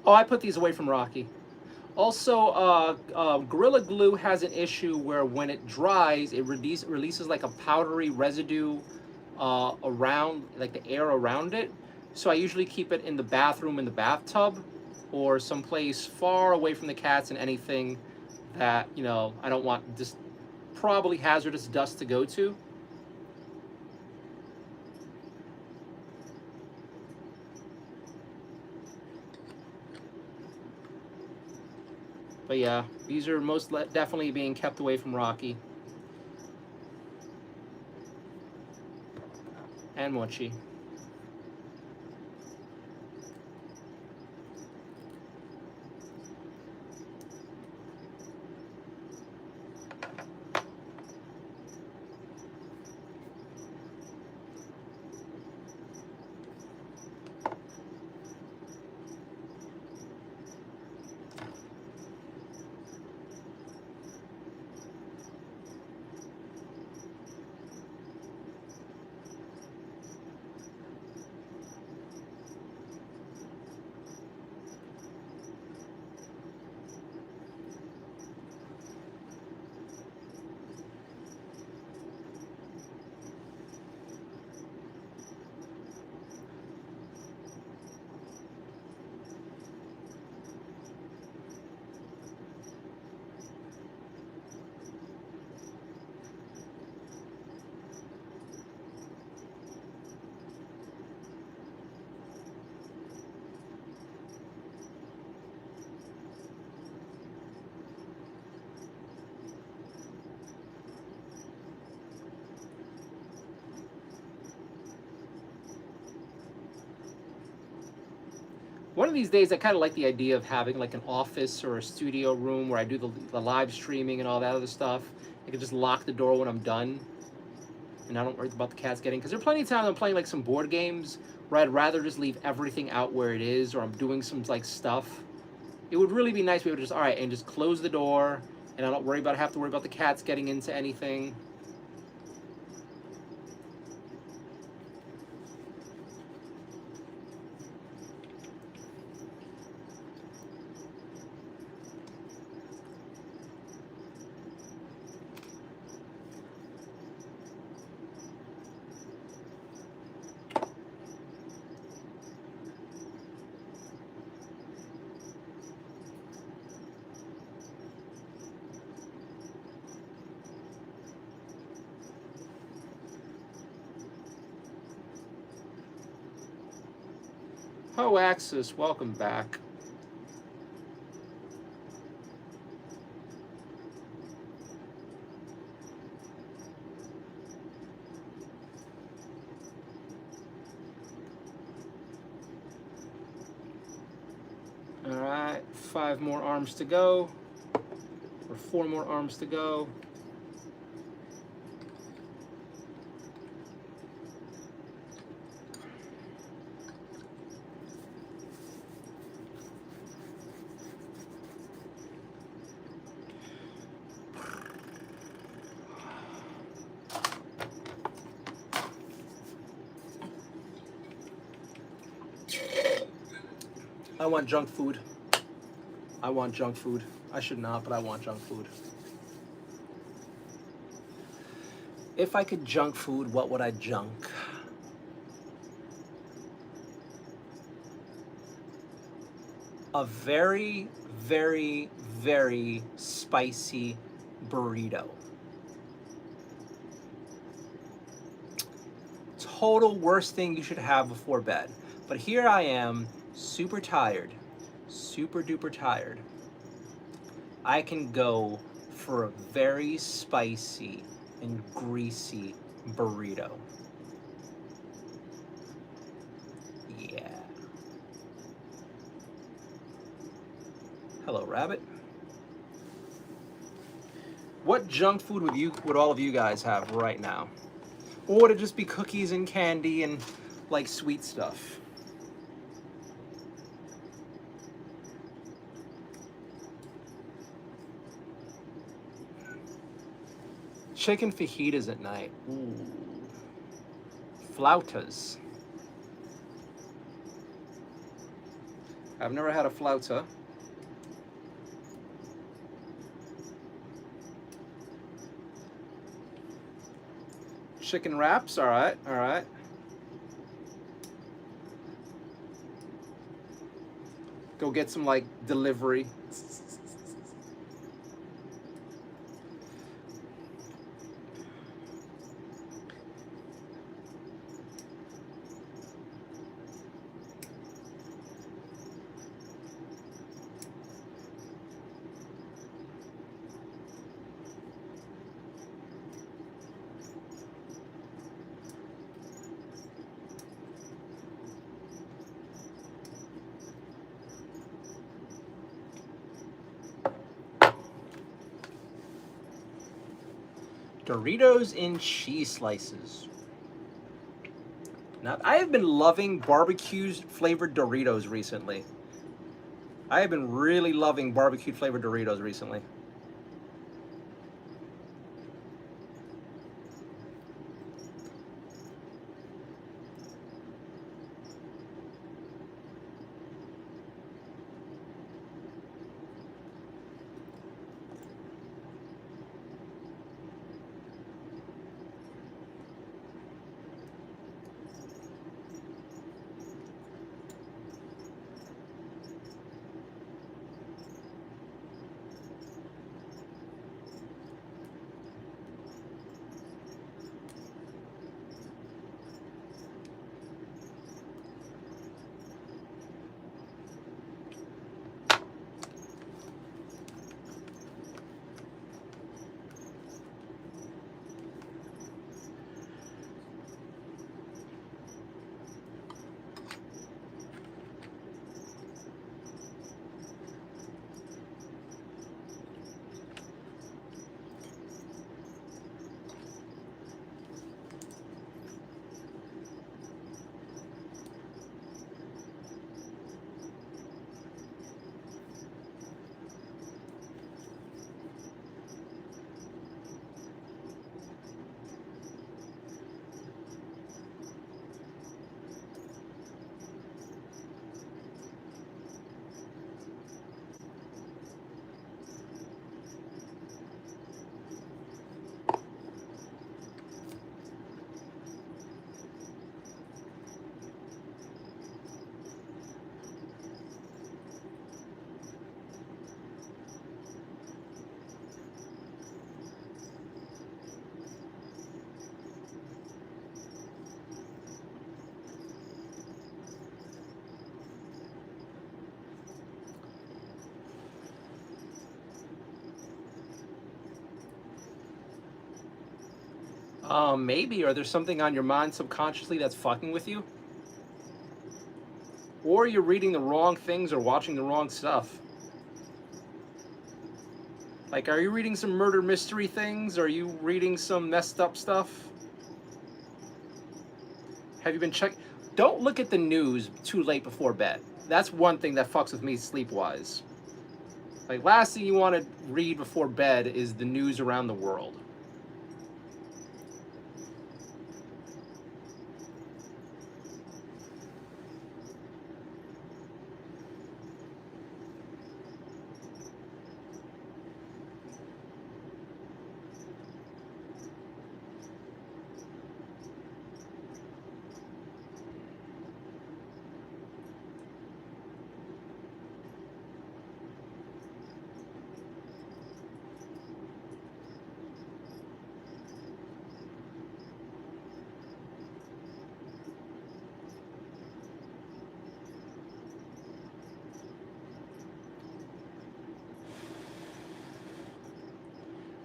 Oh, I put these away from Rocky. Also, Gorilla Glue has an issue where when it dries, it releases like a powdery residue around, like the air around it. So I usually keep it in the bathroom, in the bathtub, or someplace far away from the cats and anything that, you know, I don't want this probably hazardous dust to go to. But yeah, these are most definitely being kept away from Rocky and Mochi. One of these days, I kind of like the idea of having like an office or a studio room where I do the live streaming and all that other stuff. I can just lock the door when I'm done, and I don't worry about the cats getting. Because there are plenty of times I'm playing like some board games where I'd rather just leave everything out where it is, or I'm doing some like stuff. It would really be nice to be able to just, all right, and just close the door, and I don't have to worry about the cats getting into anything. Oh, Axis, welcome back. All right, 5 more arms to go, or 4 more arms to go. I want junk food. I want junk food. I should not, but I want junk food. If I could junk food, what would I junk? A very, very, very spicy burrito. Total worst thing you should have before bed. But here I am, super tired, super duper tired. I can go for a very spicy and greasy burrito. Yeah. Hello, Rabbit. What junk food would all of you guys have right now? Or would it just be cookies and candy and like sweet stuff? Chicken fajitas at night. Ooh. Flautas. I've never had a flauta. Chicken wraps, all right, all right. Go get some like delivery. Doritos in cheese slices. Now, I have been loving barbecue flavored Doritos recently. I have been really loving barbecue flavored Doritos recently. Maybe, or there's something on your mind subconsciously that's fucking with you? Or you're reading the wrong things or watching the wrong stuff. Like, are you reading some murder mystery things? Are you reading some messed up stuff? Have you been checking? Don't look at the news too late before bed. That's one thing that fucks with me sleep-wise. Like, last thing you want to read before bed is the news around the world.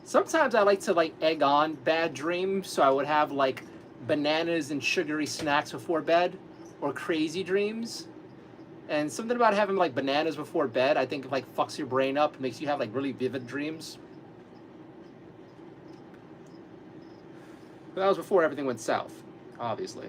Sometimes I like to like egg on bad dreams, so I would have like bananas and sugary snacks before bed, or crazy dreams. And something about having like bananas before bed, I think like fucks your brain up, makes you have like really vivid dreams. But that was before everything went south, obviously.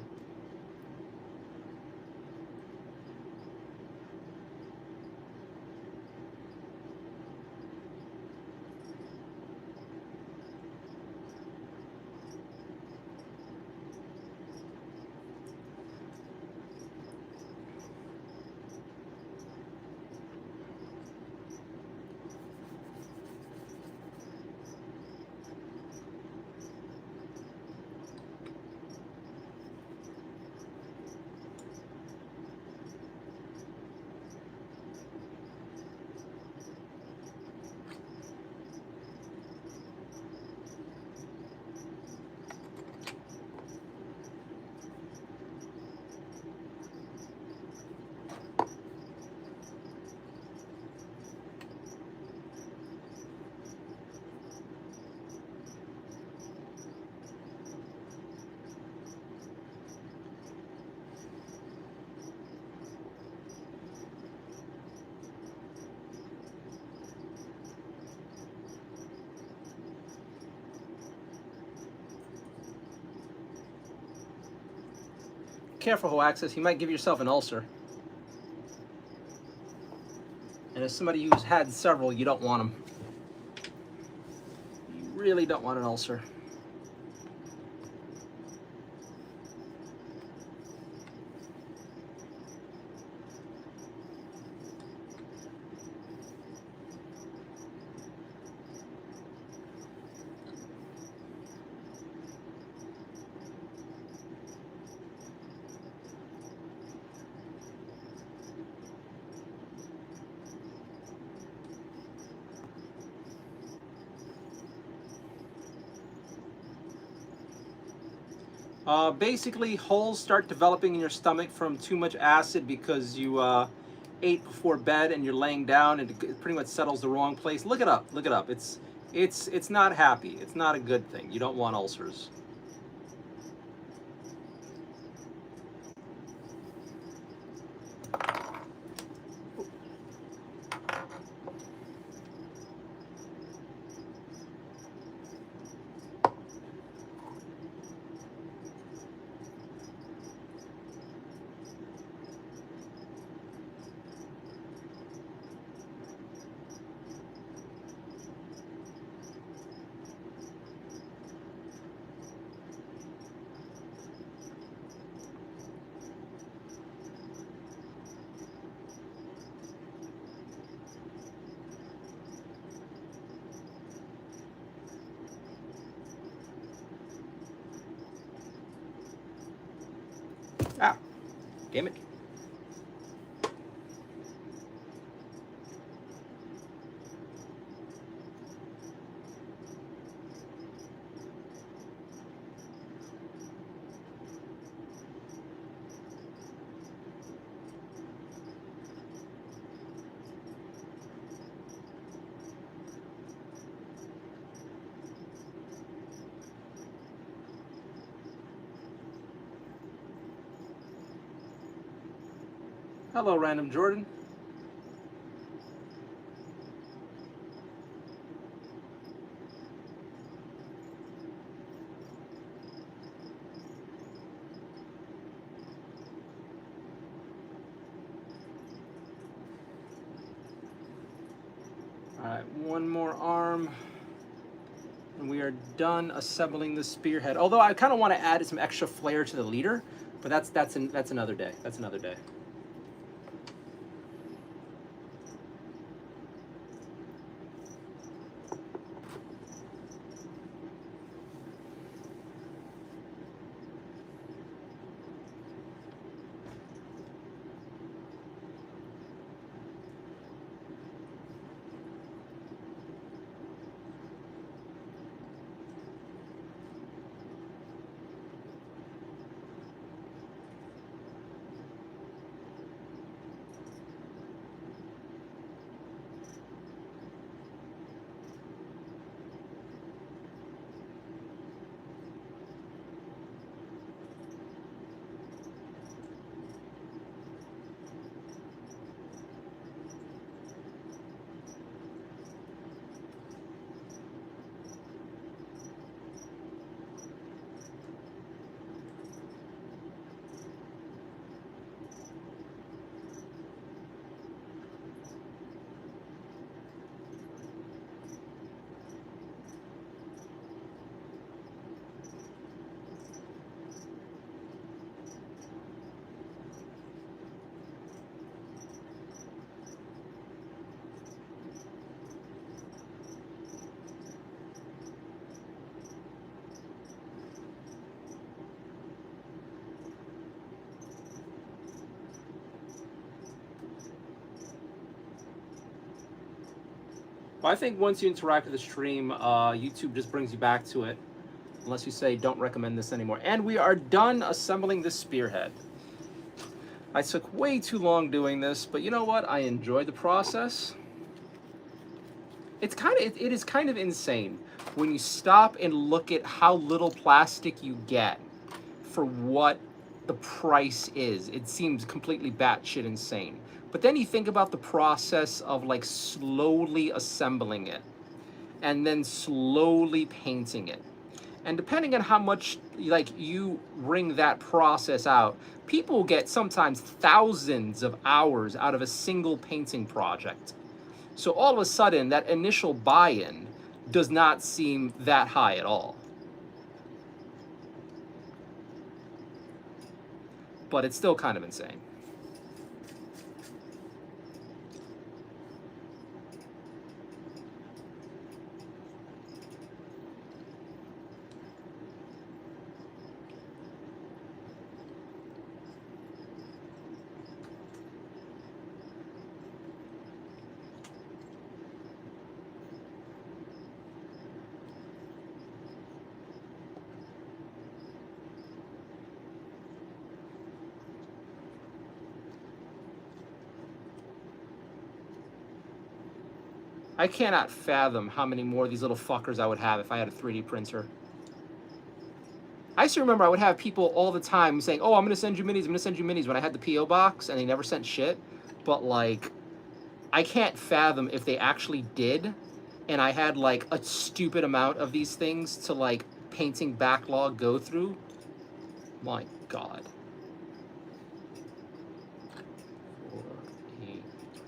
careful, Hoaxis. You might give yourself an ulcer. And as somebody who's had several, you don't want them. You really don't want an ulcer. Basically, holes start developing in your stomach from too much acid because you ate before bed and you're laying down, and it pretty much settles the wrong place. Look it up. Look it up. It's not happy. It's not a good thing. You don't want ulcers. Ah, damn it. Hello, Random Jordan. All right, one more arm, and we are done assembling the spearhead. Although I kind of want to add some extra flair to the leader, but that's another day. That's another day. Well, I think once you interact with the stream, YouTube just brings you back to it, unless you say don't recommend this anymore. And we are done assembling the spearhead. I took way too long doing this, but you know what? I enjoyed the process. It is kind of insane when you stop and look at how little plastic you get for what the price is. It seems completely batshit insane. But then you think about the process of like slowly assembling it and then slowly painting it And depending on how much like you wring that process out, people get sometimes thousands of hours out of a single painting project. So all of a sudden, that initial buy-in does not seem that high at all. But it's still kind of insane. I cannot fathom how many more of these little fuckers I would have if I had a 3D printer. I used to remember I would have people all the time saying, oh, I'm going to send you minis, I'm going to send you minis, when I had the P.O. box, and they never sent shit. But, like, I can't fathom if they actually did, and I had, like, a stupid amount of these things to, like, painting backlog go through. My God. 4, 8,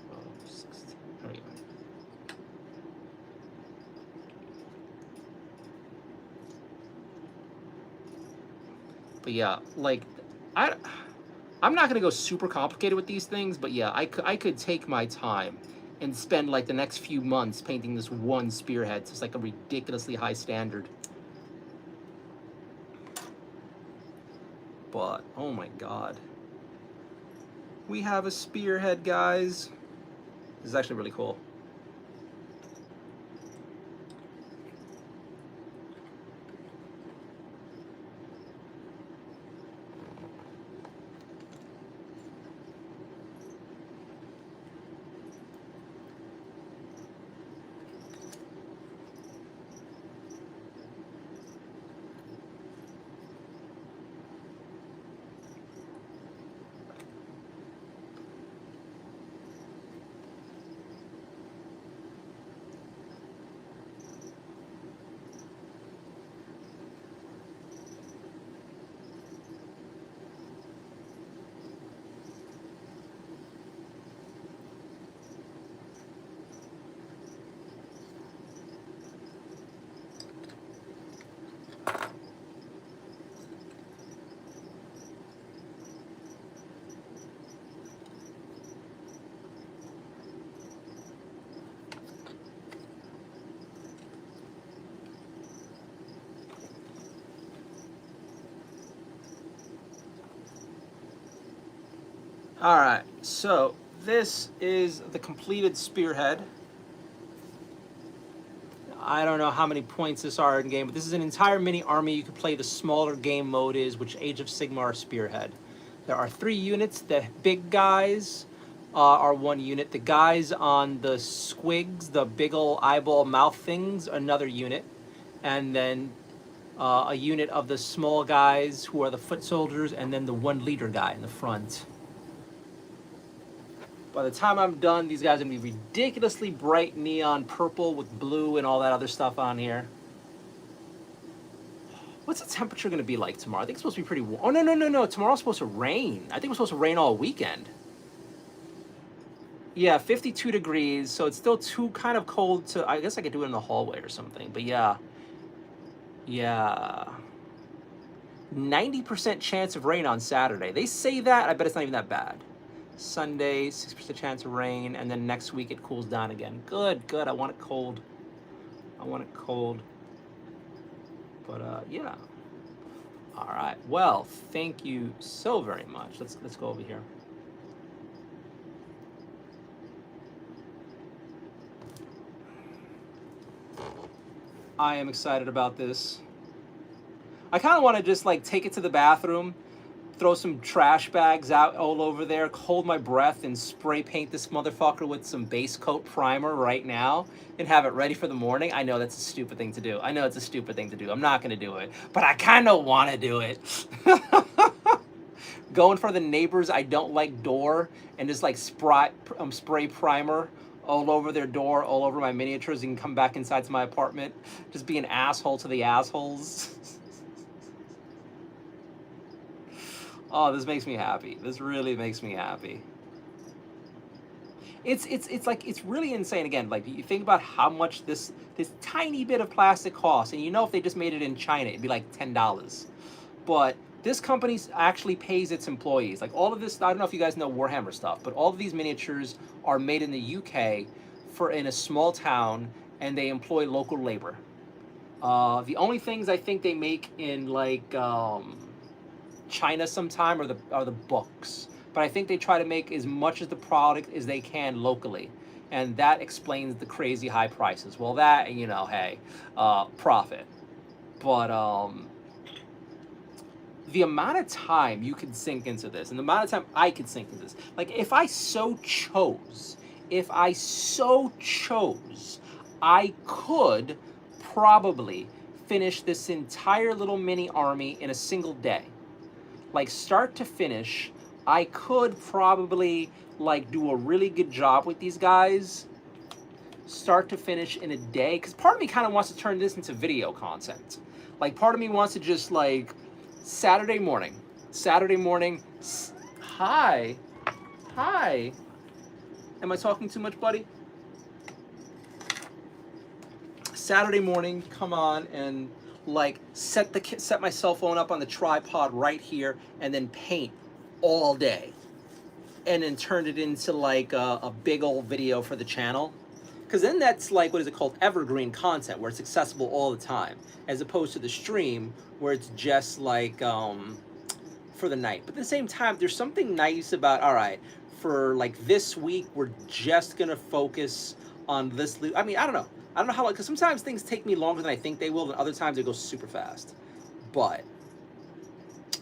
12, 16. There we go. But yeah, like, I'm not gonna go super complicated with these things, but yeah, I could take my time and spend like the next few months painting this one spearhead. So it's like a ridiculously high standard. But oh my God, we have a spearhead, guys. This is actually really cool. All right, so this is the completed spearhead. I don't know how many points this are in game, but this is an entire mini army. You can play the smaller game mode is, which Age of Sigmar spearhead. There are 3 units. The big guys are 1 unit. The guys on the squigs, the big ol' eyeball mouth things, another unit. And then a unit of the small guys who are the foot soldiers, and then the 1 leader guy in the front. By the time I'm done, these guys are going to be ridiculously bright neon purple with blue and all that other stuff on here. What's the temperature going to be like tomorrow? I think it's supposed to be pretty warm. Oh, no. Tomorrow's supposed to rain. I think it's supposed to rain all weekend. Yeah, 52 degrees, so it's still too kind of cold to... I guess I could do it in the hallway or something, but yeah. Yeah. 90% chance of rain on Saturday. They say that, I bet it's not even that bad. Sunday, 6% chance of rain, and then next week it cools down again. Good. I want it cold. But yeah. All right. Well, thank you so very much. Let's go over here. I am excited about this. I kind of want to just like take it to the bathroom, throw some trash bags out all over there, hold my breath, and spray paint this motherfucker with some base coat primer right now and have it ready for the morning. I know that's a stupid thing to do. I'm not going to do it, but I kind of want to do it. Go in front of the neighbors I don't like door and just like spray primer all over their door, all over my miniatures. You can come back inside to my apartment, just be an asshole to the assholes. Oh, this makes me happy. This really makes me happy. It's like, it's really insane. Again, like, you think about how much this tiny bit of plastic costs, and you know, if they just made it in China, it'd be like $10. But this company actually pays its employees. Like, all of this, I don't know if you guys know Warhammer stuff, but all of these miniatures are made in the UK in a small town, and they employ local labor. The only things I think they make in like China sometime are the books, but I think they try to make as much of the product as they can locally, and that explains the crazy high prices. Well, that, you know, hey, profit, but the amount of time you could sink into this, and the amount of time I could sink into this, like, if I so chose, I could probably finish this entire little mini army in a single day. Like, start to finish, I could probably, like, do a really good job with these guys, start to finish in a day, because part of me kind of wants to turn this into video content. Like, part of me wants to just, like, Saturday morning, hi, am I talking too much, buddy? Saturday morning, come on, and like set my cell phone up on the tripod right here, and then paint all day, and then turn it into like a big old video for the channel. Because then that's like, what is it called, evergreen content, where it's accessible all the time, as opposed to the stream where it's just like for the night. But at the same time, there's something nice about, all right, for like this week, we're just gonna focus on this. I mean, I don't know how long, because sometimes things take me longer than I think they will, and other times they go super fast. But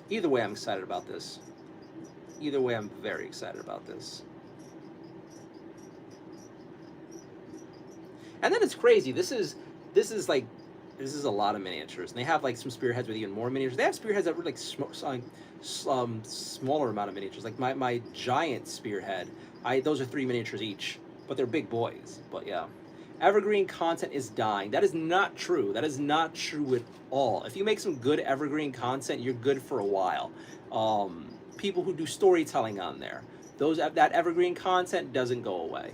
either way, I'm excited about this. Either way, I'm very excited about this. And then it's crazy. This is a lot of miniatures, and they have like some spearheads with even more miniatures. They have spearheads that were like smaller amount of miniatures. Like my giant spearhead, those are 3 miniatures each, but they're big boys. But yeah, evergreen content is dying. That is not true. That is not true at all. If you make some good evergreen content, you're good for a while. People who do storytelling on there, that evergreen content doesn't go away.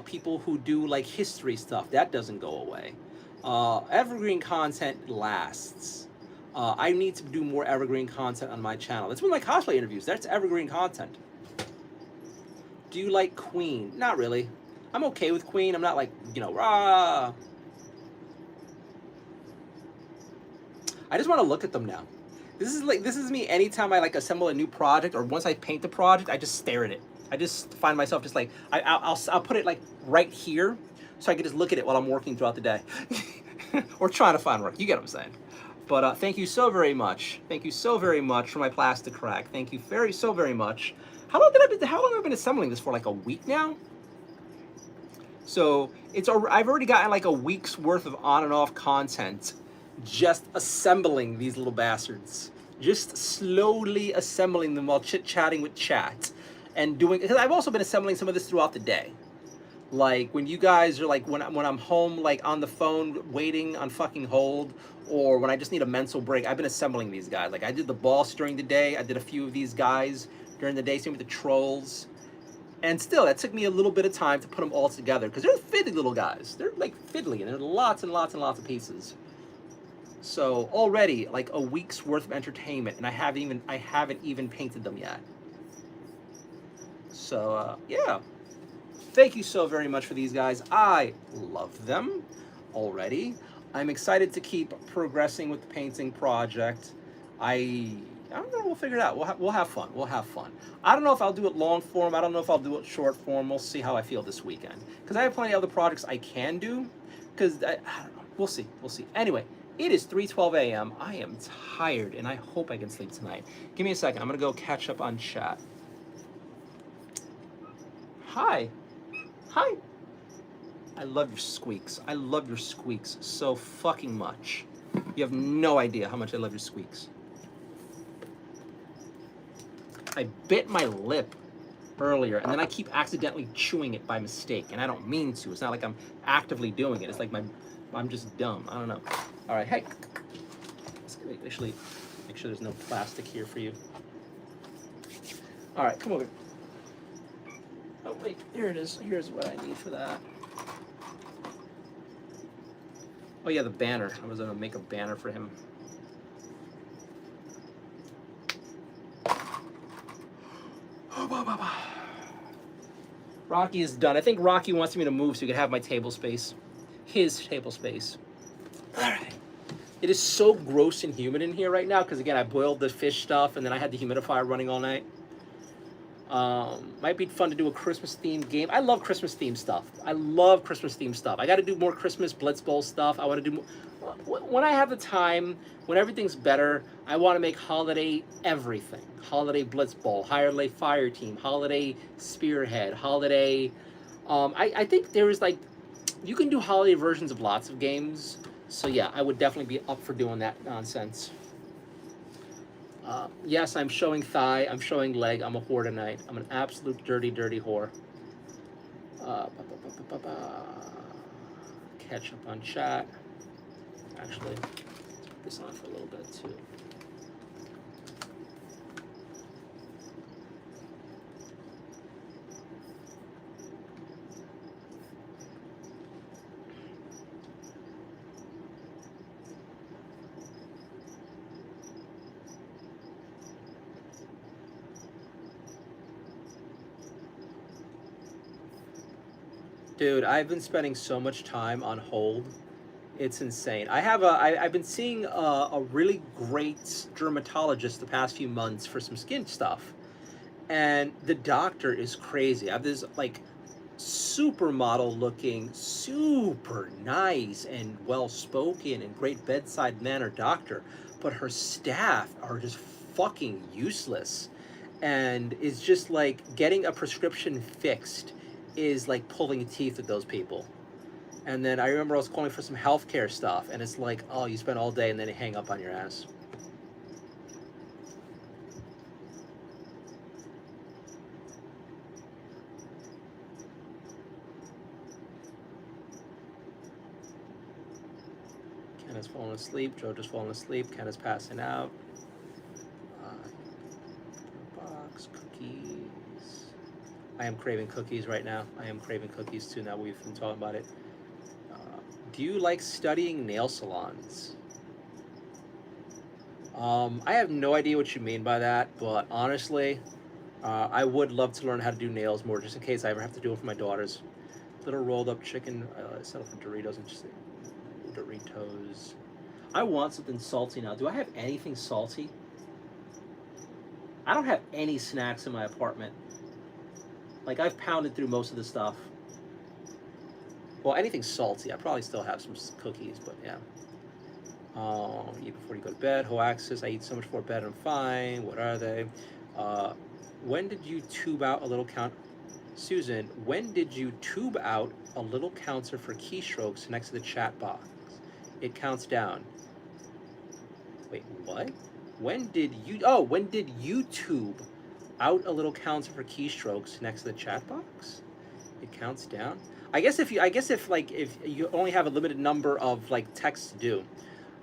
People who do like history stuff, that doesn't go away. Evergreen content lasts. I need to do more evergreen content on my channel. That's one of my cosplay interviews. That's evergreen content. Do you like Queen? Not really. I'm okay with Queen. I'm not like, you know, rah. I just want to look at them now. This is me anytime I like assemble a new project, or once I paint the project, I just stare at it. I just find myself just like, I'll put it like right here, so I can just look at it while I'm working throughout the day. Or trying to find work, you get what I'm saying. But thank you so very much. Thank you so very much for my plastic crack. Thank you so very much. How long have I been assembling this for? Like a week now? So I've already gotten like a week's worth of on and off content just assembling these little bastards. Just slowly assembling them while chit-chatting with chat. And because I've also been assembling some of this throughout the day. Like when you guys are like, when I'm home, like on the phone waiting on fucking hold, or when I just need a mental break, I've been assembling these guys. Like I did the boss during the day, I did a few of these guys during the day, same with the trolls. And still, that took me a little bit of time to put them all together, because they're fiddly little guys. They're like fiddly, and there's lots and lots and lots of pieces. So already like a week's worth of entertainment, and I haven't even painted them yet. So yeah, thank you so very much for these guys. I love them already. I'm excited to keep progressing with the painting project. I don't know, we'll figure it out. We'll have fun. We'll have fun. I don't know if I'll do it long form. I don't know if I'll do it short form. We'll see how I feel this weekend, because I have plenty of other projects I can do. Because I don't know. We'll see. We'll see. Anyway, it is 3:12 a.m. I am tired, and I hope I can sleep tonight. Give me a second. I'm gonna go catch up on chat. Hi. Hi. I love your squeaks. I love your squeaks so fucking much. You have no idea how much I love your squeaks. I bit my lip earlier, and then I keep accidentally chewing it by mistake, and I don't mean to. It's not like I'm actively doing it. It's like I'm just dumb. I don't know. All right, hey, let's actually make sure there's no plastic here for you. All right, come over. Oh wait, here it is. Here's what I need for that. Oh yeah, the banner. I was gonna make a banner for him. Rocky is done. I think Rocky wants me to move so he can have my table space. His table space. All right. It is so gross and humid in here right now because, again, I boiled the fish stuff and then I had the humidifier running all night. Might be fun to do a Christmas-themed game. I love Christmas-themed stuff. I love Christmas-themed stuff. I got to do more Christmas Blitz Bowl stuff. I want to do more. When I have the time, when everything's better, I want to make holiday everything. Holiday Blitz Bowl, holiday fire team, holiday spearhead, holiday. I think there is like, you can do holiday versions of lots of games. So yeah, I would definitely be up for doing that nonsense. Yes, I'm showing thigh. I'm showing leg. I'm a whore tonight. I'm an absolute dirty, dirty whore. Catch up on chat. Actually, let's put this on for a little bit too. Dude, I've been spending so much time on hold. It's insane. I've been seeing a really great dermatologist the past few months for some skin stuff. And the doctor is crazy. I have this like supermodel looking, super nice and well-spoken and great bedside manner doctor. But her staff are just fucking useless. And it's just like getting a prescription fixed is like pulling teeth with those people. And then I remember I was calling for some healthcare stuff, and it's like, oh, you spend all day and then they hang up on your ass. Ken has fallen asleep. Joe just fallen asleep. Ken is passing out. Box cookies. I am craving cookies right now. I am craving cookies too. Now we've been talking about it. Do you like studying nail salons? I have no idea what you mean by that, but honestly, I would love to learn how to do nails more, just in case I ever have to do it for my daughters. Little rolled up chicken, settle for Doritos and just Doritos. I want something salty now. Do I have anything salty? I don't have any snacks in my apartment. Like, I've pounded through most of the stuff. Well, anything salty. I probably still have some cookies, but yeah. Eat before you go to bed. Hoaxis. I eat so much before bed. I'm fine. What are they? When did you tube out a little count? Susan, when did you tube out a little counter for keystrokes next to the chat box? It counts down. Wait, what? When did you tube out a little counter for keystrokes next to the chat box? It counts down. I guess if you only have a limited number of like texts to do.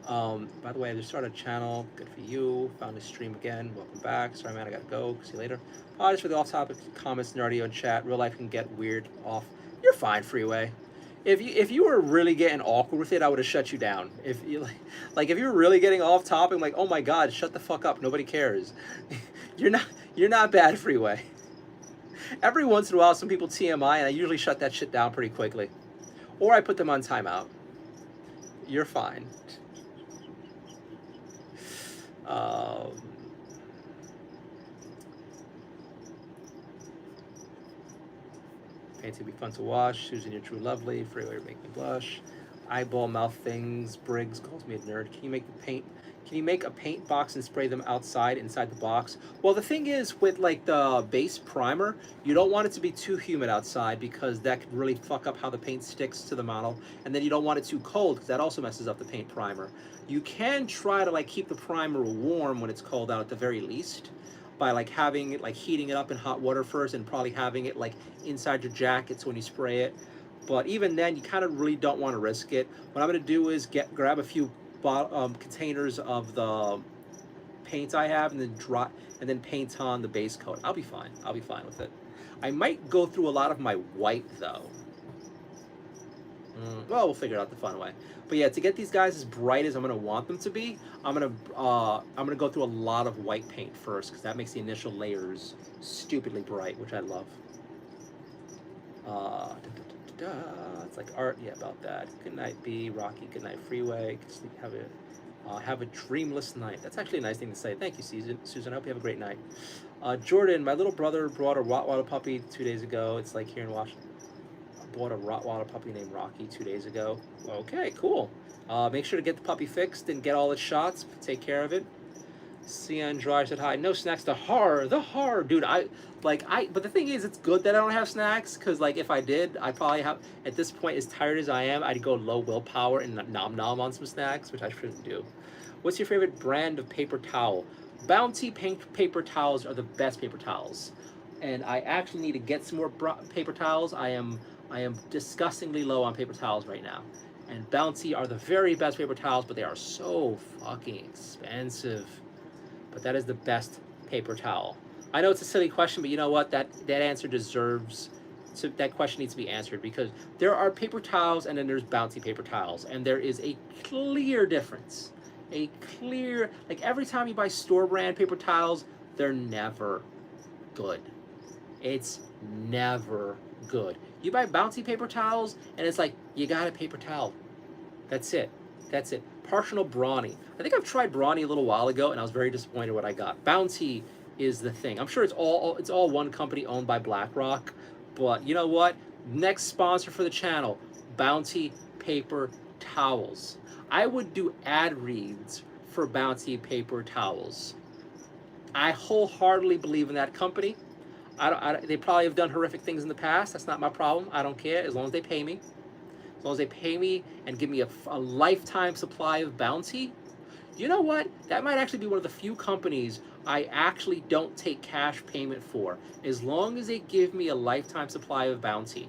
By the way, I just started a channel. Good for you. Found a stream again. Welcome back. Sorry, man, I gotta go. See you later. Just for the off-topic comments, Nardio in chat. Real life can get weird off. You're fine, Freeway. If you were really getting awkward with it, I would have shut you down. If you like if you were really getting off topic, like, oh my God, shut the fuck up. Nobody cares. You're not bad, Freeway. Every once in a while, some people TMI, and I usually shut that shit down pretty quickly. Or I put them on timeout. You're fine. Painting will be fun to wash. Susan, you're true lovely. Freeway, make me blush. Eyeball mouth things. Briggs calls me a nerd. Can you make a paint box and spray them outside inside the box? Well, the thing is with like the base primer, you don't want it to be too humid outside because that could really fuck up how the paint sticks to the model. And then you don't want it too cold because that also messes up the paint primer. You can try to like keep the primer warm when it's cold out at the very least. by like having it, like heating it up in hot water first, and probably having it like inside your jackets when you spray it. But even then, you kind of really don't want to risk it. What I'm going to do is grab a few containers of the paint I have, and then paint on the base coat. I'll be fine. I'll be fine with it. I might go through a lot of my white though. Well, we'll figure it out the fun way. But yeah, to get these guys as bright as I'm gonna want them to be, I'm gonna go through a lot of white paint first, because that makes the initial layers stupidly bright, which I love. It's like art, yeah, about that. Good night, B, Rocky. Good night, Freeway. Have a dreamless night. That's actually a nice thing to say. Thank you, Susan. I hope you have a great night. Jordan, my little brother brought a Rottweiler puppy 2 days ago. It's like here in Washington. Bought a Rottweiler puppy named Rocky 2 days ago. Okay, cool. Make sure to get the puppy fixed and get all its shots. Take care of it. Cian Dry said hi. No snacks. The horror, dude. But the thing is, it's good that I don't have snacks, because like if I did, I probably have. At this point, as tired as I am, I'd go low willpower and nom on some snacks, which I shouldn't do. What's your favorite brand of paper towel? Bounty paper towels are the best paper towels, and I actually need to get some more paper towels. I am disgustingly low on paper towels right now, and Bounty are the very best paper towels, but they are so fucking expensive. But that is the best paper towel. I know it's a silly question, but you know what? That answer deserves. So that question needs to be answered, because there are paper towels and then there's Bounty paper towels, and there is a clear difference. Like every time you buy store brand paper towels, they're never good. It's never good. You buy Bounty paper towels, and it's like, you got a paper towel. That's it. Partial Brawny. I think I've tried Brawny a little while ago, and I was very disappointed what I got. Bounty is the thing. I'm sure it's all one company owned by BlackRock, but you know what? Next sponsor for the channel, Bounty paper towels. I would do ad reads for Bounty paper towels. I wholeheartedly believe in that company. They probably have done horrific things in the past. That's not my problem. I don't care, as long as they pay me. As long as they pay me and give me a lifetime supply of Bounty. You know what? That might actually be one of the few companies I actually don't take cash payment for, as long as they give me a lifetime supply of Bounty.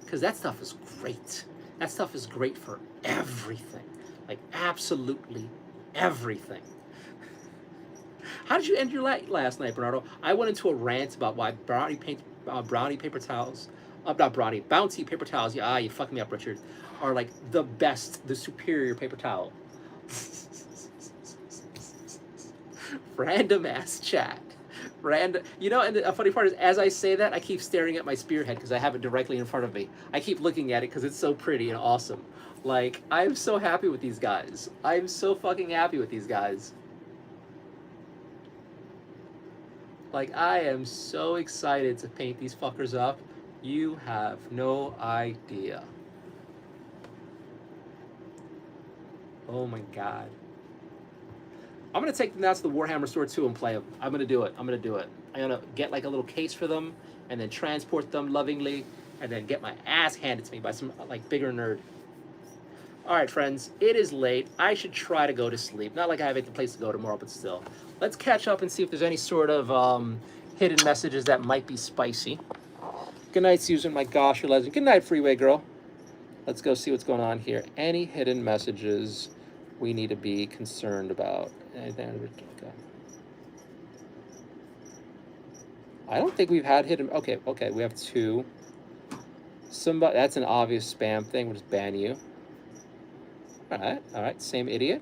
Because that stuff is great. That stuff is great for everything. Like, absolutely everything. How did you end your last night, Bernardo? I went into a rant about why Bounty paper towels, Bounty paper towels, yeah, you fucked me up, Richard, are like the best, the superior paper towel. Random ass chat. You know, and the funny part is, as I say that, I keep staring at my spearhead because I have it directly in front of me. I keep looking at it because it's so pretty and awesome. Like, I'm so happy with these guys. I'm so fucking happy with these guys. Like, I am so excited to paint these fuckers up. You have no idea. Oh my god. I'm going to take them down to the Warhammer store too and play them. I'm going to do it. I'm going to get like a little case for them and then transport them lovingly and then get my ass handed to me by some like bigger nerd. All right, friends, it is late. I should try to go to sleep. Not like I have a place to go tomorrow, but still. Let's catch up and see if there's any sort of hidden messages that might be spicy. Good night, Susan. My gosh, you're legend. Good night, Freeway Girl. Let's go see what's going on here. Any hidden messages we need to be concerned about? Anything? I don't think we've had hidden. Okay, we have two. Somebody, that's an obvious spam thing. We'll just ban you. All right, same idiot.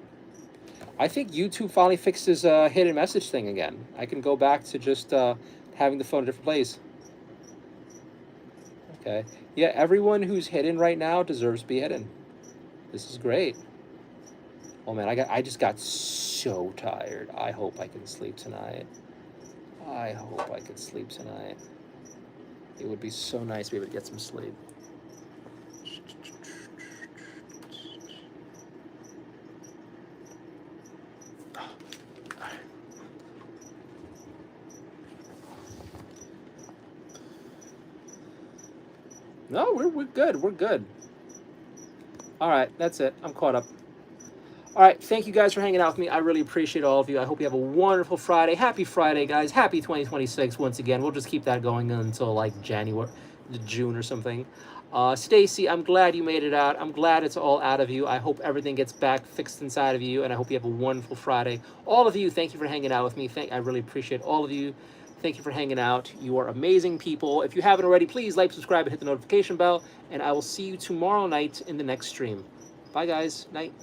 I think YouTube finally fixed his hidden message thing again. I can go back to just having the phone in a different place. Okay. Yeah, everyone who's hidden right now deserves to be hidden. This is great. Oh man, I just got so tired. I hope I can sleep tonight. I hope I could sleep tonight. It would be so nice to be able to get some sleep. No, we're good. We're good. All right, that's it. I'm caught up. All right, thank you guys for hanging out with me. I really appreciate all of you. I hope you have a wonderful Friday. Happy Friday, guys. Happy 2026 once again. We'll just keep that going until like January, June or something. Stacy, I'm glad you made it out. I'm glad it's all out of you. I hope everything gets back fixed inside of you, and I hope you have a wonderful Friday. All of you, thank you for hanging out with me. I really appreciate all of you. Thank you for hanging out. You are amazing people. If you haven't already, please like, subscribe, and hit the notification bell. And I will see you tomorrow night in the next stream. Bye, guys. Night.